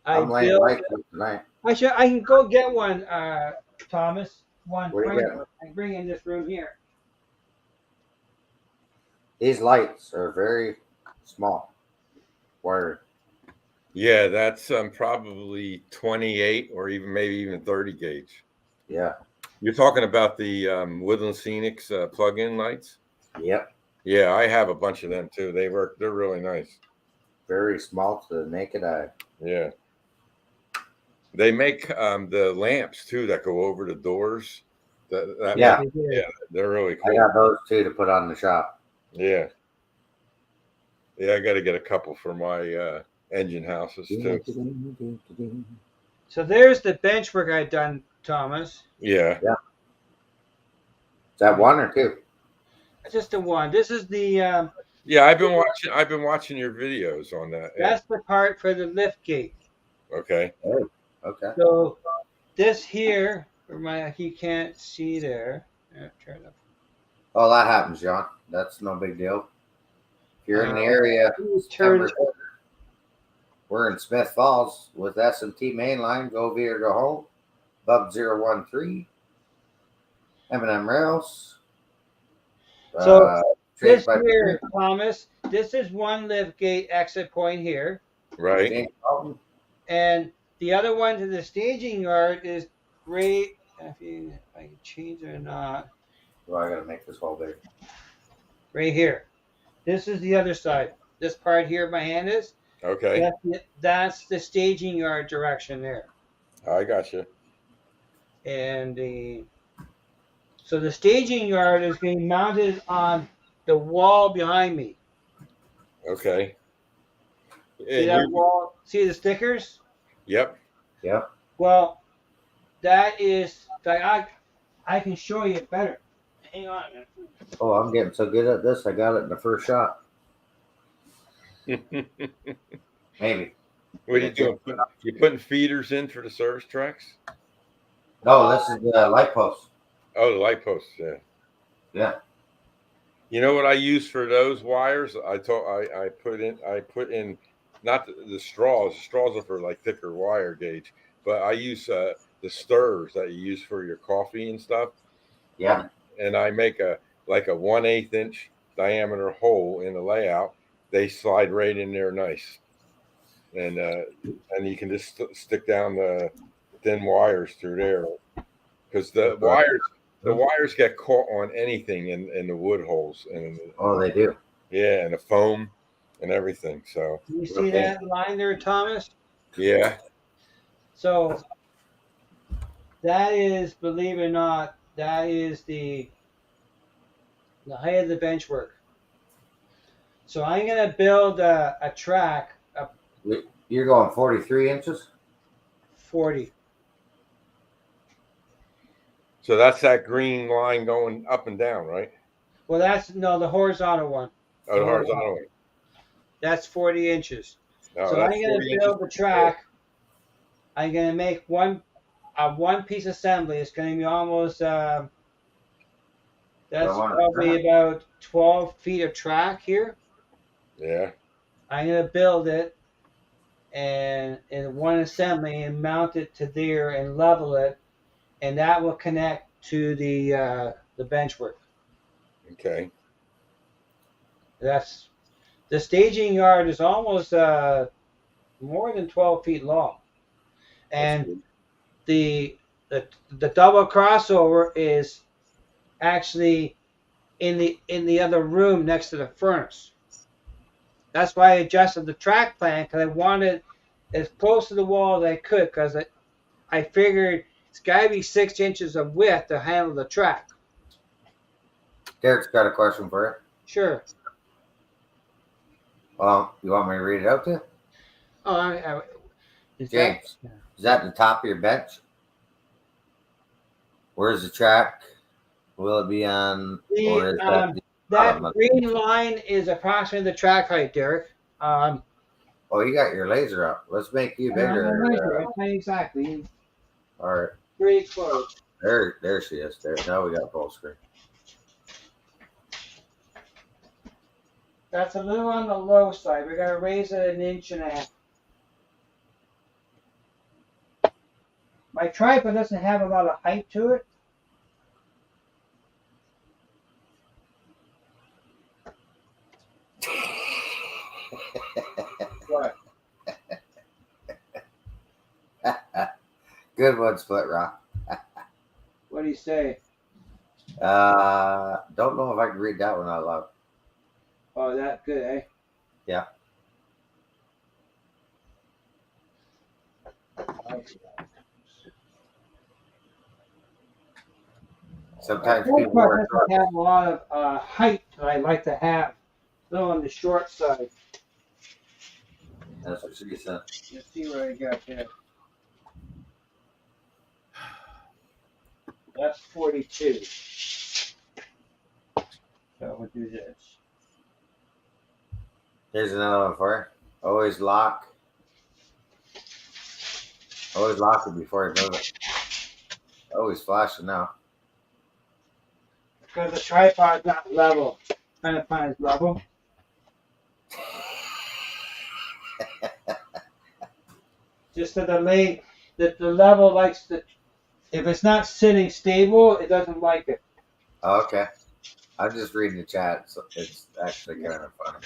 S2: I'm laying
S1: built.
S2: lights up tonight.
S1: I can go get one, Thomas. One
S2: What do you
S1: framework.
S2: got?
S1: I can bring in this room here.
S2: These lights are very small. Wire.
S3: Yeah, that's probably 28 or even maybe even 30 gauge.
S2: Yeah.
S3: You're talking about the Woodland Scenics plug-in lights?
S2: Yep.
S3: Yeah, I have a bunch of them too. They work. They're really nice.
S2: Very small to the naked eye.
S3: Yeah. They make the lamps too that go over the doors. That
S1: Yeah,
S3: make,
S2: Yeah.
S1: they did.
S3: yeah, they're really
S2: I
S3: cool.
S2: got those too to put on the shop.
S3: Yeah. Yeah, I got to get a couple for my engine houses too.
S1: So there's the bench work I've done, Thomas.
S3: Yeah.
S2: Yeah. Is that one or two?
S1: Just the one. This is the
S3: Yeah, I've been watching your videos on that. Yeah.
S1: that's the part for the lift gate.
S3: Okay.
S2: Oh, okay.
S1: So this here, for my you can't see there. Turn up.
S2: Oh, that happens, John. That's no big deal. If you're in the area,
S1: Turn.
S2: September, we're in Smith Falls with S&T mainline. Go via to home. Bug 013. M&M rails.
S1: So
S2: Trade
S1: this
S2: by
S1: here, Thomas. This is one lift gate exit point here,
S3: Right.
S2: James Dalton.
S1: and the other one to the staging yard is right. If I can change it or not,
S2: Well, I gotta make this whole big.
S1: right here. This is the other side. This part here, my hand is.
S3: Okay.
S1: That's the staging yard direction there.
S3: I got you.
S1: And so the staging yard is being mounted on the wall behind me.
S3: Okay.
S1: See
S3: And
S1: that
S3: you,
S1: wall? See the stickers?
S3: yep.
S2: Yep.
S1: Well, that is. I can show you better. Hang on a minute.
S2: Oh, I'm getting so good at this. I got it in the first shot. Maybe.
S3: What are you doing? You putting feeders in for the service tracks?
S2: No, this is the light post.
S3: Oh, the light posts. Yeah.
S2: Yeah.
S3: You know what I use for those wires? I put in not the straws. The straws are for like thicker wire gauge, but I use the stirrers that you use for your coffee and stuff.
S2: Yeah.
S3: And I make a 1/8 inch diameter hole in the layout. They slide right in there nice, and you can just stick down the thin wires through there because the wires get caught on anything in the wood holes and
S2: Oh, they do.
S3: yeah, and the foam and everything. So
S1: You see that line there, Thomas?
S3: yeah,
S1: So that is, believe it or not, that is the height of the bench work. So I'm gonna build a track, a
S2: You're going 43 inches?
S1: 40.
S3: so that's that green line going up and down, right?
S1: Well, that's the horizontal one.
S3: Oh, the horizontal one.
S1: That's 40 inches.
S3: No,
S1: So
S3: that's
S1: I'm gonna
S3: 40
S1: build the
S3: inches.
S1: track. I'm gonna make one piece assembly. It's gonna be almost that's probably about 12 feet of track here.
S3: Yeah.
S1: I'm gonna build it and in one assembly and mount it to there and level it, and that will connect to the bench work.
S3: Okay.
S1: That's the staging yard is almost more than 12 feet long, and the double crossover is actually in the other room next to the furnace. That's why I adjusted the track plan because I wanted as close to the wall as I could because I figured it's got to be 6 inches of width to handle the track.
S2: Derek's got a question for you.
S1: Sure.
S2: Well, you want me to read it out to you?
S1: Oh,
S2: James, is that the top of your bench? Where's the track? Will it be on? Or is
S1: that green line is approximately the track height, Derek.
S2: Oh, you got your laser up. Let's make you bigger.
S1: Exactly.
S2: All right.
S1: Pretty close.
S2: There she is. There. Now we got full screen.
S1: That's a little on the low side. We're gonna raise it 1.5 inches. My tripod doesn't have a lot of height to it. What?
S2: Good one, Split Rock.
S1: What do you say?
S2: Don't know if I can read that one out loud.
S1: Oh, that good, eh?
S2: Yeah. Sometimes
S1: My
S2: people
S1: tripod
S2: are
S1: doesn't have a lot of height that I like to have. A little on the short side.
S2: That's what she said.
S1: Let's see what I got here. That's 42. So we'll do this.
S2: Here's another one for you. Always lock it before you move it. Always flashing now.
S1: Because the tripod's not level. Trying to find its level. Just that the level likes to, if it's not sitting stable, it doesn't like it.
S2: Okay. I'm just reading the chat, so it's actually kind of funny.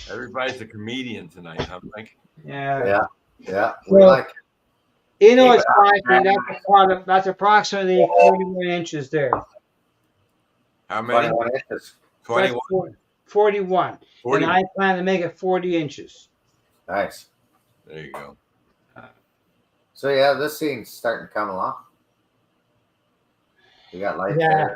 S3: Everybody's a comedian tonight, huh, Mike?
S1: Yeah.
S2: Yeah. We
S1: Well,
S2: like
S1: you know, it's
S2: Yeah.
S1: that's approximately 41 inches there.
S3: How many?
S2: 21 inches.
S3: 21.
S1: That's 41.
S3: 40.
S1: And I plan to make it 40 inches.
S2: Nice.
S3: There you go.
S2: So yeah, this scene's starting to come along. You got lights
S1: Yeah.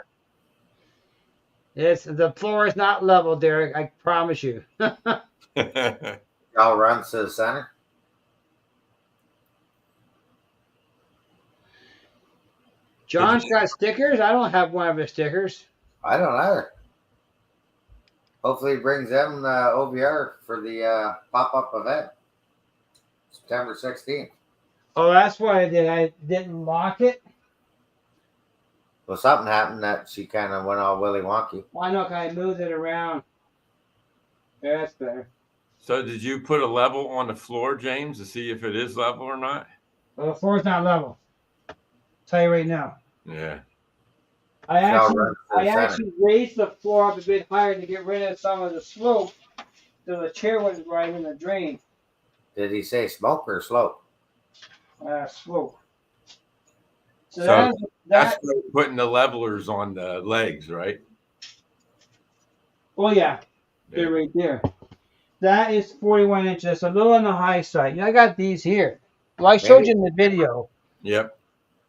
S1: The floor is not level, Derek. I promise you.
S2: there. Y'all runs to the center.
S1: John's got stickers. I don't have one of his stickers.
S2: I don't either. Hopefully, he brings them OVR for the pop-up event, September 16th.
S1: Oh, that's what I did. I didn't lock it.
S2: Well, something happened that she kind of went all willy wonky.
S1: Why not? I moved it around. Yeah, that's better.
S3: So did you put a level on the floor, James, to see if it is level or not?
S1: Well, the floor's not level. I'll tell you right now.
S3: Yeah.
S1: I
S2: Center.
S1: actually raised the floor up a bit higher to get rid of some of the slope, so the chair wouldn't ride in the drain.
S2: Did he say smoke or slope?
S1: Slope. So
S3: that's putting the levelers on the legs, right?
S1: Oh yeah, they're right there. That is 41 inches. A little on the high side. I got these here. Well, I showed you in the video.
S3: Yep.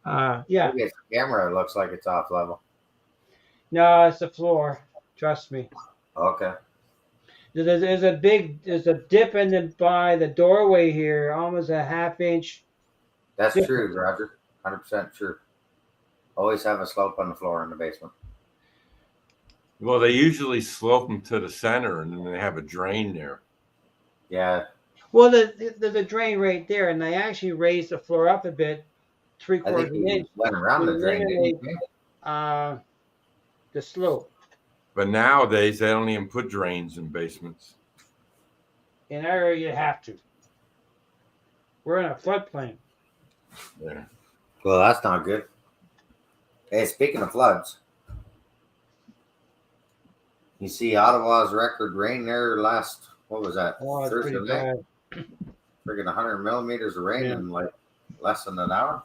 S1: Yeah.
S2: Maybe it's the camera. It looks like it's off level.
S1: No, it's the floor. Trust me.
S2: Okay.
S1: There's a dip in by the doorway here, almost a half-inch.
S2: That's true, Roger. 100% true. Always have a slope on the floor in the basement.
S3: Well, they usually slope them to the center, and then they have a drain there.
S2: Yeah.
S1: Well, there's a drain right there, and they actually raised the floor up a bit, 3/4 inch.
S2: Went around the drain, didn't he?
S1: The slope.
S3: But nowadays, they don't even put drains in basements.
S1: In our area, you have to. We're in a floodplain.
S3: Yeah.
S2: Well, that's not good. Hey, speaking of floods, you see Ottawa's record rain there last, what was that?
S1: Oh, it's pretty bad.
S2: Friggin' 100 millimeters of rain in like less than an hour.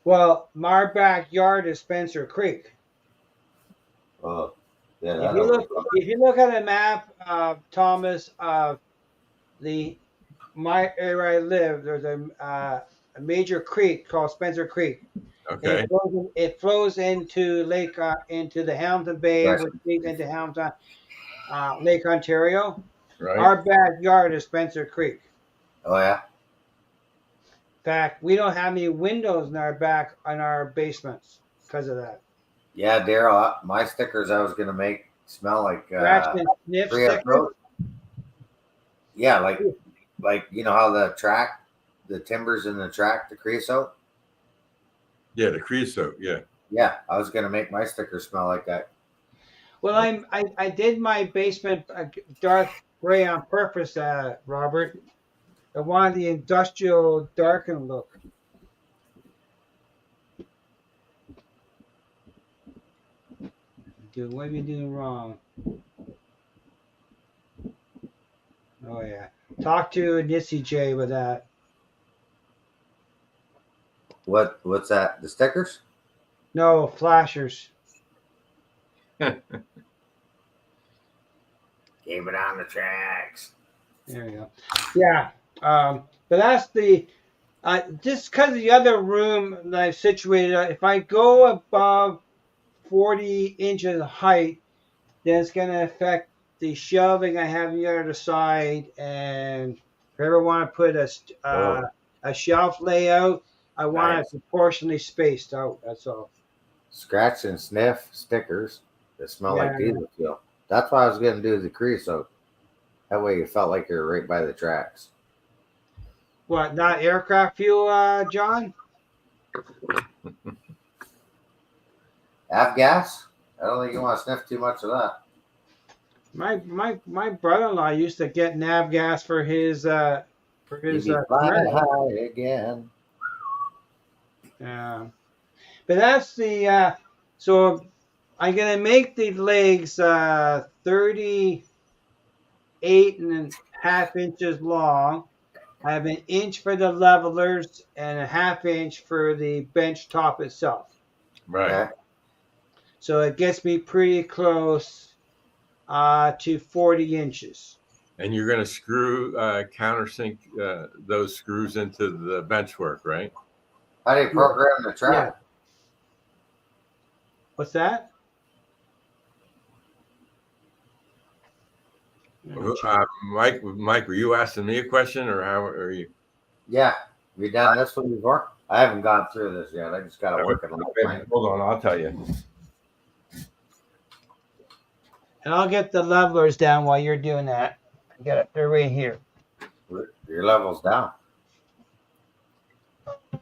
S1: Well, my backyard is Spencer Creek.
S2: Oh, yeah.
S1: If you look at a map, Thomas, my area I live, there's a major creek called Spencer Creek.
S3: Okay.
S1: It flows into Lake into the Hamilton Bay,
S2: Yes.
S1: which leads into Hamilton, Lake Ontario.
S3: Right.
S1: Our backyard is Spencer Creek.
S2: Oh yeah.
S1: In fact, we don't have any windows in our basements because of that.
S2: Yeah, Daryl, my stickers I was gonna make smell like
S1: Scratch and sniff stickers?
S2: Yeah, like Like you know how the timbers in the track, the creosote.
S3: Yeah, the creosote. Yeah.
S2: Yeah, I was gonna make my sticker smell like that.
S1: Well, I did my basement dark gray on purpose, Robert. I wanted the industrial darkened look. Dude, what are you doing wrong? Oh yeah. Talk to Nissy J with that.
S2: What's that? The stickers?
S1: No flashers.
S2: Keep it on the tracks.
S1: There you go. Yeah. But that's the just because the other room that I've situated. If I go above 40 inches height, then it's going to affect the shelving I have on the other side. And if I ever want to put
S2: Oh,
S1: a shelf layout, I want it
S2: nice.
S1: proportionally spaced out. That's all.
S2: Scratch and sniff stickers that smell like
S1: Yeah.
S2: diesel fuel. That's why I was gonna do the creosote. That way you felt like you're right by the tracks.
S1: What? Not aircraft fuel, John?
S2: Have gas? I don't think you want to sniff too much of that.
S1: My brother-in-law used to get nav gas for
S2: You
S1: his
S2: be flying
S1: commercial.
S2: high again.
S1: Yeah. But that's the so I'm gonna make the legs 38.5 inches long. I have an inch for the levelers and a half inch for the bench top itself.
S3: Right.
S2: Okay.
S1: So it gets me pretty close to 40 inches.
S3: And you're going to screw countersink those screws into the benchwork, right?
S2: How do you
S1: Yeah.
S2: program the
S1: Yeah.
S2: track?
S1: What's that?
S3: Mike, were you asking me a question, or how are you?
S2: Yeah. Have you done this one before? I haven't gone through this yet. I just got to work it out.
S3: Hold on, I'll tell you.
S1: And I'll get the levelers down while you're doing that. Get it. They're right here.
S2: Your level's down.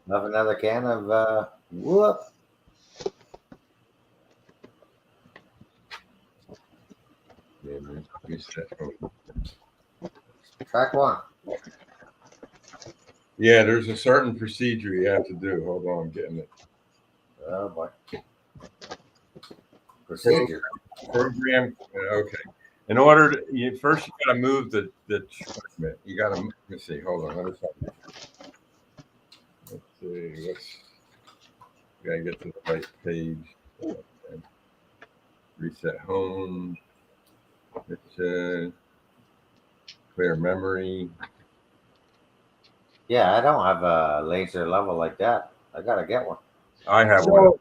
S2: Have another can of whoop. Track one.
S3: Yeah, there's a certain procedure you have to do. Hold on, I'm getting it.
S2: Oh boy. Procedure.
S3: Program. Okay. In order to first, you got to move the. You got to. Let me see. Hold on. Let's see. Gotta get to the right page. Okay. Reset home. Clear memory.
S2: Yeah, I don't have a laser level like that. I gotta get one.
S3: I have one.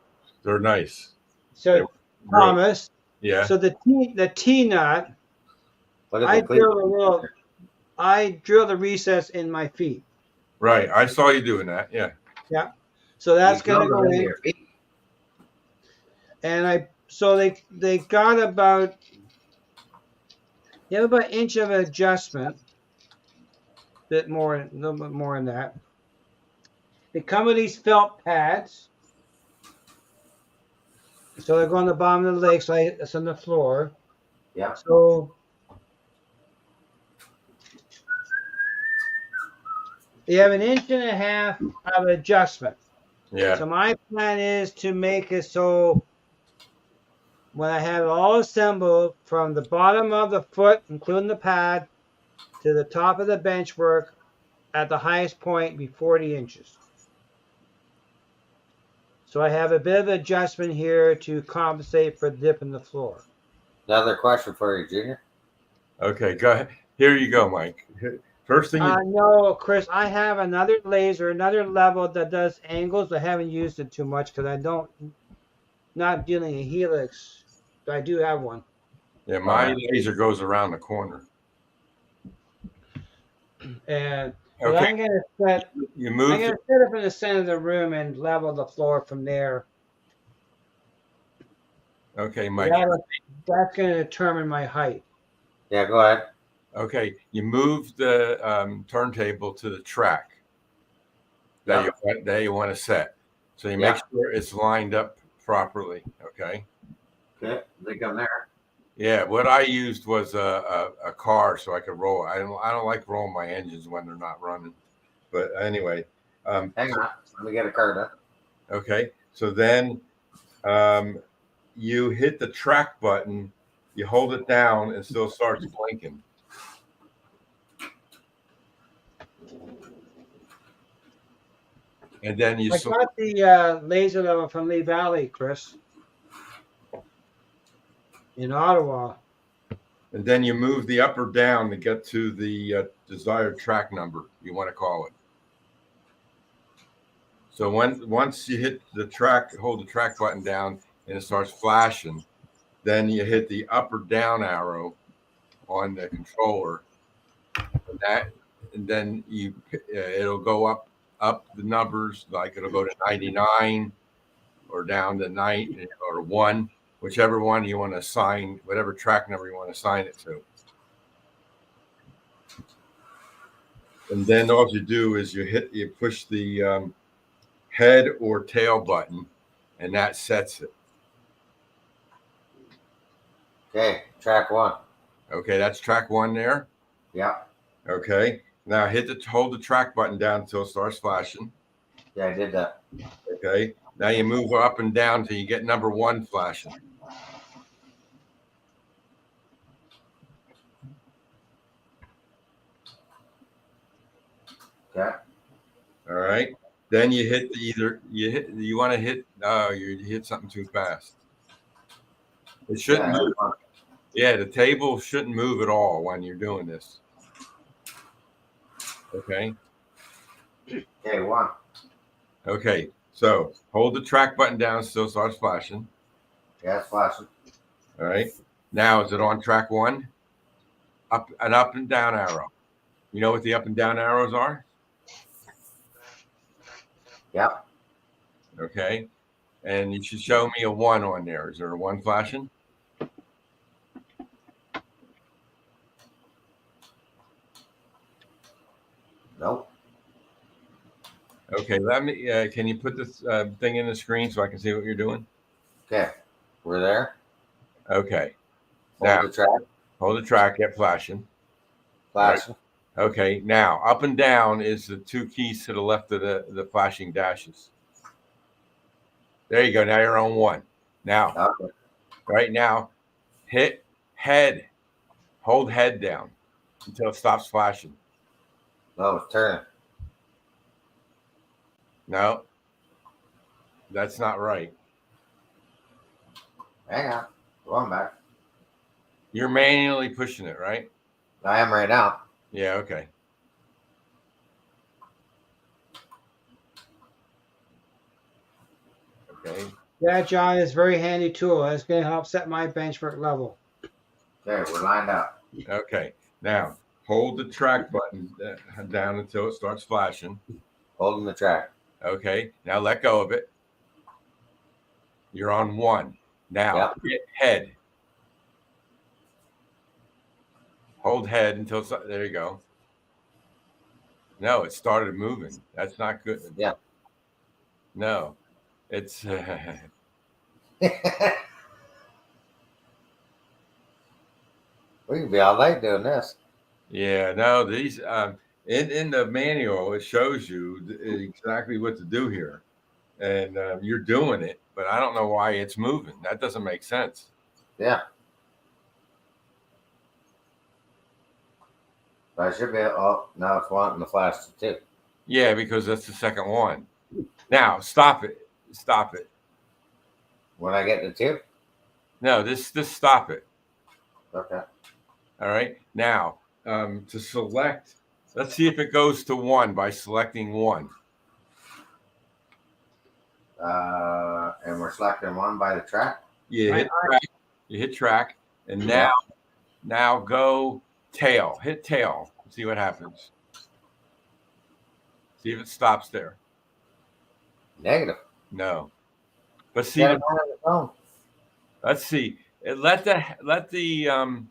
S3: They're nice.
S1: So Thomas.
S3: Yeah.
S1: So the T nut.
S2: Look at
S1: I
S2: the cleat.
S1: drill the recess in my feet.
S3: Right. I saw you doing that. Yeah.
S1: Yeah. So that's gonna go in.
S2: Your feet.
S1: And they got about inch of adjustment. A little bit more in that. They come with these felt pads. So they go on the bottom of the leg, so it's on the floor.
S2: Yeah.
S1: So they have an inch and a half of adjustment.
S3: Yeah.
S1: So my plan is to make it so when I have it all assembled from the bottom of the foot, including the pad, to the top of the bench work, at the highest point be 40 inches. So I have a bit of adjustment here to compensate for the dip in the floor.
S2: Another question for you, Junior.
S3: Okay, go ahead. Here you go, Mike. First thing
S1: no, Chris, I have another laser, another level that does angles. I haven't used it too much because not dealing a helix. But I do have one.
S3: Yeah, my laser goes around the corner.
S1: And
S3: okay.
S1: I'm gonna set up in the center of the room and level the floor from there.
S3: Okay, Mike.
S1: That's gonna determine my height.
S2: Yeah, go ahead.
S3: Okay, you move the turntable to the track that you want to set. So you make sure it's lined up properly. Okay.
S2: Okay. They come there.
S3: Yeah, what I used was a car so I could roll. I don't like rolling my engines when they're not running. But anyway,
S2: Hang on. Let me get a card up.
S3: okay. So then you hit the track button, you hold it down, and still starts blinking. And then you
S1: I got the laser level from Lee Valley, Chris, in Ottawa.
S3: and then you move the up or down to get to the desired track number you want to call it. So once you hit the track, hold the track button down, and it starts flashing, then you hit the up or down arrow on the controller, and then it'll go up the numbers, like it'll go to 99 or down to 9 or 1, whichever one you want to assign, whatever track number you want to assign it to. And then all you do is you push the head or tail button, and that sets it.
S2: Okay, track 1.
S3: Okay, that's track 1 there.
S2: Yeah.
S3: Okay, now hold the track button down until it starts flashing.
S2: Yeah, I did that.
S3: Okay, now you move up and down till you get number 1 flashing.
S2: Okay.
S3: All right. Then you hit you want to hit you hit something too fast. It shouldn't move. Yeah, the table shouldn't move at all when you're doing this. Okay.
S2: Okay, 1.
S3: Okay. So hold the track button down, still starts flashing.
S2: Yeah, it's flashing.
S3: All right. Now is it on track 1? Up and down arrow. You know what the up and down arrows are?
S2: Yep.
S3: Okay. And you should show me a 1 on there. Is there a 1 flashing?
S2: Nope.
S3: Okay. Let me. Can you put this thing in the screen so I can see what you're doing?
S2: Okay. We're there.
S3: Okay.
S2: Hold the track.
S3: Hold the track. Get flashing.
S2: Flashing.
S3: Right. Okay. Now up and down is the 2 keys to the left of the flashing dashes. There you go. Now you're on 1. Now, right now, hit head. Hold head down until it stops flashing.
S2: No, it's turning.
S3: No, that's not right.
S2: Hang on. Going back.
S3: You're manually pushing it, right?
S2: I am right now.
S3: Yeah, okay. Okay.
S1: Yeah, John, it's a very handy tool. It's going to help set my benchmark level.
S2: Okay, we're lined up.
S3: Okay. Now, hold the track button down until it starts flashing.
S2: Holding the track.
S3: Okay. Now let go of it. You're on 1. Now, hit head. Hold head until there you go. No, it started moving. That's not good.
S2: Yeah.
S3: No, it's.
S2: We can be all night doing this.
S3: Yeah, no, these in the manual it shows you exactly what to do here, and you're doing it, but I don't know why it's moving. That doesn't make sense.
S2: Yeah. I should be. Oh, now it's wanting the flash too.
S3: Yeah, because that's the second one. Now stop it. Stop it.
S2: When I get to 2.
S3: No, just stop it.
S2: Okay.
S3: All right. Now to select. Let's see if it goes to 1 by selecting 1.
S2: And we're selecting 1 by the track.
S3: You hit track. You hit track, and now go tail. Hit tail. See what happens. See if it stops there.
S2: Negative.
S3: No. But see, let's see. Let the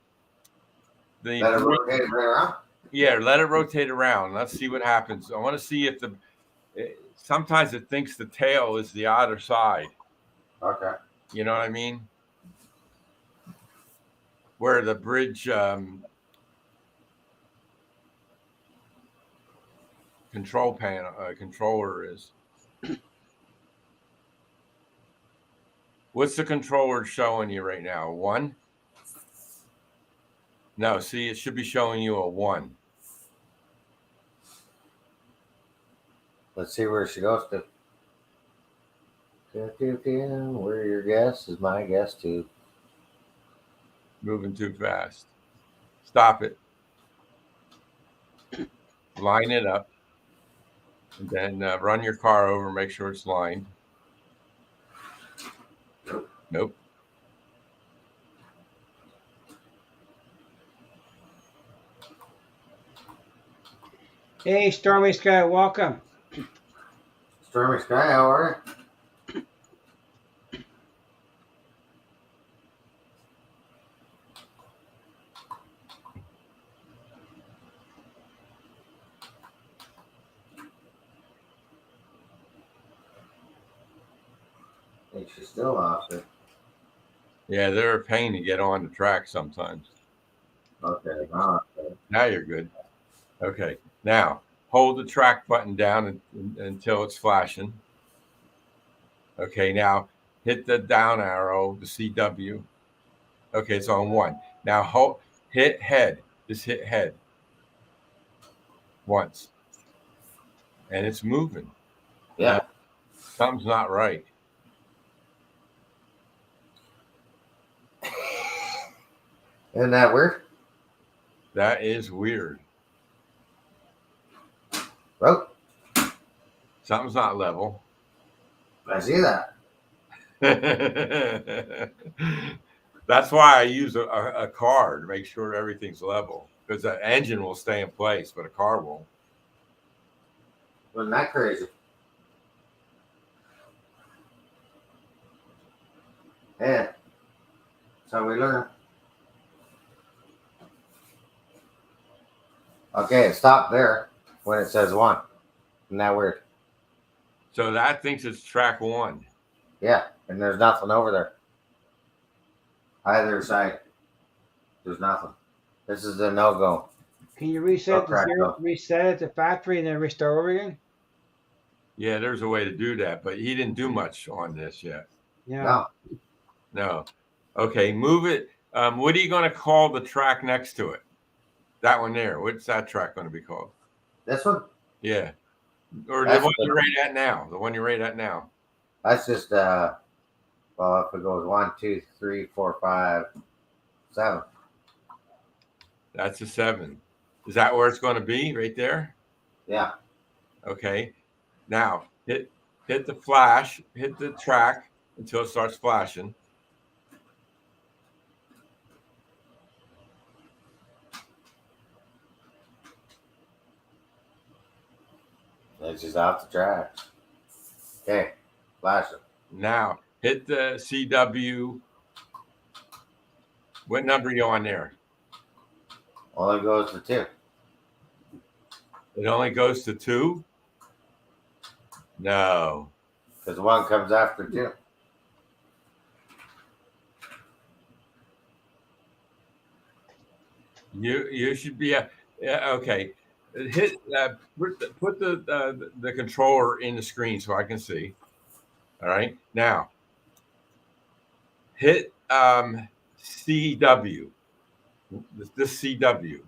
S3: the
S2: Let it rotate right around.
S3: yeah, let it rotate around. Let's see what happens. I want to see if sometimes it thinks the tail is the other side.
S2: Okay.
S3: You know what I mean? Where the bridge controller is. What's the controller showing you right now? A 1? No, see, it should be showing you a 1.
S2: Let's see where she goes to. Where your guess is my guess too.
S3: Moving too fast. Stop it. Line it up. And then run your car over, make sure it's lined. Nope.
S1: Hey, Stormy Sky, welcome.
S2: Stormy Sky, how are you? I think she's still off it.
S3: Yeah, they're a pain to get on the track sometimes.
S2: Okay,
S3: Now you're good. Okay, now hold the track button down until it's flashing. Okay, now hit the down arrow, the CW. Okay, it's on 1. Now hit head. Just hit head once. And it's moving.
S2: Yeah.
S3: Now, something's not right.
S2: Isn't that weird?
S3: That is weird.
S2: Oh,
S3: Something's not level.
S2: I see that.
S3: That's why I use a car to make sure everything's level, because the engine will stay in place, but a car won't.
S2: Wasn't that crazy? Yeah. That's how we learn. Okay, it stopped there when it says 1. Isn't that weird?
S3: So that thinks it's track 1.
S2: Yeah, and there's nothing over there. Either side. There's nothing. This is a no-go.
S1: Can you reset
S2: Correct, though.
S1: reset it to factory and then restart over again?
S3: Yeah, there's a way to do that, but he didn't do much on this yet.
S1: Yeah.
S3: No. Okay, move it. What are you going to call the track next to it? That one there. What's that track going to be called?
S2: This one?
S3: Yeah. Or
S2: That's
S3: the one
S2: the-
S3: you're right at now. The one you're right at now.
S2: That's just well, if it goes 1, 2, 3, 4, 5, 7.
S3: That's a 7. Is that where it's going to be? Right there?
S2: Yeah.
S3: Okay. Now hit the flash, hit the track until it starts flashing.
S2: It's just off the track. Okay. Flash it.
S3: Now hit the CW. What number are you on there?
S2: Only goes to 2.
S3: It only goes to 2? No.
S2: Because 1 comes after 2.
S3: You should be okay. Hit put the controller in the screen so I can see. All right. Now hit CW. This CW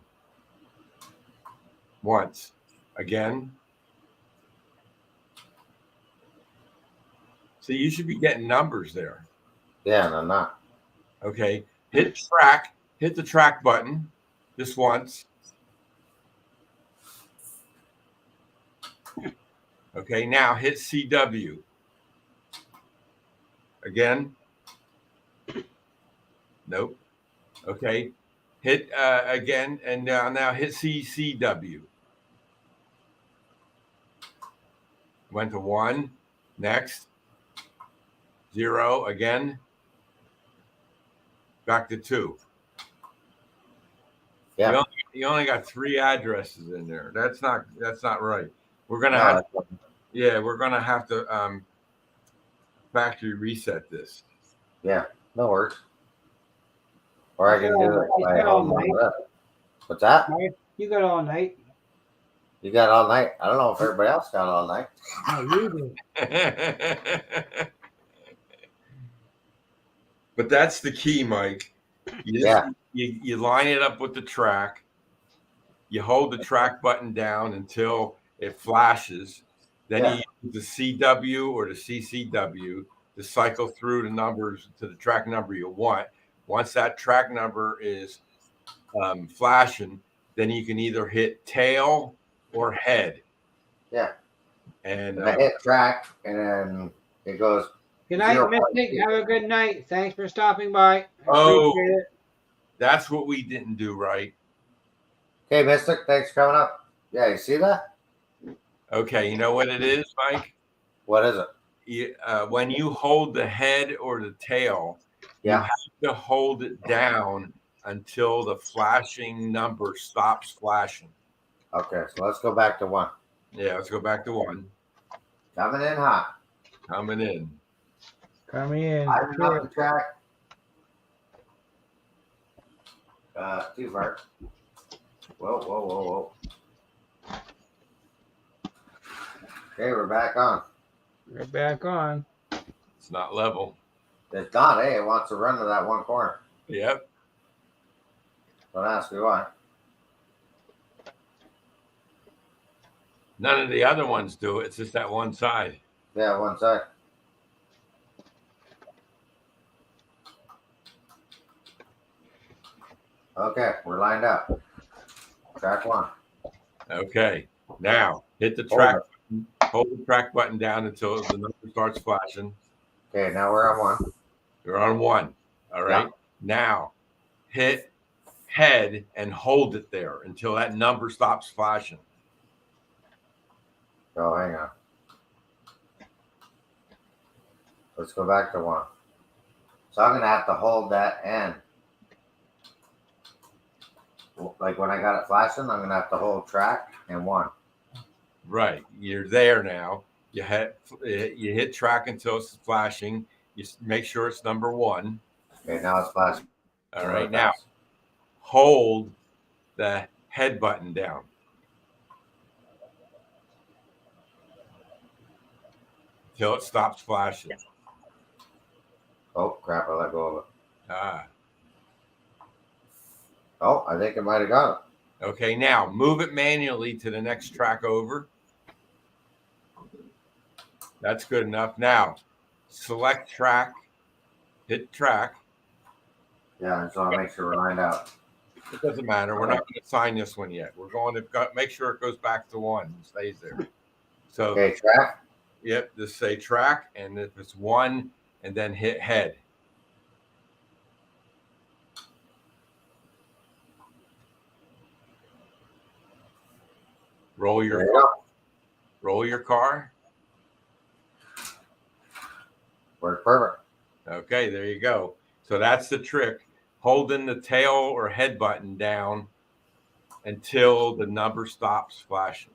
S3: once again. See, you should be getting numbers there.
S2: Yeah, no, not.
S3: Okay. Hit track. Hit the track button just once. Okay. Now hit CW again. Nope. Okay. Hit again, and now hit CCW. Went to 1. Next. 0 again. Back to 2.
S2: Yeah.
S3: You only got 3 addresses in there. That's not right. We're gonna
S2: No,
S3: have
S2: that's-
S3: we're gonna have to factory reset this.
S2: yeah. No worries. Or I can do it
S1: You
S2: by
S1: got all
S2: holding on
S1: night.
S2: to that. What's that?
S1: You got all night.
S2: You got all night. I don't know if everybody else got all night.
S1: No, you do.
S3: But that's the key, Mike.
S2: Yeah.
S3: You line it up with the track. You hold the track button down until it flashes. Then
S2: Yeah.
S3: you use the CW or the CCW to cycle through the numbers to the track number you want. Once that track number is flashing, then you can either hit tail or head.
S2: Yeah.
S3: And
S2: And I hit track, and then it goes
S1: Good night,
S2: 0.2.
S1: Mystic. Have a good night. Thanks for stopping by. I
S3: oh,
S1: appreciate it.
S3: that's what we didn't do right.
S2: Okay, Mystic, thanks for coming up. Yeah, you see that?
S3: Okay, you know what it is, Mike?
S2: What is it?
S3: When you hold the head or the tail, you
S2: Yeah.
S3: have to hold it down until the flashing number stops flashing.
S2: Okay, so let's go back to 1.
S3: Yeah, let's go back to 1.
S2: Coming in hot.
S3: Coming in.
S1: Coming in.
S2: Lining up the track. Too far. Whoa, whoa, whoa, whoa. Okay, we're back on.
S1: We're back on.
S3: It's not level.
S2: It's not, hey, it wants to run to that one corner.
S3: Yep.
S2: Don't ask me why.
S3: None of the other ones do it. It's just that one side.
S2: Yeah, one sec. Okay, we're lined up. Track 1.
S3: Okay. Now hit the track. Hold the track button down until the number starts flashing.
S2: Okay, now we're on 1.
S3: You're on 1. All right.
S2: Yeah.
S3: Now hit head and hold it there until that number stops flashing.
S2: Oh, hang on. Let's go back to 1. So I'm going to have to hold that end. Like when I got it flashing, I'm going to have to hold track and 1.
S3: Right. You're there now. You hit track until it's flashing. You make sure it's number 1.
S2: Okay, now it's flashing.
S3: All right. Now hold the head button down. Till it stops flashing.
S2: Oh, crap, I let go of it.
S3: Ah.
S2: Oh, I think it might have got it.
S3: Okay, now move it manually to the next track over. That's good enough. Now, select track, hit track.
S2: Yeah, I just want to make sure we're lined up.
S3: It doesn't matter. We're not going to assign this one yet. We're going to make sure it goes back to 1 and stays there. So,
S2: okay, track.
S3: Yep, just say track, and if it's 1, and then hit head. Roll your car.
S2: Worked perfect.
S3: Okay, there you go. So that's the trick. Holding the tail or head button down until the number stops flashing.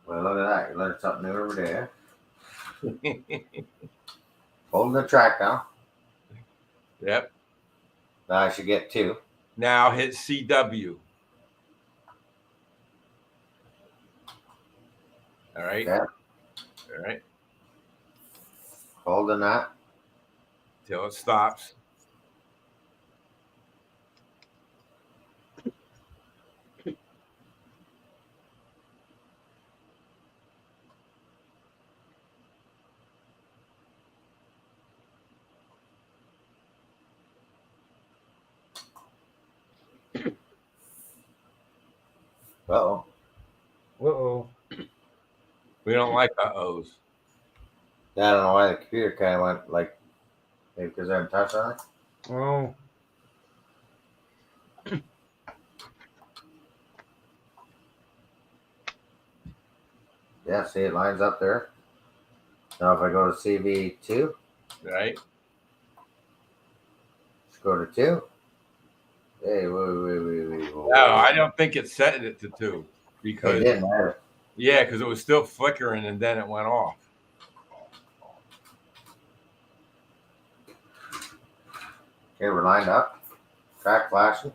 S2: Well, look at that. You learned something new every day. Holding the track down.
S3: Yep.
S2: Now I should get 2.
S3: Now hit CW. All right.
S2: Okay.
S3: All right.
S2: Holding that.
S3: Till it stops.
S2: Uh-oh.
S1: Uh-oh.
S3: We don't like uh-ohs.
S2: Yeah, I don't know why the computer kind of went like, maybe because I haven't touched on it.
S1: Oh.
S2: Yeah, see, it lines up there. Now if I go to CV2.
S3: Right.
S2: Go to 2. Hey, wait.
S3: No, I don't think it set it to 2
S2: It
S3: because
S2: didn't matter.
S3: yeah, because it was still flickering and then it went off.
S2: Okay, we're lined up. Track flashing.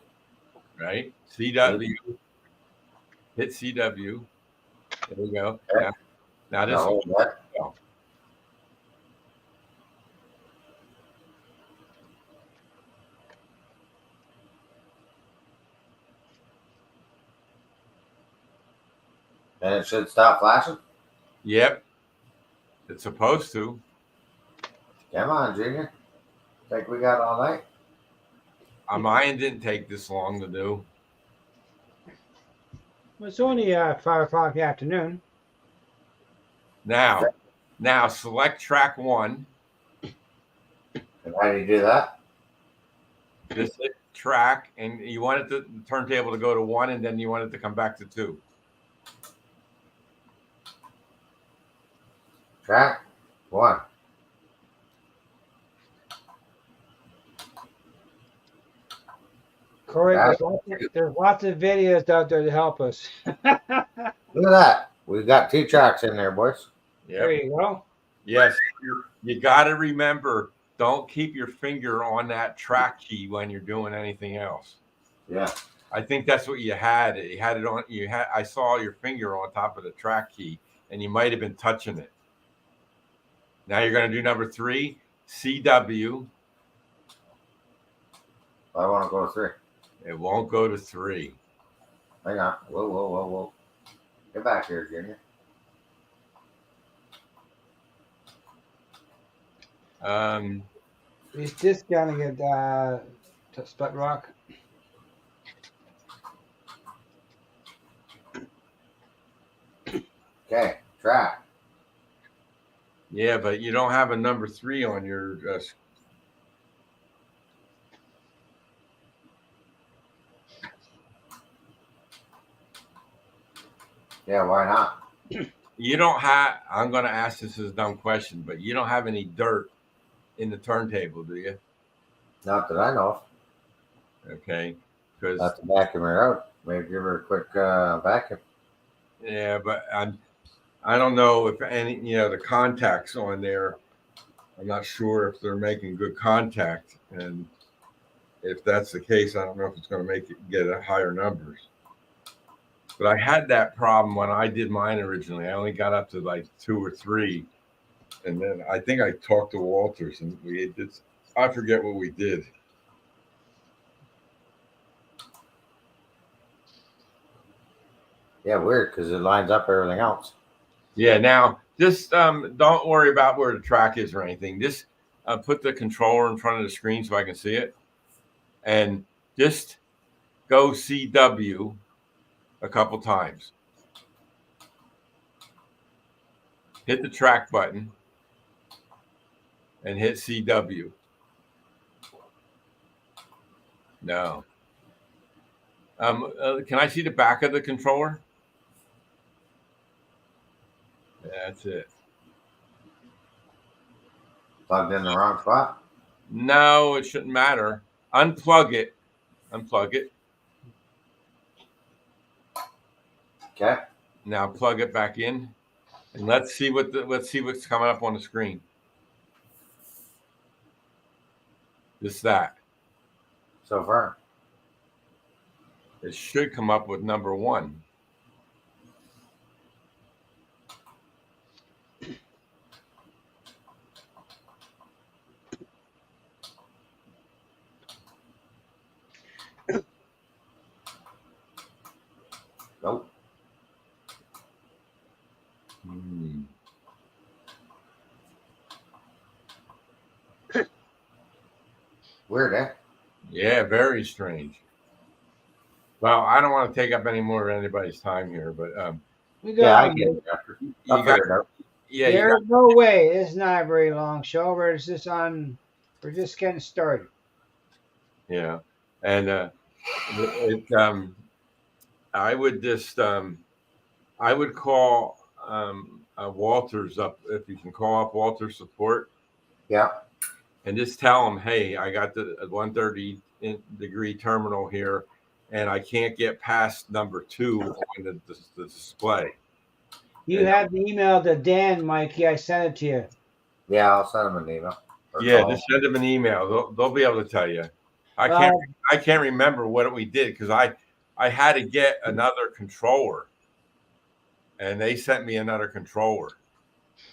S3: Right? CW. Hit CW. There we go.
S2: Okay.
S3: Now this
S2: No, that.
S3: go.
S2: And it should stop flashing.
S3: Yep. It's supposed to.
S2: Come on, Junior. Think we got all night?
S3: Mine didn't take this long to do.
S1: Well, it's only 5 o'clock in the afternoon.
S3: Now select track 1.
S2: And how do you do that?
S3: Just hit track, and you want the turntable to go to 1, and then you want it to come back to 2.
S2: Track 1.
S1: Corey, there's lots of videos out there to help us.
S2: Look at that. We've got 2 tracks in there, boys.
S3: Yep.
S1: There you go.
S3: Yes, you got to remember, don't keep your finger on that track key when you're doing anything else.
S2: Yeah.
S3: I think that's what you had. You had it on. I saw your finger on top of the track key, and you might have been touching it. Now you're going to do number 3, CW.
S2: I want to go to 3.
S3: It won't go to 3.
S2: Hang on. Whoa. Get back here, Junior.
S1: He's discounting it to Split Rock.
S2: Okay, track.
S3: Yeah, but you don't have a number 3 on your.
S2: Yeah, why not?
S3: You don't have. I'm going to ask this as a dumb question, but you don't have any dirt in the turntable, do you?
S2: Not that I know of.
S3: Okay, because
S2: Have to vacuum her out. Maybe give her a quick vacuum.
S3: yeah, but I don't know if any the contacts on there. I'm not sure if they're making good contact, and if that's the case, I don't know if it's going to make it get a higher numbers. But I had that problem when I did mine originally. I only got up to like 2 or 3, and then I think I talked to Walters, and we did. I forget what we did.
S2: Yeah, weird because it lines up everything else.
S3: Yeah. Now, just don't worry about where the track is or anything. Just put the controller in front of the screen so I can see it, and just go CW a couple times. Hit the track button and hit CW. No. Can I see the back of the controller? That's it.
S2: Plugged in the wrong spot.
S3: No, it shouldn't matter. Unplug it. Unplug it.
S2: Okay.
S3: Now plug it back in, and let's see what's coming up on the screen. Just that.
S2: So far.
S3: It should come up with number 1.
S2: Nope. Weird, eh?
S3: Yeah, very strange. Well, I don't want to take up any more of anybody's time here, but
S2: I get it. I'll figure it out.
S1: There's no way. It's not a very long show. We're just getting started.
S3: Yeah, and I would just I would call Walters up if you can call up Walters support.
S2: Yeah.
S3: and just tell them, hey, I got the 130-degree terminal here, and I can't get past number 2 on the display.
S1: You
S3: And
S1: have the email to Dan, Mikey. I sent it to you.
S2: Yeah, I'll send them an email.
S3: yeah, just send them an email. They'll be able to tell you. I
S1: Uh,
S3: can't remember what we did because I had to get another controller, and they sent me another controller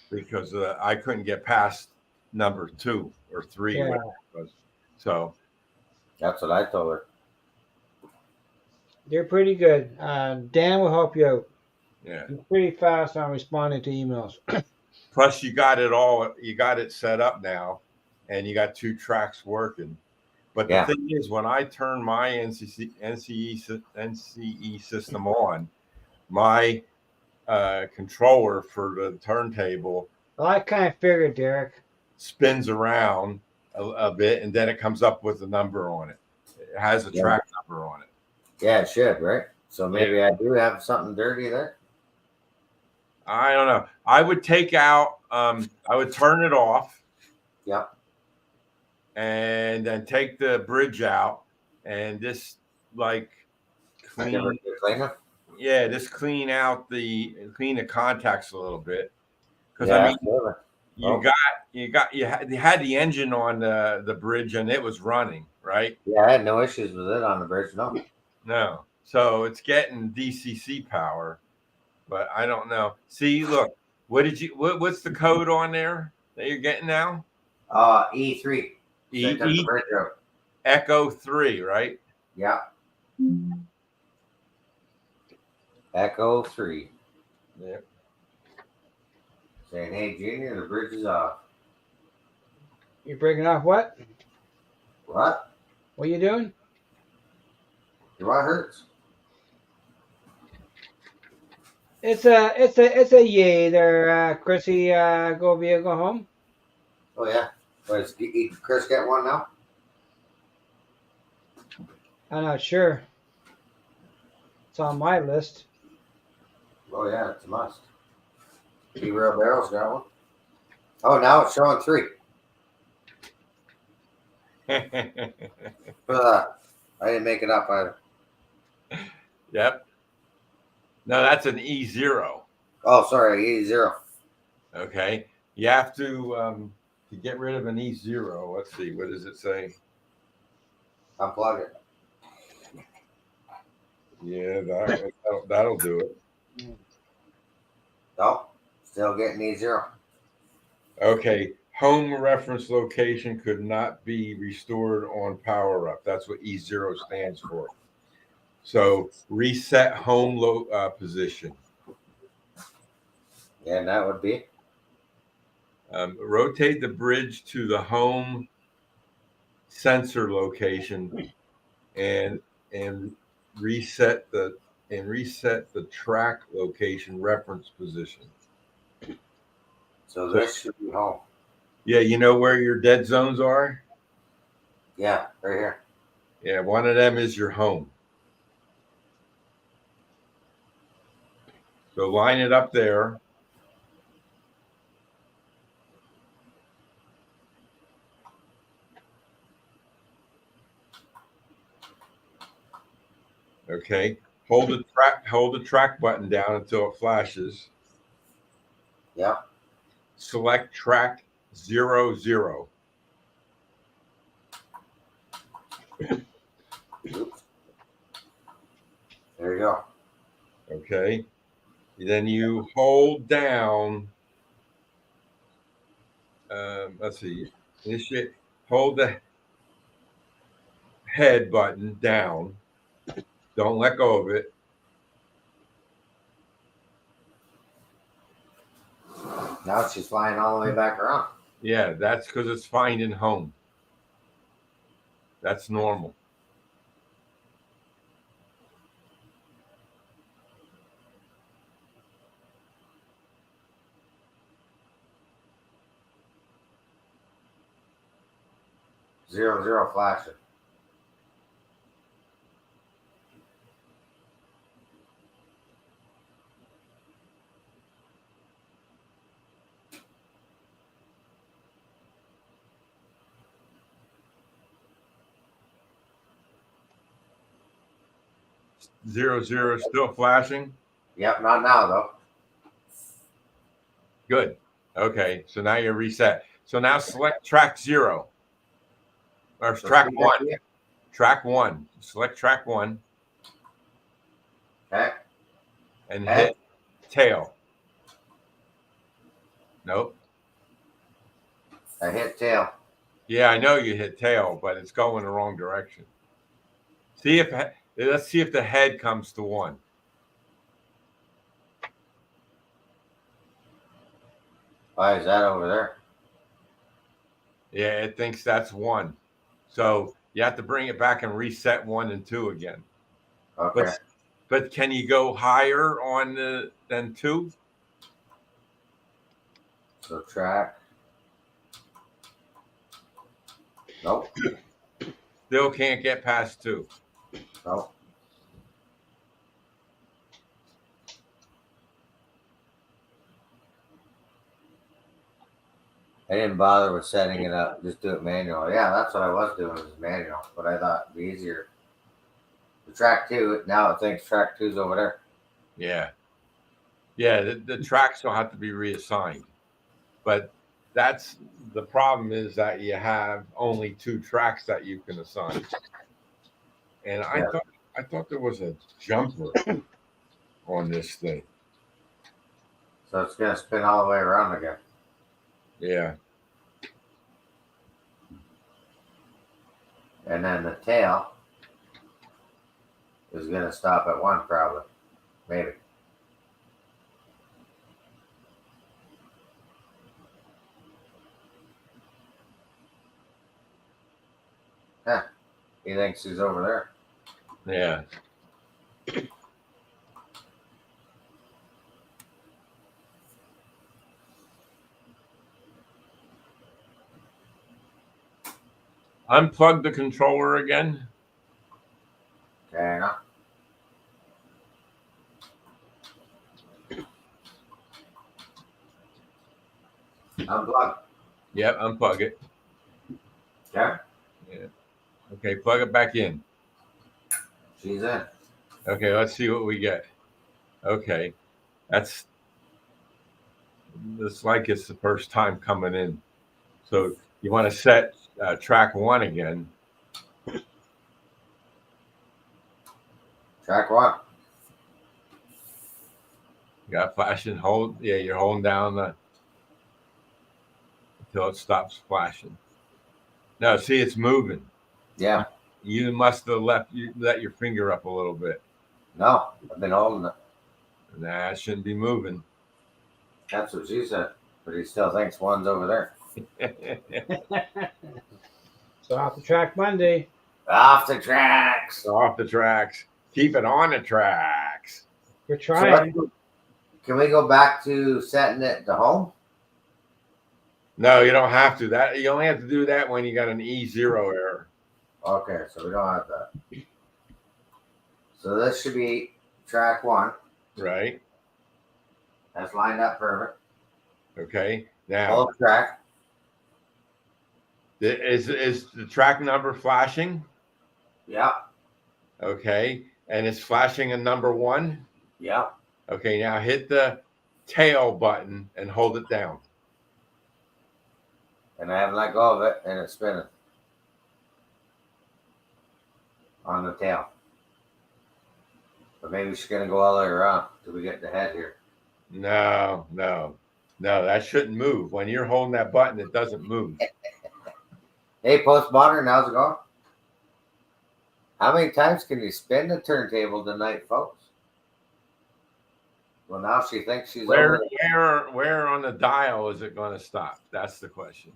S3: because I couldn't get past number 2 or 3,
S1: yeah,
S3: whatever it was. So
S2: That's what I told her.
S1: they're pretty good. Dan will help you out.
S3: yeah.
S1: He's pretty fast on responding to emails.
S3: Plus, you got it set up now, and you got 2 tracks working. But the
S2: Yeah.
S3: thing is, when I turn my NCE system on, my controller for the turntable
S1: Well, I kind of figured, Derek.
S3: spins around a bit, and then it comes up with a number on it. It has a
S2: Yeah.
S3: track number on it.
S2: Yeah, it should, right? So maybe I do have something dirty there.
S3: I don't know. I would take out. I would turn it off.
S2: Yep.
S3: And then take the bridge out and just like clean. Yeah, just clean the contacts a little bit because
S2: Yeah,
S3: I mean
S2: absolutely.
S3: you had the engine on the bridge and it was running, right?
S2: Yeah, I had no issues with it on the bridge.
S3: No, so it's getting DCC power, but I don't know. See, look, what's the code on there that you're getting now?
S2: E3.
S3: E Echo 3, right?
S2: Yeah. Echo 3.
S3: Yeah.
S2: Saying, hey, Junior, the bridge is off.
S1: You're breaking off what?
S2: What?
S1: What are you doing?
S2: Your what hurts?
S1: It's a yay there, Chrissy. Go home.
S2: Oh, yeah. Does Chris get one now?
S1: I'm not sure. It's on my list.
S2: Oh, yeah, it's a must. Real Barrel's got one. Oh, now it's showing 3. I didn't make it up either.
S3: Yep. No, that's an E0.
S2: Oh, sorry, E0.
S3: Okay. You have to get rid of an E0. Let's see. What does it say?
S2: Unplug it.
S3: Yeah, that'll do it.
S2: No, still getting E0.
S3: Okay. Home reference location could not be restored on power up. That's what E0 stands for. So reset home position.
S2: Yeah, and that would be?
S3: Rotate the bridge to the home sensor location and reset the track location reference position.
S2: So this should be home.
S3: Yeah, you know where your dead zones are?
S2: Yeah, right here.
S3: Yeah, one of them is your home. So line it up there. Okay. Hold the track button down until it flashes.
S2: Yeah.
S3: Select track 00.
S2: Oops. There you go.
S3: Okay. Then you hold down. Let's see. Hold the head button down. Don't let go of it.
S2: Now she's flying all the way back around.
S3: Yeah, that's because it's finding home. That's normal.
S2: Zero flashing.
S3: 00 still flashing?
S2: Yep, not now though.
S3: Good. Okay, so now you're reset. So now select track 0 or
S2: So
S3: track
S2: see that
S3: 1.
S2: here?
S3: Track 1. Select track 1
S2: Okay.
S3: and
S2: Head.
S3: hit tail. Nope.
S2: I hit tail.
S3: Yeah, I know you hit tail, but it's going the wrong direction. Let's see if the head comes to 1.
S2: Why is that over there?
S3: Yeah, it thinks that's 1. So you have to bring it back and reset 1 and 2 again.
S2: Okay.
S3: But can you go higher on than 2?
S2: So track. Nope.
S3: Still can't get past 2.
S2: Nope. I didn't bother with setting it up. Just do it manual. Yeah, that's what I was doing was manual. But I thought it'd be easier. The track 2, now it thinks track 2's over there.
S3: Yeah. Yeah, the tracks will have to be reassigned. But that's the problem is that you have only 2 tracks that you can assign. And
S2: Yeah.
S3: I thought there was a jumper on this thing.
S2: So it's gonna spin all the way around again.
S3: Yeah.
S2: And then the tail is gonna stop at 1 probably. Maybe. Huh. He thinks he's over there.
S3: Yeah. Unplug the controller again.
S2: Okay, now. Unplug.
S3: Yep, unplug it.
S2: Okay.
S3: Yeah. Okay, plug it back in.
S2: She's in.
S3: Okay, let's see what we get. Okay, it's like it's the first time coming in. So you want to set track 1 again.
S2: Track 1.
S3: You got flashing. You're holding down until it stops flashing. No, see, it's moving.
S2: Yeah.
S3: You must have let your finger up a little bit.
S2: No, I've been holding it.
S3: Nah, it shouldn't be moving.
S2: That's what she said. But he still thinks 1's over there.
S1: So off the track Monday.
S2: Off the tracks.
S3: Off the tracks. Keep it on the tracks.
S1: We're
S2: So
S1: trying.
S2: can we go back to setting it to home?
S3: No, you don't have to. That you only have to do that when you got an E0 error.
S2: Okay, so we don't have that. So this should be track 1.
S3: Right.
S2: That's lined up perfect.
S3: Okay. Now,
S2: Hold track.
S3: is the track number flashing?
S2: Yep.
S3: Okay. And it's flashing a number 1?
S2: Yep.
S3: Okay. Now hit the tail button and hold it down.
S2: And I haven't let go of it, and it's spinning on the tail. But maybe she's going to go all the way around till we get the head here.
S3: No, that shouldn't move. When you're holding that button, it doesn't move.
S2: Hey, postmodern, how's it going? How many times can you spin the turntable tonight, folks? Well, now she thinks she's over there.
S3: Where on the dial is it going to stop? That's the question.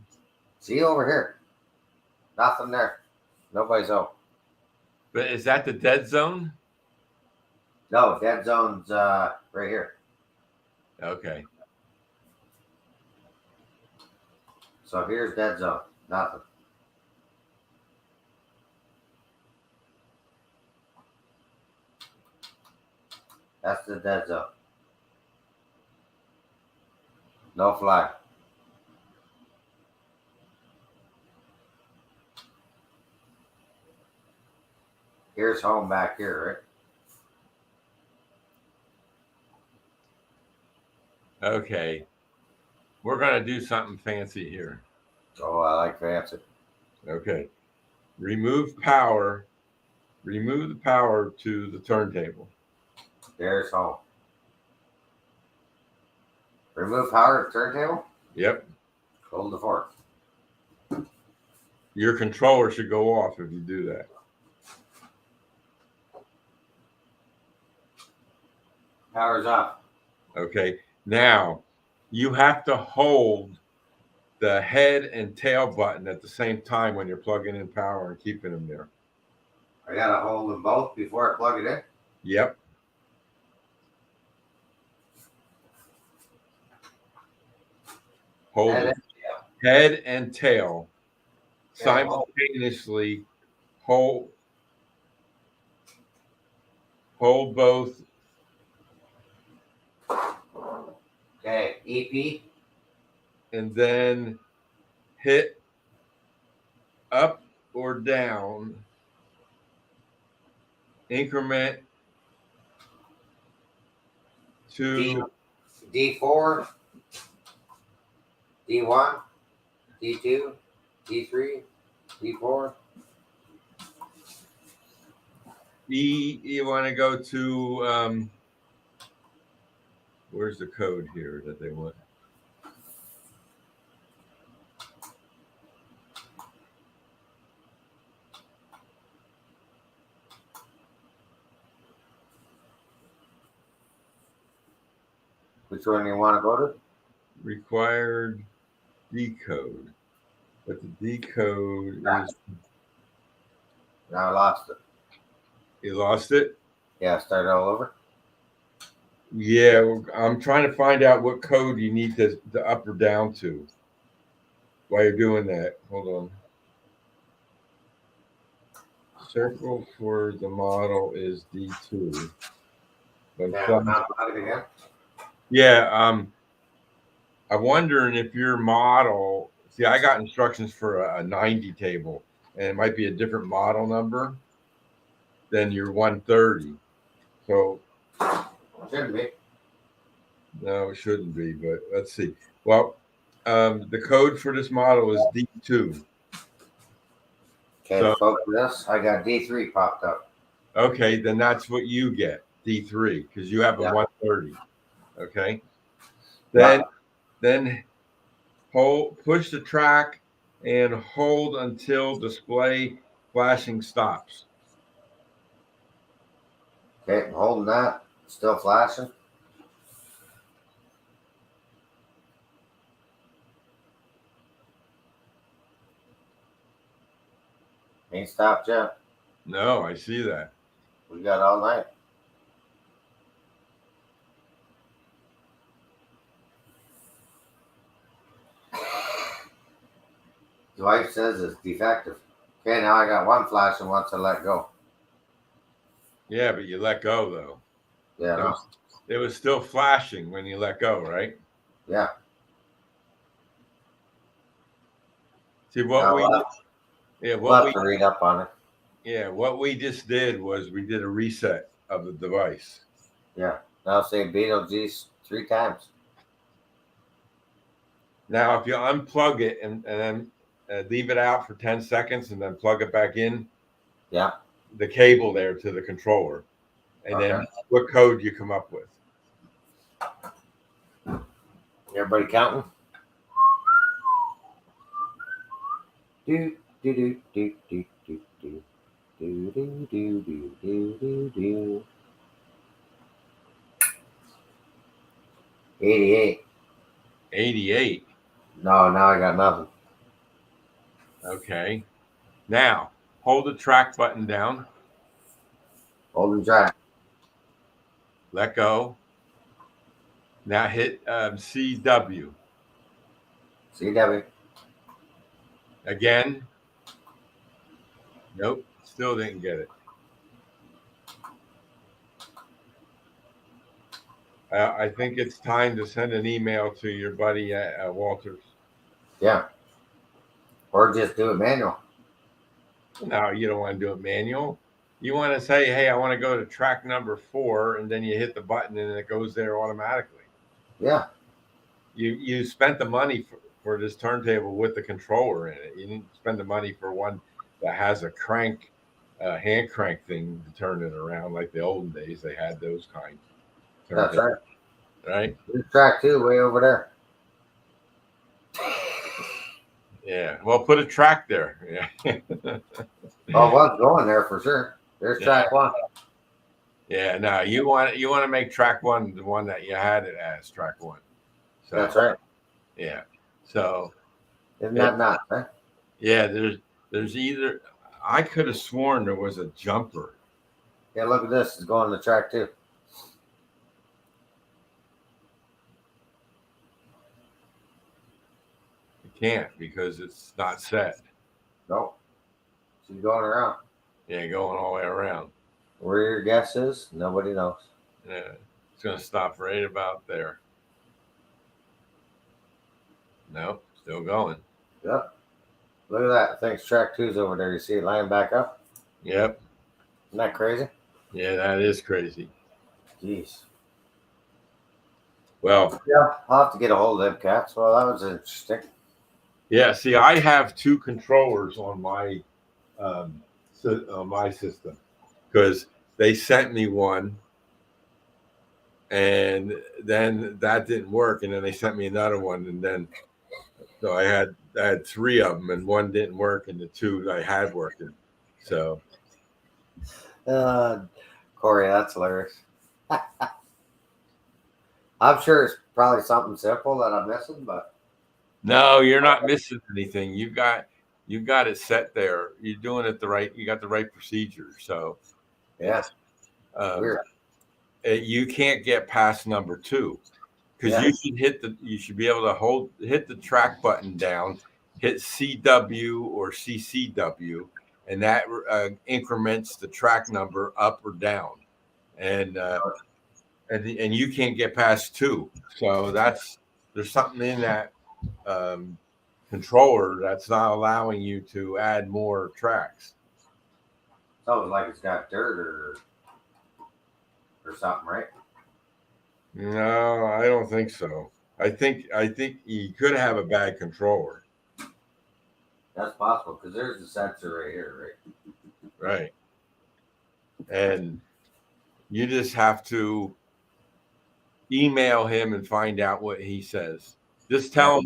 S2: See over here. Nothing there. Nobody's home.
S3: But is that the dead zone?
S2: No, dead zone's right here.
S3: Okay.
S2: So here's dead zone. Nothing. That's the dead zone. No flag. Here's home back here, right?
S3: Okay. We're going to do something fancy here.
S2: Oh, I like fancy.
S3: Okay. Remove power. Remove the power to the turntable.
S2: There's home. Remove power to turntable.
S3: Yep.
S2: Hold the fork.
S3: Your controller should go off if you do that.
S2: Power's off.
S3: Okay. Now you have to hold the head and tail button at the same time when you're plugging in power and keeping them there.
S2: I gotta hold them both before I plug it in.
S3: Yep. Hold
S2: And
S3: the
S2: then,
S3: head and tail
S2: okay, hold.
S3: simultaneously. Hold both.
S2: Okay, EP.
S3: And then hit up or down, increment
S2: D
S3: to
S2: D4, D1, D2, D3, D4.
S3: E. You want to go to where's the code here that they want?
S2: Which one you want to go to?
S3: Required decode. But the decode is
S2: Now I lost it.
S3: you lost it?
S2: Yeah, start all over.
S3: Yeah, I'm trying to find out what code you need to up or down to while you're doing that. Hold on. Circle for the model is D2. But
S2: Yeah,
S3: some,
S2: now plug it again.
S3: yeah, I'm wondering if your model. See, I got instructions for a 90 table, and it might be a different model number than your 130. So
S2: Shouldn't be.
S3: no, it shouldn't be. But let's see. Well, the code for this model is D2.
S2: Okay,
S3: So
S2: to focus this, I got D3 popped up.
S3: okay, then that's what you get, D3, because you have a
S2: Yeah.
S3: 130. Okay.
S2: Yeah.
S3: Then push the track and hold until display flashing stops.
S2: Okay, I'm holding that. Still flashing. Ain't stopped yet.
S3: No, I see that.
S2: We got all night. The wife says it's defective. Okay, now I got one flashing once I let go.
S3: Yeah, but you let go though.
S2: Yeah, no.
S3: It was still flashing when you let go, right?
S2: Yeah.
S3: See
S2: Now we'll have to read up on it.
S3: what we just did was we did a reset of the device.
S2: Yeah. Now say Beetlejuice 3 times.
S3: Now, if you unplug it and then leave it out for 10 seconds and then plug it back in,
S2: Yeah.
S3: the cable there to the controller, and
S2: Okay.
S3: then what code you come up with.
S2: Everybody counting? Do do do do do do do do do do do do do do. 88.
S3: 88.
S2: No, now I got nothing.
S3: Okay. Now, hold the track button down,
S2: Holding track.
S3: let go. Now hit CW.
S2: CW.
S3: Again. Nope, still didn't get it. I think it's time to send an email to your buddy Walters.
S2: Yeah. Or just do it manual.
S3: No, you don't want to do it manual. You want to say, hey, I want to go to track number 4, and then you hit the button and it goes there automatically.
S2: Yeah.
S3: you spent the money for this turntable with the controller in it. You didn't spend the money for one that has a crank, hand crank thing to turn it around like the olden days. They had those kinds.
S2: That's
S3: Turntable,
S2: right.
S3: right?
S2: There's track two way over there.
S3: Yeah. Well, put a track there. Yeah.
S2: Oh, one's going there for sure. There's
S3: Yeah.
S2: track one.
S3: Yeah. No, you want to make track one the one that you had it as track one. So
S2: That's right.
S3: yeah. So
S2: Isn't
S3: it,
S2: that nuts, huh?
S3: yeah, there's either I could have sworn there was a jumper.
S2: Yeah, look at this. It's going to track two.
S3: You can't because it's not set.
S2: Nope. She's going around.
S3: Yeah, going all the way around.
S2: Where your guess is, nobody knows.
S3: Yeah, it's gonna stop right about there. Nope, still going.
S2: Yep. Look at that. I think track two's over there. You see it lying back up?
S3: Yep.
S2: Isn't that crazy?
S3: Yeah, that is crazy.
S2: Jeez.
S3: Well,
S2: Yeah, I'll have to get a hold of them cats. Well, that was interesting.
S3: yeah. See, I have two controllers on my system because they sent me one, and then that didn't work, and then they sent me another one, and then so I had three of them, and one didn't work, and the two I had working. So
S2: Uh, Corey, that's hilarious. I'm sure it's probably something simple that I'm missing, but
S3: no, you're not missing anything. You've got it set there. You're doing it the right. You got the right procedure. So
S2: yeah,
S3: it's um,
S2: weird.
S3: you can't get past number two because
S2: Yeah,
S3: you should be able to hit the track button down, hit CW or CCW, and that increments the track number up or down, and and you can't get past two. So there's something in that um, controller that's not allowing you to add more tracks.
S2: it's almost like it's got dirt or something, right?
S3: No, I don't think so. I think you could have a bad controller.
S2: That's possible because there's a sensor right here,
S3: Right. And you just have to email him and find out what he says.
S2: right?
S3: Just tell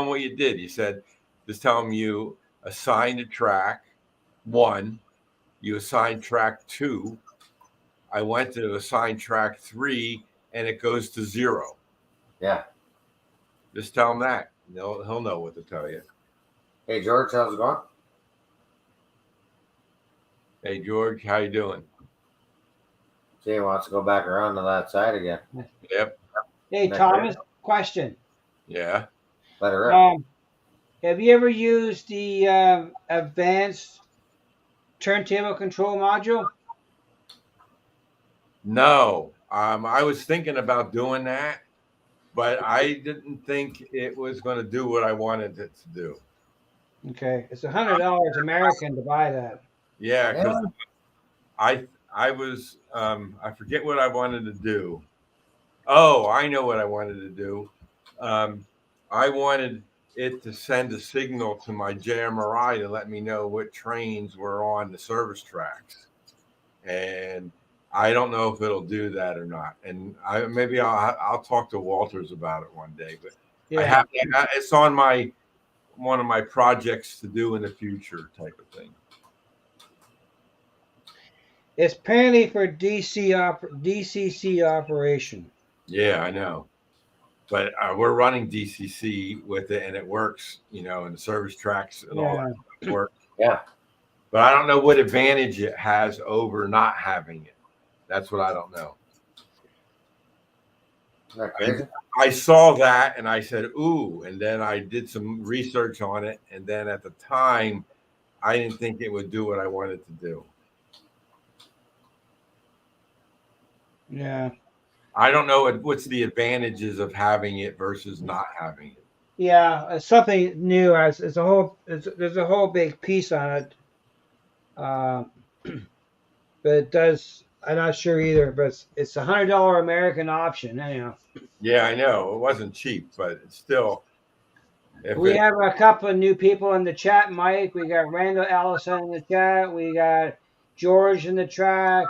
S3: him what you did. You said just tell him you assigned a track one, you assigned track two. I went to assign track three and it goes to zero.
S2: Yeah.
S3: Just tell him that. He'll know what to tell you.
S2: Hey, George, how's it going?
S3: Hey George, how you doing?
S2: See, he wants to go back around to that side again.
S3: Yep.
S1: Hey,
S2: That's
S1: Thomas, question.
S3: Yeah.
S2: Let her rip.
S1: Have you ever used the advanced turntable control module?
S3: No. I was thinking about doing that, but I didn't think it was going to do what I wanted it to do.
S1: Okay, it's $100 American to buy that.
S3: Yeah, because
S2: Yeah.
S3: I was I forget what I wanted to do. Oh, I know what I wanted to do. I wanted it to send a signal to my JMRI to let me know what trains were on the service tracks, and I don't know if it'll do that or not. And maybe I'll talk to Walters about it one day. But
S1: Yeah,
S3: it's on one of my projects to do in the future type of thing.
S1: it's apparently for DCC operation.
S3: Yeah, I know. But we're running DCC with it, and it works. And the service tracks and all
S1: Yeah,
S3: that work.
S2: Yeah.
S3: But I don't know what advantage it has over not having it. That's what I don't know.
S2: Isn't that crazy?
S3: I saw that and I said, ooh, and then I did some research on it. And then at the time, I didn't think it would do what I wanted to do.
S1: yeah,
S3: I don't know what's the advantages of having it versus not having it.
S1: yeah. It's something new. It's a whole. There's a whole big piece on it. But it does I'm not sure either, but it's $100 American option. Anyhow,
S3: Yeah, I know it wasn't cheap, but it's still if
S1: we
S3: it
S1: have a couple of new people in the chat. Mike, we got Randall Allison in the chat. We got George in the track.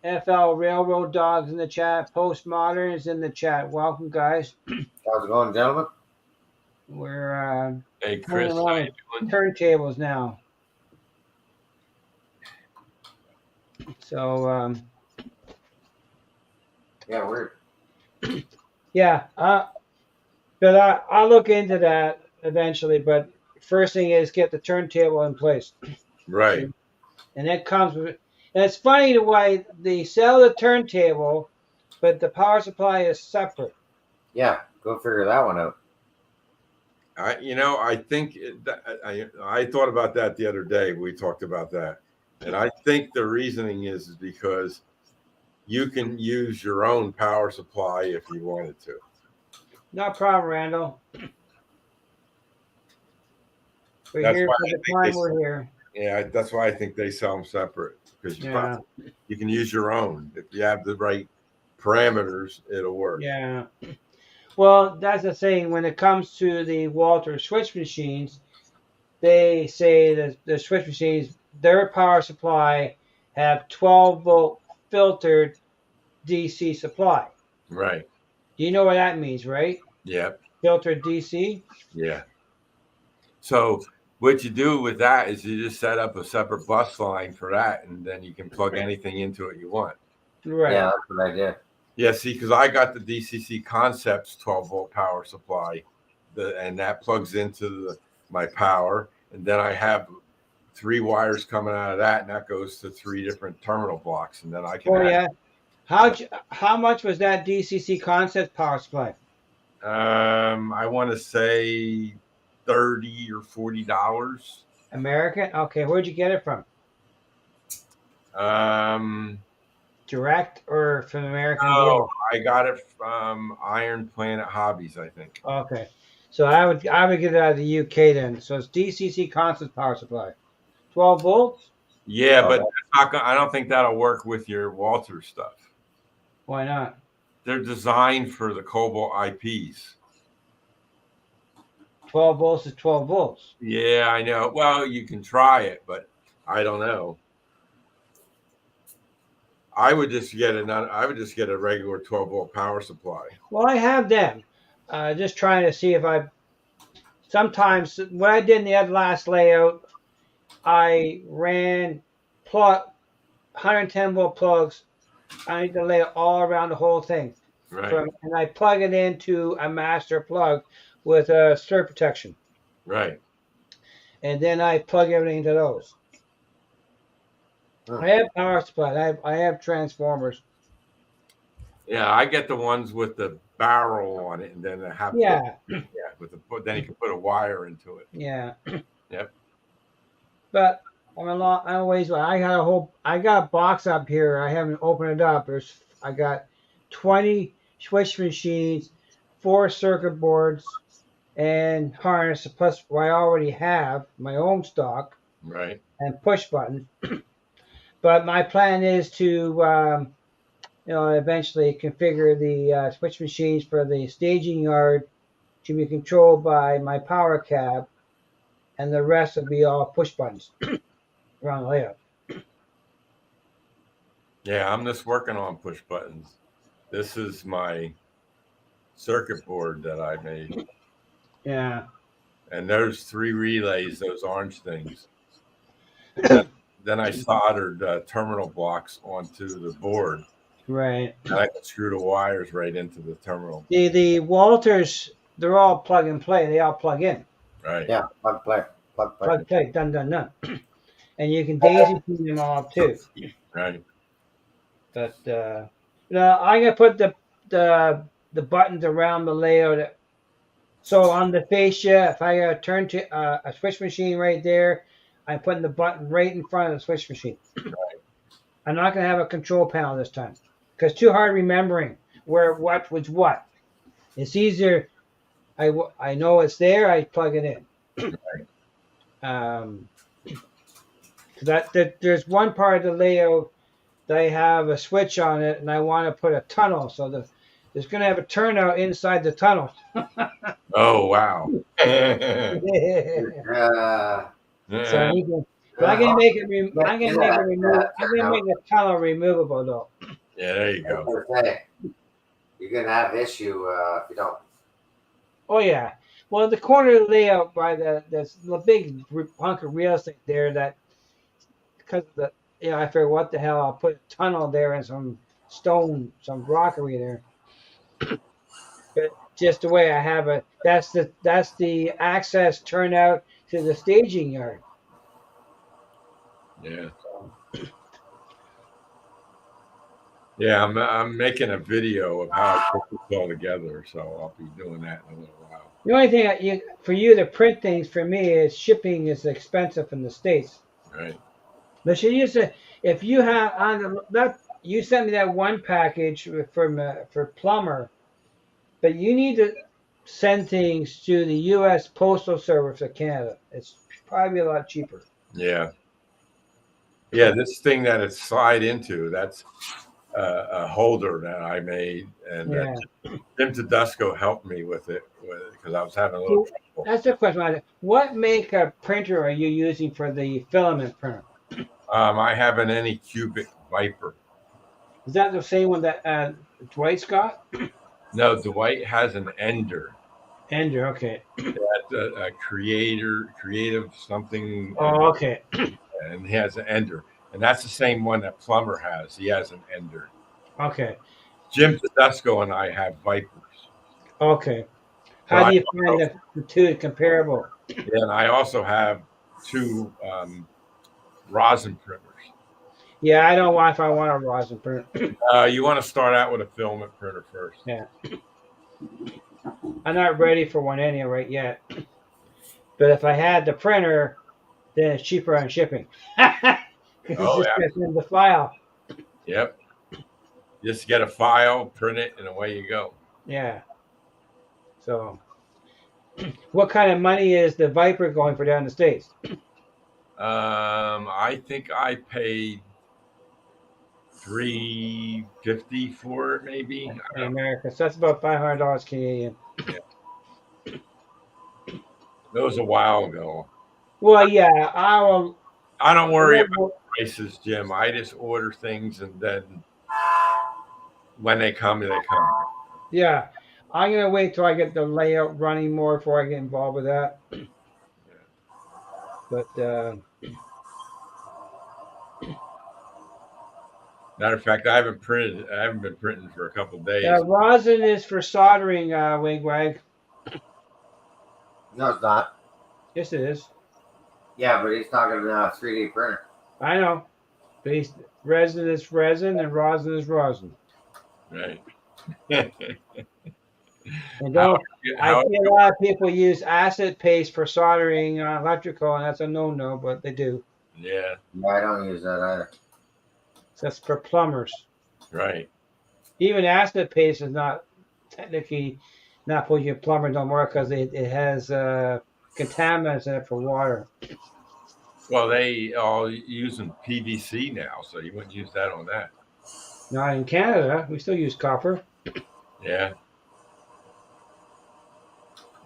S1: FL Railroad Dogs in the chat. Postmodern is in the chat. Welcome, guys.
S2: How's it going, gentlemen?
S1: We're
S3: hey
S1: playing
S3: Chris, how
S1: around
S3: you
S1: with
S3: doing?
S1: turntables now. So
S2: Yeah, weird.
S1: yeah, but I'll look into that eventually. But first thing is get the turntable in place,
S3: Right.
S1: and that comes with. And it's funny the way they sell the turntable, but the power supply is separate.
S2: Yeah, go figure that one out.
S3: I think I thought about that the other day. We talked about that, and I think the reasoning is because you can use your own power supply if you wanted to.
S1: No problem, Randall. We're
S3: That's
S1: here
S3: why
S1: for
S3: I
S1: the
S3: think
S1: time we're here.
S3: that's why I think they sell them separate because
S1: Yeah,
S3: you can use your own if you have the right parameters. It'll work.
S1: yeah. Well, that's the thing. When it comes to the Walter switch machines, they say that the switch machines, their power supply, have 12-volt filtered DC supply.
S3: Right.
S1: Do you know what that means, right?
S3: Yeah.
S1: Filtered DC?
S3: Yeah. So what you do with that is you just set up a separate bus line for that, and then you can plug anything into it you want.
S1: Right.
S2: Yeah, that's what I did.
S3: Yeah, see, because I got the DCC Concepts 12-volt power supply, and that plugs into my power, and then I have 3 wires coming out of that, and that goes to 3 different terminal blocks, and then I can
S1: Oh,
S3: add.
S1: yeah. How much was that DCC Concept power supply?
S3: I want to say $30 or $40.
S1: American? Okay, where'd you get it from?
S3: Um,
S1: Direct or from American
S3: oh,
S1: dealer?
S3: I got it from Iron Planet Hobbies, I think.
S1: Okay. So I would get it out of the UK then. So it's DCC Concept power supply. 12 volts?
S3: Yeah,
S2: Oh,
S3: but that's not I don't think that'll work with your Walter stuff.
S1: Why not?
S3: They're designed for the Cobalt IPs.
S1: 12 volts is 12 volts.
S3: Yeah, I know. Well, you can try it, but I don't know. I would just get a regular 12-volt power supply.
S1: Well, I have them. Just trying to see if I. Sometimes what I did in the last layout, I ran plug 110-volt plugs. I need to lay it all around the whole thing.
S3: Right.
S1: And I plug it into a master plug with a stir protection.
S3: Right.
S1: And then I plug everything into those.
S2: Huh.
S1: I have power supply. I have transformers.
S3: Yeah, I get the ones with the barrel on it, and then they have
S1: Yeah,
S3: then you can put a wire into it.
S1: yeah.
S3: Yep.
S1: But I'm a ways away. I got a box up here. I haven't opened it up. I got 20 switch machines, 4 circuit boards, and harness. Plus, I already have my own stock
S3: Right.
S1: and push buttons. But my plan is to, eventually configure the switch machines for the staging yard to be controlled by my power cab, and the rest will be all push buttons around the layout.
S3: Yeah, I'm just working on push buttons. This is my circuit board that I made.
S1: Yeah.
S3: And there's 3 relays, those orange things. Then I soldered terminal blocks onto the board.
S1: Right.
S3: And I can screw the wires right into the terminal.
S1: The Walters, they're all plug and play. They all plug in.
S3: Right.
S2: Yeah, plug play.
S1: Plug play. Done, done, done. And you can daisy chain them all too.
S3: Right.
S1: But I'm gonna put the buttons around the layout. So on the fascia, if I turn to a switch machine right there, I'm putting the button right in front of the switch machine. I'm not gonna have a control panel this time because it's too hard remembering what was what. It's easier. I know it's there. I plug it in. There's one part of the layout they have a switch on it, and I want to put a tunnel. So there's going to have a turnout inside the tunnel.
S3: Oh wow.
S2: Uh,
S1: So he can, but I
S2: uh,
S1: can make it. I
S2: get
S1: can make it remove. I'm
S2: turn
S1: gonna make
S2: out.
S1: the tunnel removable though.
S3: Yeah, there you
S2: I was
S3: go.
S2: gonna say, you're gonna have issue if you don't.
S1: Oh yeah. Well, the corner layout by the big hunk of real estate there that because of the I figure what the hell I'll put a tunnel there and some stone, some rockery there. But just the way I have it, that's the access turnout to the staging yard.
S3: Yeah.
S1: So,
S3: Yeah, I'm making a video of how I put this all together, so I'll be doing that in a little while.
S1: the only thing for you to print things for me is shipping is expensive in the states.
S3: Right.
S1: But you use it if you have on that you sent me that one package for plumber, but you need to send things to the U.S. Postal Service of Canada. It's probably a lot cheaper.
S3: Yeah. Yeah, this thing that it slide into, that's a holder that I made, and
S1: Yeah.
S3: Tim Tedesco helped me with it because I was having a little
S1: So
S3: trouble.
S1: that's the question. What make a printer are you using for the filament printer?
S3: I have an Anycubic Viper.
S1: Is that the same one that Dwight's got?
S3: No, Dwight has an Ender.
S1: Ender, okay.
S3: That's a creative something,
S1: Oh, okay.
S3: and he has an Ender, and that's the same one that Plumber has. He has an Ender.
S1: Okay.
S3: Jim Tedesco and I have Vipers,
S1: Okay.
S3: but
S1: How do you find the two comparable?
S3: and I also have two rosin printers.
S1: Yeah, I don't want if I want a rosin printer.
S3: You want to start out with a filament printer first.
S1: Yeah. I'm not ready for one anyway right yet. But if I had the printer, then it's cheaper on shipping. Because it
S3: Oh
S1: just
S3: yeah,
S1: gets in the file.
S3: yep. Just get a file, print it, and away you go.
S1: Yeah. So, what kind of money is the Viper going for down in the States?
S3: I think I paid $350 for it, maybe.
S1: In America? So that's about $500 Canadian.
S3: Yeah, that was a while ago.
S1: Well, yeah, I will.
S3: I don't worry about prices, Jim. I just order things, and then when they come, they come.
S1: Yeah, I'm gonna wait till I get the layout running more before I get involved with that. But
S3: Matter of fact, I haven't printed. I haven't been printing for a couple of days.
S1: rosin is for soldering, Wigwag.
S2: No, it's not.
S1: Yes, it is.
S2: Yeah, but he's talking about 3D printer.
S1: I know. But resin is resin and rosin is rosin.
S3: Right.
S1: And don't. I
S3: How,
S1: see a lot of people use acid paste for soldering electrical, and that's a no-no, but they do.
S3: yeah.
S2: Yeah, I don't use that either.
S1: So that's for plumbers.
S3: Right.
S1: Even acid paste is not technically not for your plumber don't work because it has contaminants in it for water.
S3: Well, they all using PVC now, so you wouldn't use that on that.
S1: Not in Canada. We still use copper.
S3: Yeah.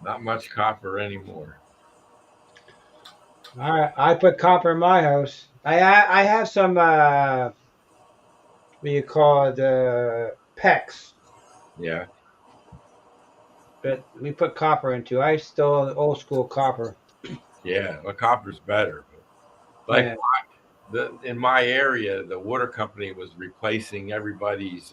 S3: Not much copper anymore.
S1: All right, I put copper in my house. I have some what do you call it PEX,
S3: Yeah.
S1: but we put copper into. I still old school copper.
S3: Yeah. Well, copper's better. But like
S1: Yeah,
S3: in my area, the water company was replacing everybody's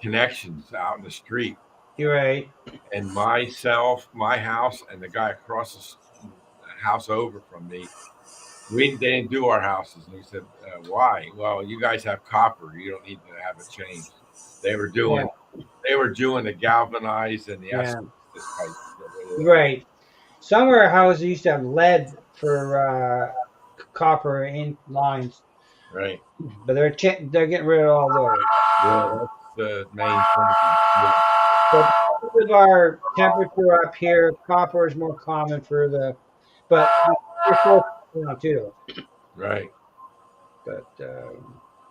S3: connections out in the street.
S1: you're right.
S3: And myself, my house, and the guy across the house over from me, they didn't do our houses. And he said, "Why? Well, you guys have copper. You don't need to have it changed." They were
S1: Yeah,
S3: doing, they were doing the galvanized and the
S1: yeah,
S3: asbestos pipe.
S1: right. Some of our houses used to have lead for copper in lines,
S3: Right.
S1: but they're getting rid of all those.
S3: Yeah, that's the main thing.
S1: But with our temperature up here, copper is more common for but we're still too.
S3: Right.
S1: But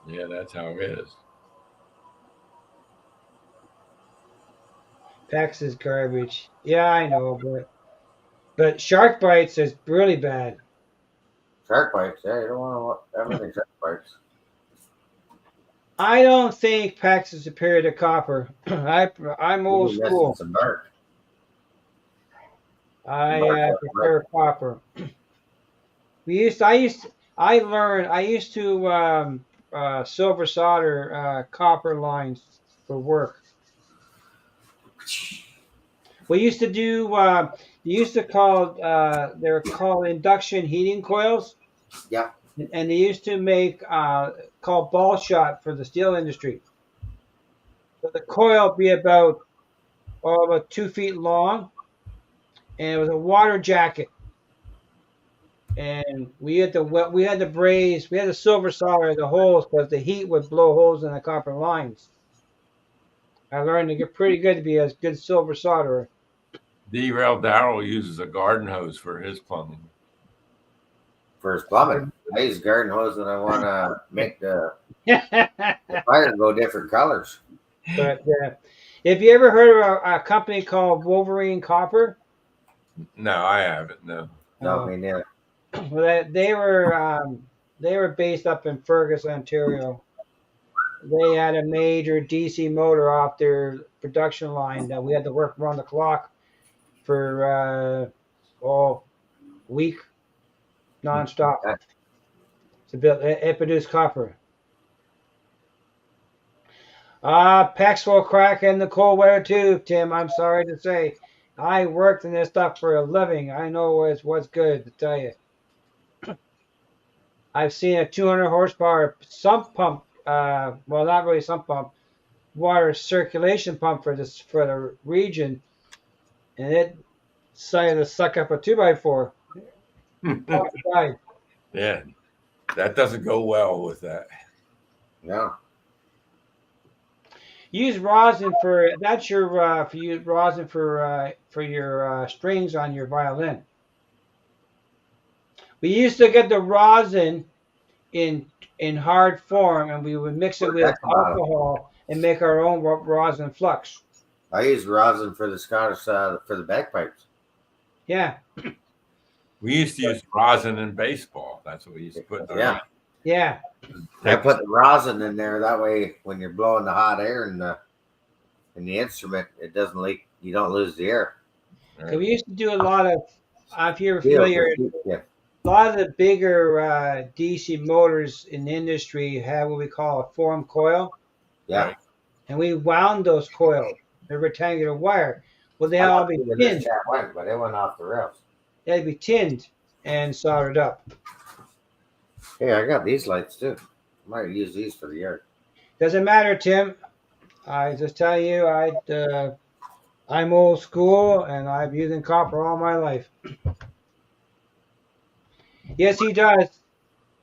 S3: Yeah, that's how it is.
S1: PEX is garbage. Yeah, I know, but shark bites is really bad.
S2: Shark bites. Yeah, you don't want to everything shark bites.
S1: I don't think PEX is superior to copper. I'm
S2: You'll
S1: old
S2: be missing
S1: school.
S2: some bark.
S1: I
S2: Bark on the
S1: prefer copper. I used to silver solder copper lines for work. We used to do. They used to call. They're called induction heating coils,
S2: Yeah.
S1: and they used to make called ball shot for the steel industry. So the coil would be about 2 feet long, and it was a water jacket. And we had to braze. We had to silver solder the holes because the heat would blow holes in the copper lines. I learned to get pretty good to be a good silver solderer.
S3: Derail Darrell uses a garden hose for his plumbing.
S2: For his plumbing. I use garden hose when I want to make the
S1: but
S2: fire go different colors.
S1: if you ever heard of a company called Wolverine Copper,
S3: No, I haven't. No.
S2: No,
S1: uh,
S2: I mean, yeah.
S1: well, they were based up in Fergus, Ontario. They had a major DC motor off their production line that we had to work around the clock for week nonstop to build. It produced copper. Pecs will crack in the cold weather too, Tim. I'm sorry to say. I worked in this stuff for a living. I know what's good to tell you. I've seen a 200 horsepower sump pump. Well, not really sump pump, water circulation pump for the region, and it decided to suck up a 2x4. Pump died.
S3: Yeah, that doesn't go well with that.
S2: No.
S1: Use rosin for that's your for you rosin for your strings on your violin. We used to get the rosin in hard form, and we would mix it
S2: Where'd
S1: with
S2: that come out of?
S1: alcohol and make our own rosin flux.
S2: I use rosin for the Scottish for the bagpipes.
S1: Yeah,
S3: We used to use rosin in baseball. That's what we used to put in
S2: Yeah.
S1: yeah.
S2: I put the rosin in there. That way, when you're blowing the hot air in the instrument, it doesn't leak. You don't lose the air.
S1: So we used to do a lot of. If you're
S2: Feels
S1: familiar,
S2: yeah.
S1: a lot of the bigger DC motors in the industry have what we call a form coil,
S2: Yeah.
S3: Right.
S1: and we wound those coils. They're rectangular wire. Well, they
S2: I
S1: all
S2: want
S1: be
S2: to see where this
S1: tinned.
S2: chat went, but it went off the rails.
S1: They'd be tinned and soldered up.
S2: Hey, I got these lights too. I might use these for the yard.
S1: Doesn't matter, Tim. I just tell you, I'm old school and I've using copper all my life. Yes, he does.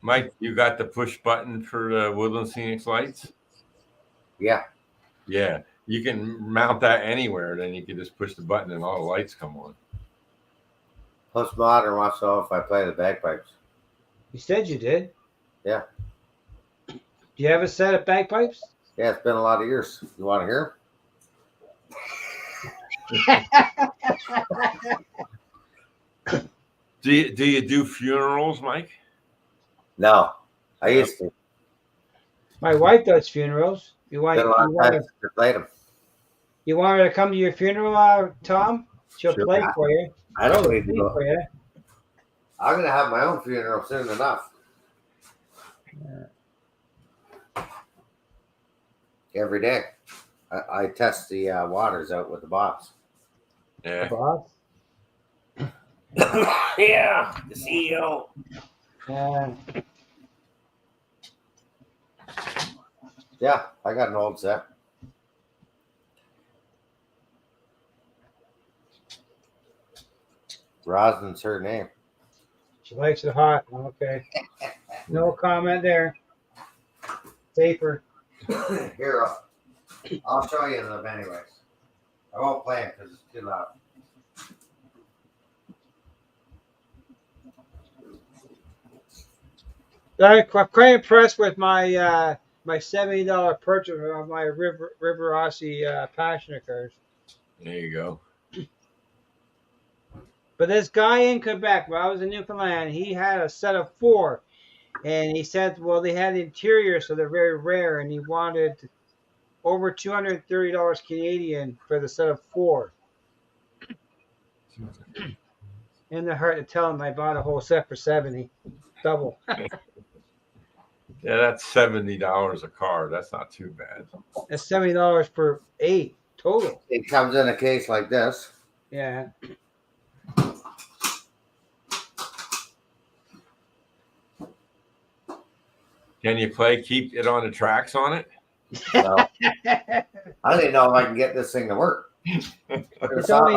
S3: Mike, you got the push button for the Woodland Scenics lights?
S2: Yeah.
S3: Yeah. You can mount that anywhere. Then you can just push the button and all the lights come on.
S2: Postmodern wants to know if I play the bagpipes.
S1: You said you did.
S2: Yeah.
S1: Do you have a set of bagpipes?
S2: Yeah, it's been a lot of years. You want to hear?
S3: Do you do funerals, Mike?
S2: No, I used to.
S1: My wife does funerals.
S2: Been a lot of times I played them.
S1: You want her to come to your funeral, Tom? She'll
S3: Sure.
S1: play for you.
S2: I don't
S1: She'll
S2: need to
S1: play
S2: go.
S1: for you.
S2: I'm gonna have my own funeral soon enough. Every day, I test the waters out with the box.
S3: Yeah.
S1: Boss?
S2: Yeah, the CEO. Yeah, I got an old set. Rosin's her name.
S1: She likes it hot. Okay. No comment there. Safer.
S2: Here, I'll show you them anyways. I won't play it because it's too loud.
S1: I'm quite impressed with my my $70 purchase of my River Rossi passenger cars.
S3: There you go.
S1: But this guy in Quebec, when I was in Newfoundland, he had a set of 4. And he said, well, they had interiors, so they're very rare. And he wanted over $230 Canadian for the set of 4. And the heart to tell him I bought a whole set for 70, double.
S3: Yeah, that's $70 a car. That's not too bad.
S1: That's $70 for 8 total.
S2: It comes in a case like this.
S1: Yeah.
S3: Can you keep it on the tracks on it?
S2: So, I don't even know if I can get this thing to work.
S1: It's only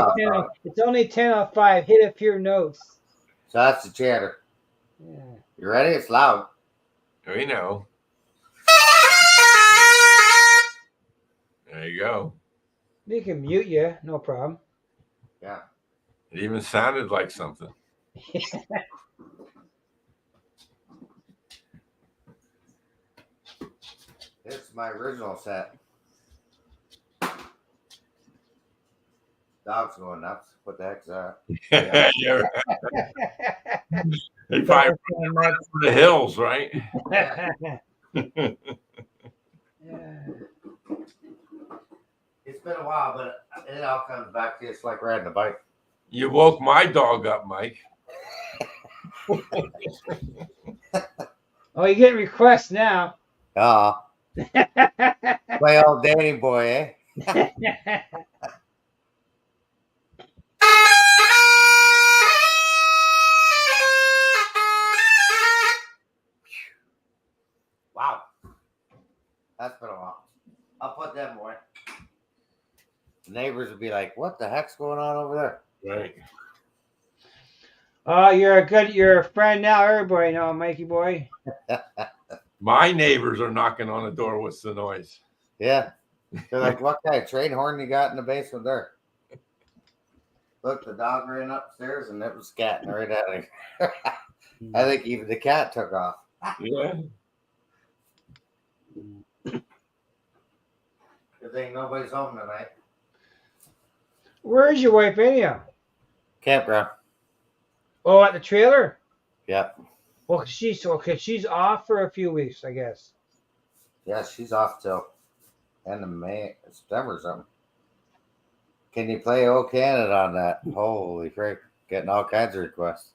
S1: 10:05. Hit a few notes.
S2: So that's the chatter.
S1: Yeah.
S2: You ready? It's loud.
S3: We know. There you go.
S1: They can mute you, no problem.
S2: Yeah.
S3: It even sounded like something.
S2: It's my original set. Dog's going nuts. What the heck's that?
S3: Yeah. They probably run for the hills, right?
S1: Yeah.
S2: It's been a while, but it all comes back to it's like riding a bike.
S3: You woke my dog up, Mike.
S1: Oh, you get requests now.
S2: Play old Danny boy, eh? Wow. That's been a while. I'll put them away. The neighbors would be like, what the heck's going on over there?
S3: Right.
S1: Oh, you're a friend now. Everybody know, Mikey boy.
S3: My neighbors are knocking on the door. What's the noise?
S2: Yeah. They're like, what kind of train horn you got in the basement there? Look, the dog ran upstairs and it was scatting right at him. I think even the cat took off.
S3: Yeah.
S2: Good thing nobody's home tonight.
S1: Where is your wife anyhow?
S2: Campground.
S1: Oh, at the trailer?
S2: Yep.
S1: Well, she's off for a few weeks, I guess.
S2: Yeah, she's off till end of May, September or something. Can you play "Oh Canada" on that? Holy frick. Getting all kinds of requests.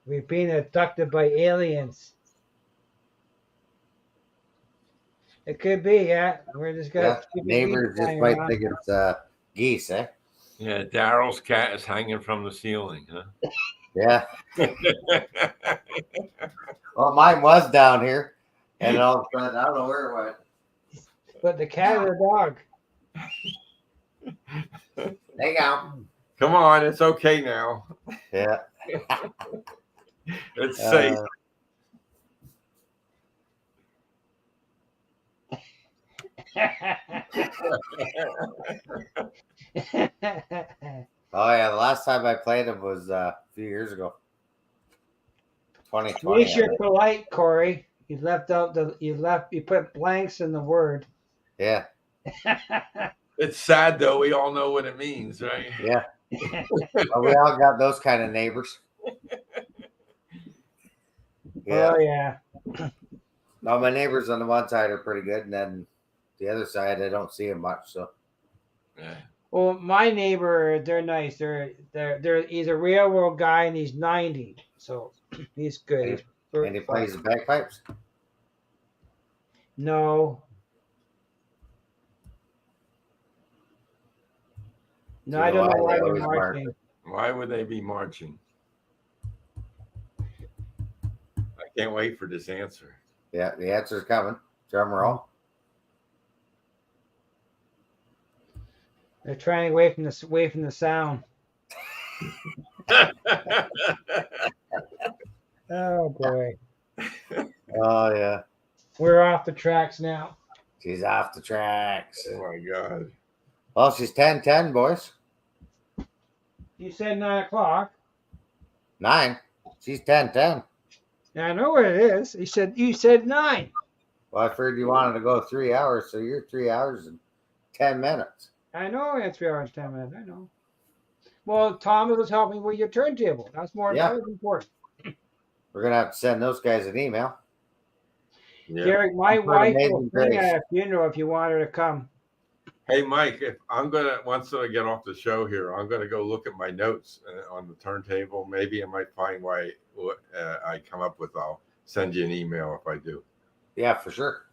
S1: We've been abducted by aliens. It could be, yeah. We're just got
S2: neighbors just might think it's geese, eh?
S3: Yeah, Daryl's cat is hanging from the ceiling, huh?
S2: Yeah. Well, mine was down here, and all of a sudden, I don't know where it went.
S1: But the cat or the dog?
S2: Hang out.
S3: Come on, it's okay now.
S2: Yeah.
S3: It's safe.
S2: Oh yeah, the last time I played him was a few years ago. 2020.
S1: At least you're polite, Corey. You put blanks in the word.
S2: Yeah.
S3: It's sad though. We all know what it means, right?
S2: Yeah. Well, we all got those kind of neighbors. Yeah.
S1: Oh yeah.
S2: No, my neighbors on the one side are pretty good, and then the other side I don't see them much. So.
S3: Yeah.
S1: Well, my neighbor, they're nice. He's a railroad guy and he's 90, so he's good.
S2: And he plays the bagpipes?
S1: No. No, I don't know why they're marching.
S3: Why would they be marching? I can't wait for this answer.
S2: Yeah, the answer's coming. Drum roll.
S1: They're trying away from the sound. Oh boy.
S2: Oh yeah.
S1: We're off the tracks now.
S2: She's off the tracks.
S3: Oh my God.
S2: Well, she's 10-10, boys.
S1: You said 9 o'clock.
S2: 9. She's 10-10.
S1: Yeah, I know what it is. You said 9.
S2: Well, I figured you wanted to go 3 hours, so you're 3 hours and 10 minutes.
S1: I know I had 3 hours 10 minutes. I know. Well, Tom was helping with your turntable. That
S2: Yeah,
S1: was important.
S2: we're gonna have to send those guys an email.
S3: Yeah.
S1: Derek, my
S2: You've heard
S1: wife will
S2: Amazing
S1: sing
S2: Grace.
S1: at a funeral if you want her to come.
S3: Hey, Mike, if I'm gonna once I get off the show here, I'm gonna go look at my notes on the turntable. Maybe I might find why I come up with. I'll send you an email if I do,
S2: Yeah, for sure.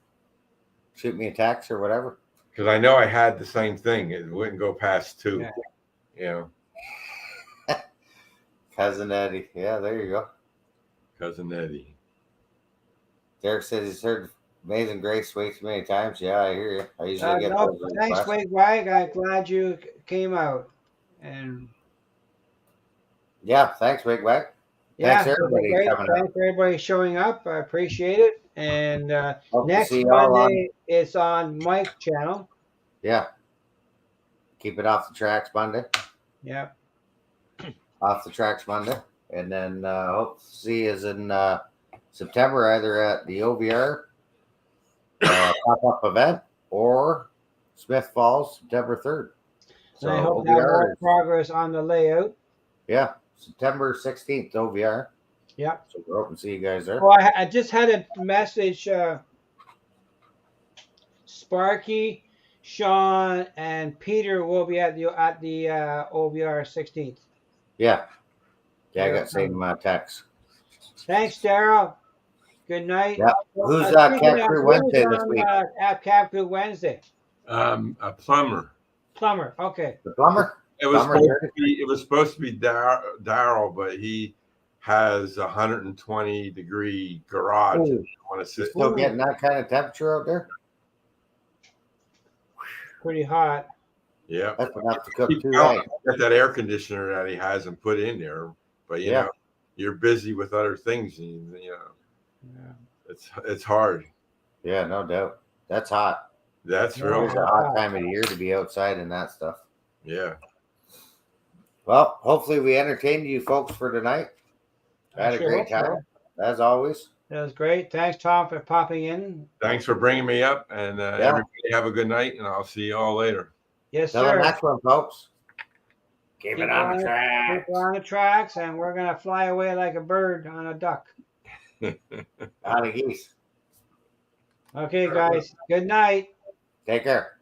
S2: Shoot me a text or whatever.
S3: because I know I had the same thing. It wouldn't go past 2.
S1: Yeah.
S3: You know,
S2: Cousin Eddie. Yeah, there you go.
S3: cousin Eddie.
S2: Derek says he's heard Amazing Grace way too many times. Yeah, I hear you. I usually get
S1: No,
S2: those
S1: thanks,
S2: requests.
S1: Wig Wag. I'm glad you came out. And
S2: Yeah, thanks, Big Wag.
S1: yeah,
S2: Thanks
S1: this is
S2: everybody
S1: great.
S2: coming out.
S1: Thanks for everybody showing up. I appreciate it. And
S2: Hope to
S1: next
S2: see you all on.
S1: Monday it's on Mike's channel.
S2: Yeah, keep it off the tracks Monday.
S1: Yeah.
S2: Off the tracks Monday, and then hope to see is in September either at the OVR pop-up event or Smith Falls September 3rd. So
S1: And I hope to have
S2: OVR
S1: more
S2: is,
S1: progress on the layout.
S2: yeah, September 16th OVR.
S1: Yeah.
S2: So we're hoping to see you guys there.
S1: Well, I just had a message. Sparky, Sean, and Peter will be at the OVR 16th.
S2: Yeah, I got same text.
S1: Thanks, Daryl. Good night.
S2: Yeah, who's
S1: Speaking
S2: Cat
S1: of,
S2: Crew
S1: who was
S2: Wednesday this
S1: on
S2: week?
S1: at Cap Crew Wednesday?
S3: A plumber.
S1: Plumber. Okay.
S2: The plumber.
S3: It was
S2: Plumber,
S3: supposed to be Daryl, but he has a 120-degree garage.
S2: Ooh.
S3: I want to sit.
S2: Still getting that kind of temperature out there?
S1: Pretty hot.
S3: Yeah.
S2: That's enough to cook
S3: Keep
S2: 2
S3: going.
S2: eggs.
S3: Got that air conditioner that he hasn't put in there, but you know, you're busy with other things. You know,
S1: Yeah.
S3: it's hard.
S2: Yeah, no doubt. That's hot.
S3: That's
S1: Yeah.
S3: real.
S2: It's a hot time of the year to be outside and that stuff.
S3: Yeah.
S2: Well, hopefully we entertained you folks for tonight. I had a
S1: Sure
S2: great
S1: hope so.
S2: time, as always.
S1: That was great. Thanks, Tom, for popping in.
S3: Thanks for bringing me up, and everybody have a good night, and I'll see you all later.
S1: Yes,
S2: Till the
S1: sir.
S2: next one, folks. Keep
S1: Keep
S2: it on the
S1: Keep
S2: track.
S1: on the tracks, and we're gonna fly away like a bird on a duck.
S2: On the geese.
S1: Okay, guys. Good night.
S2: Take care.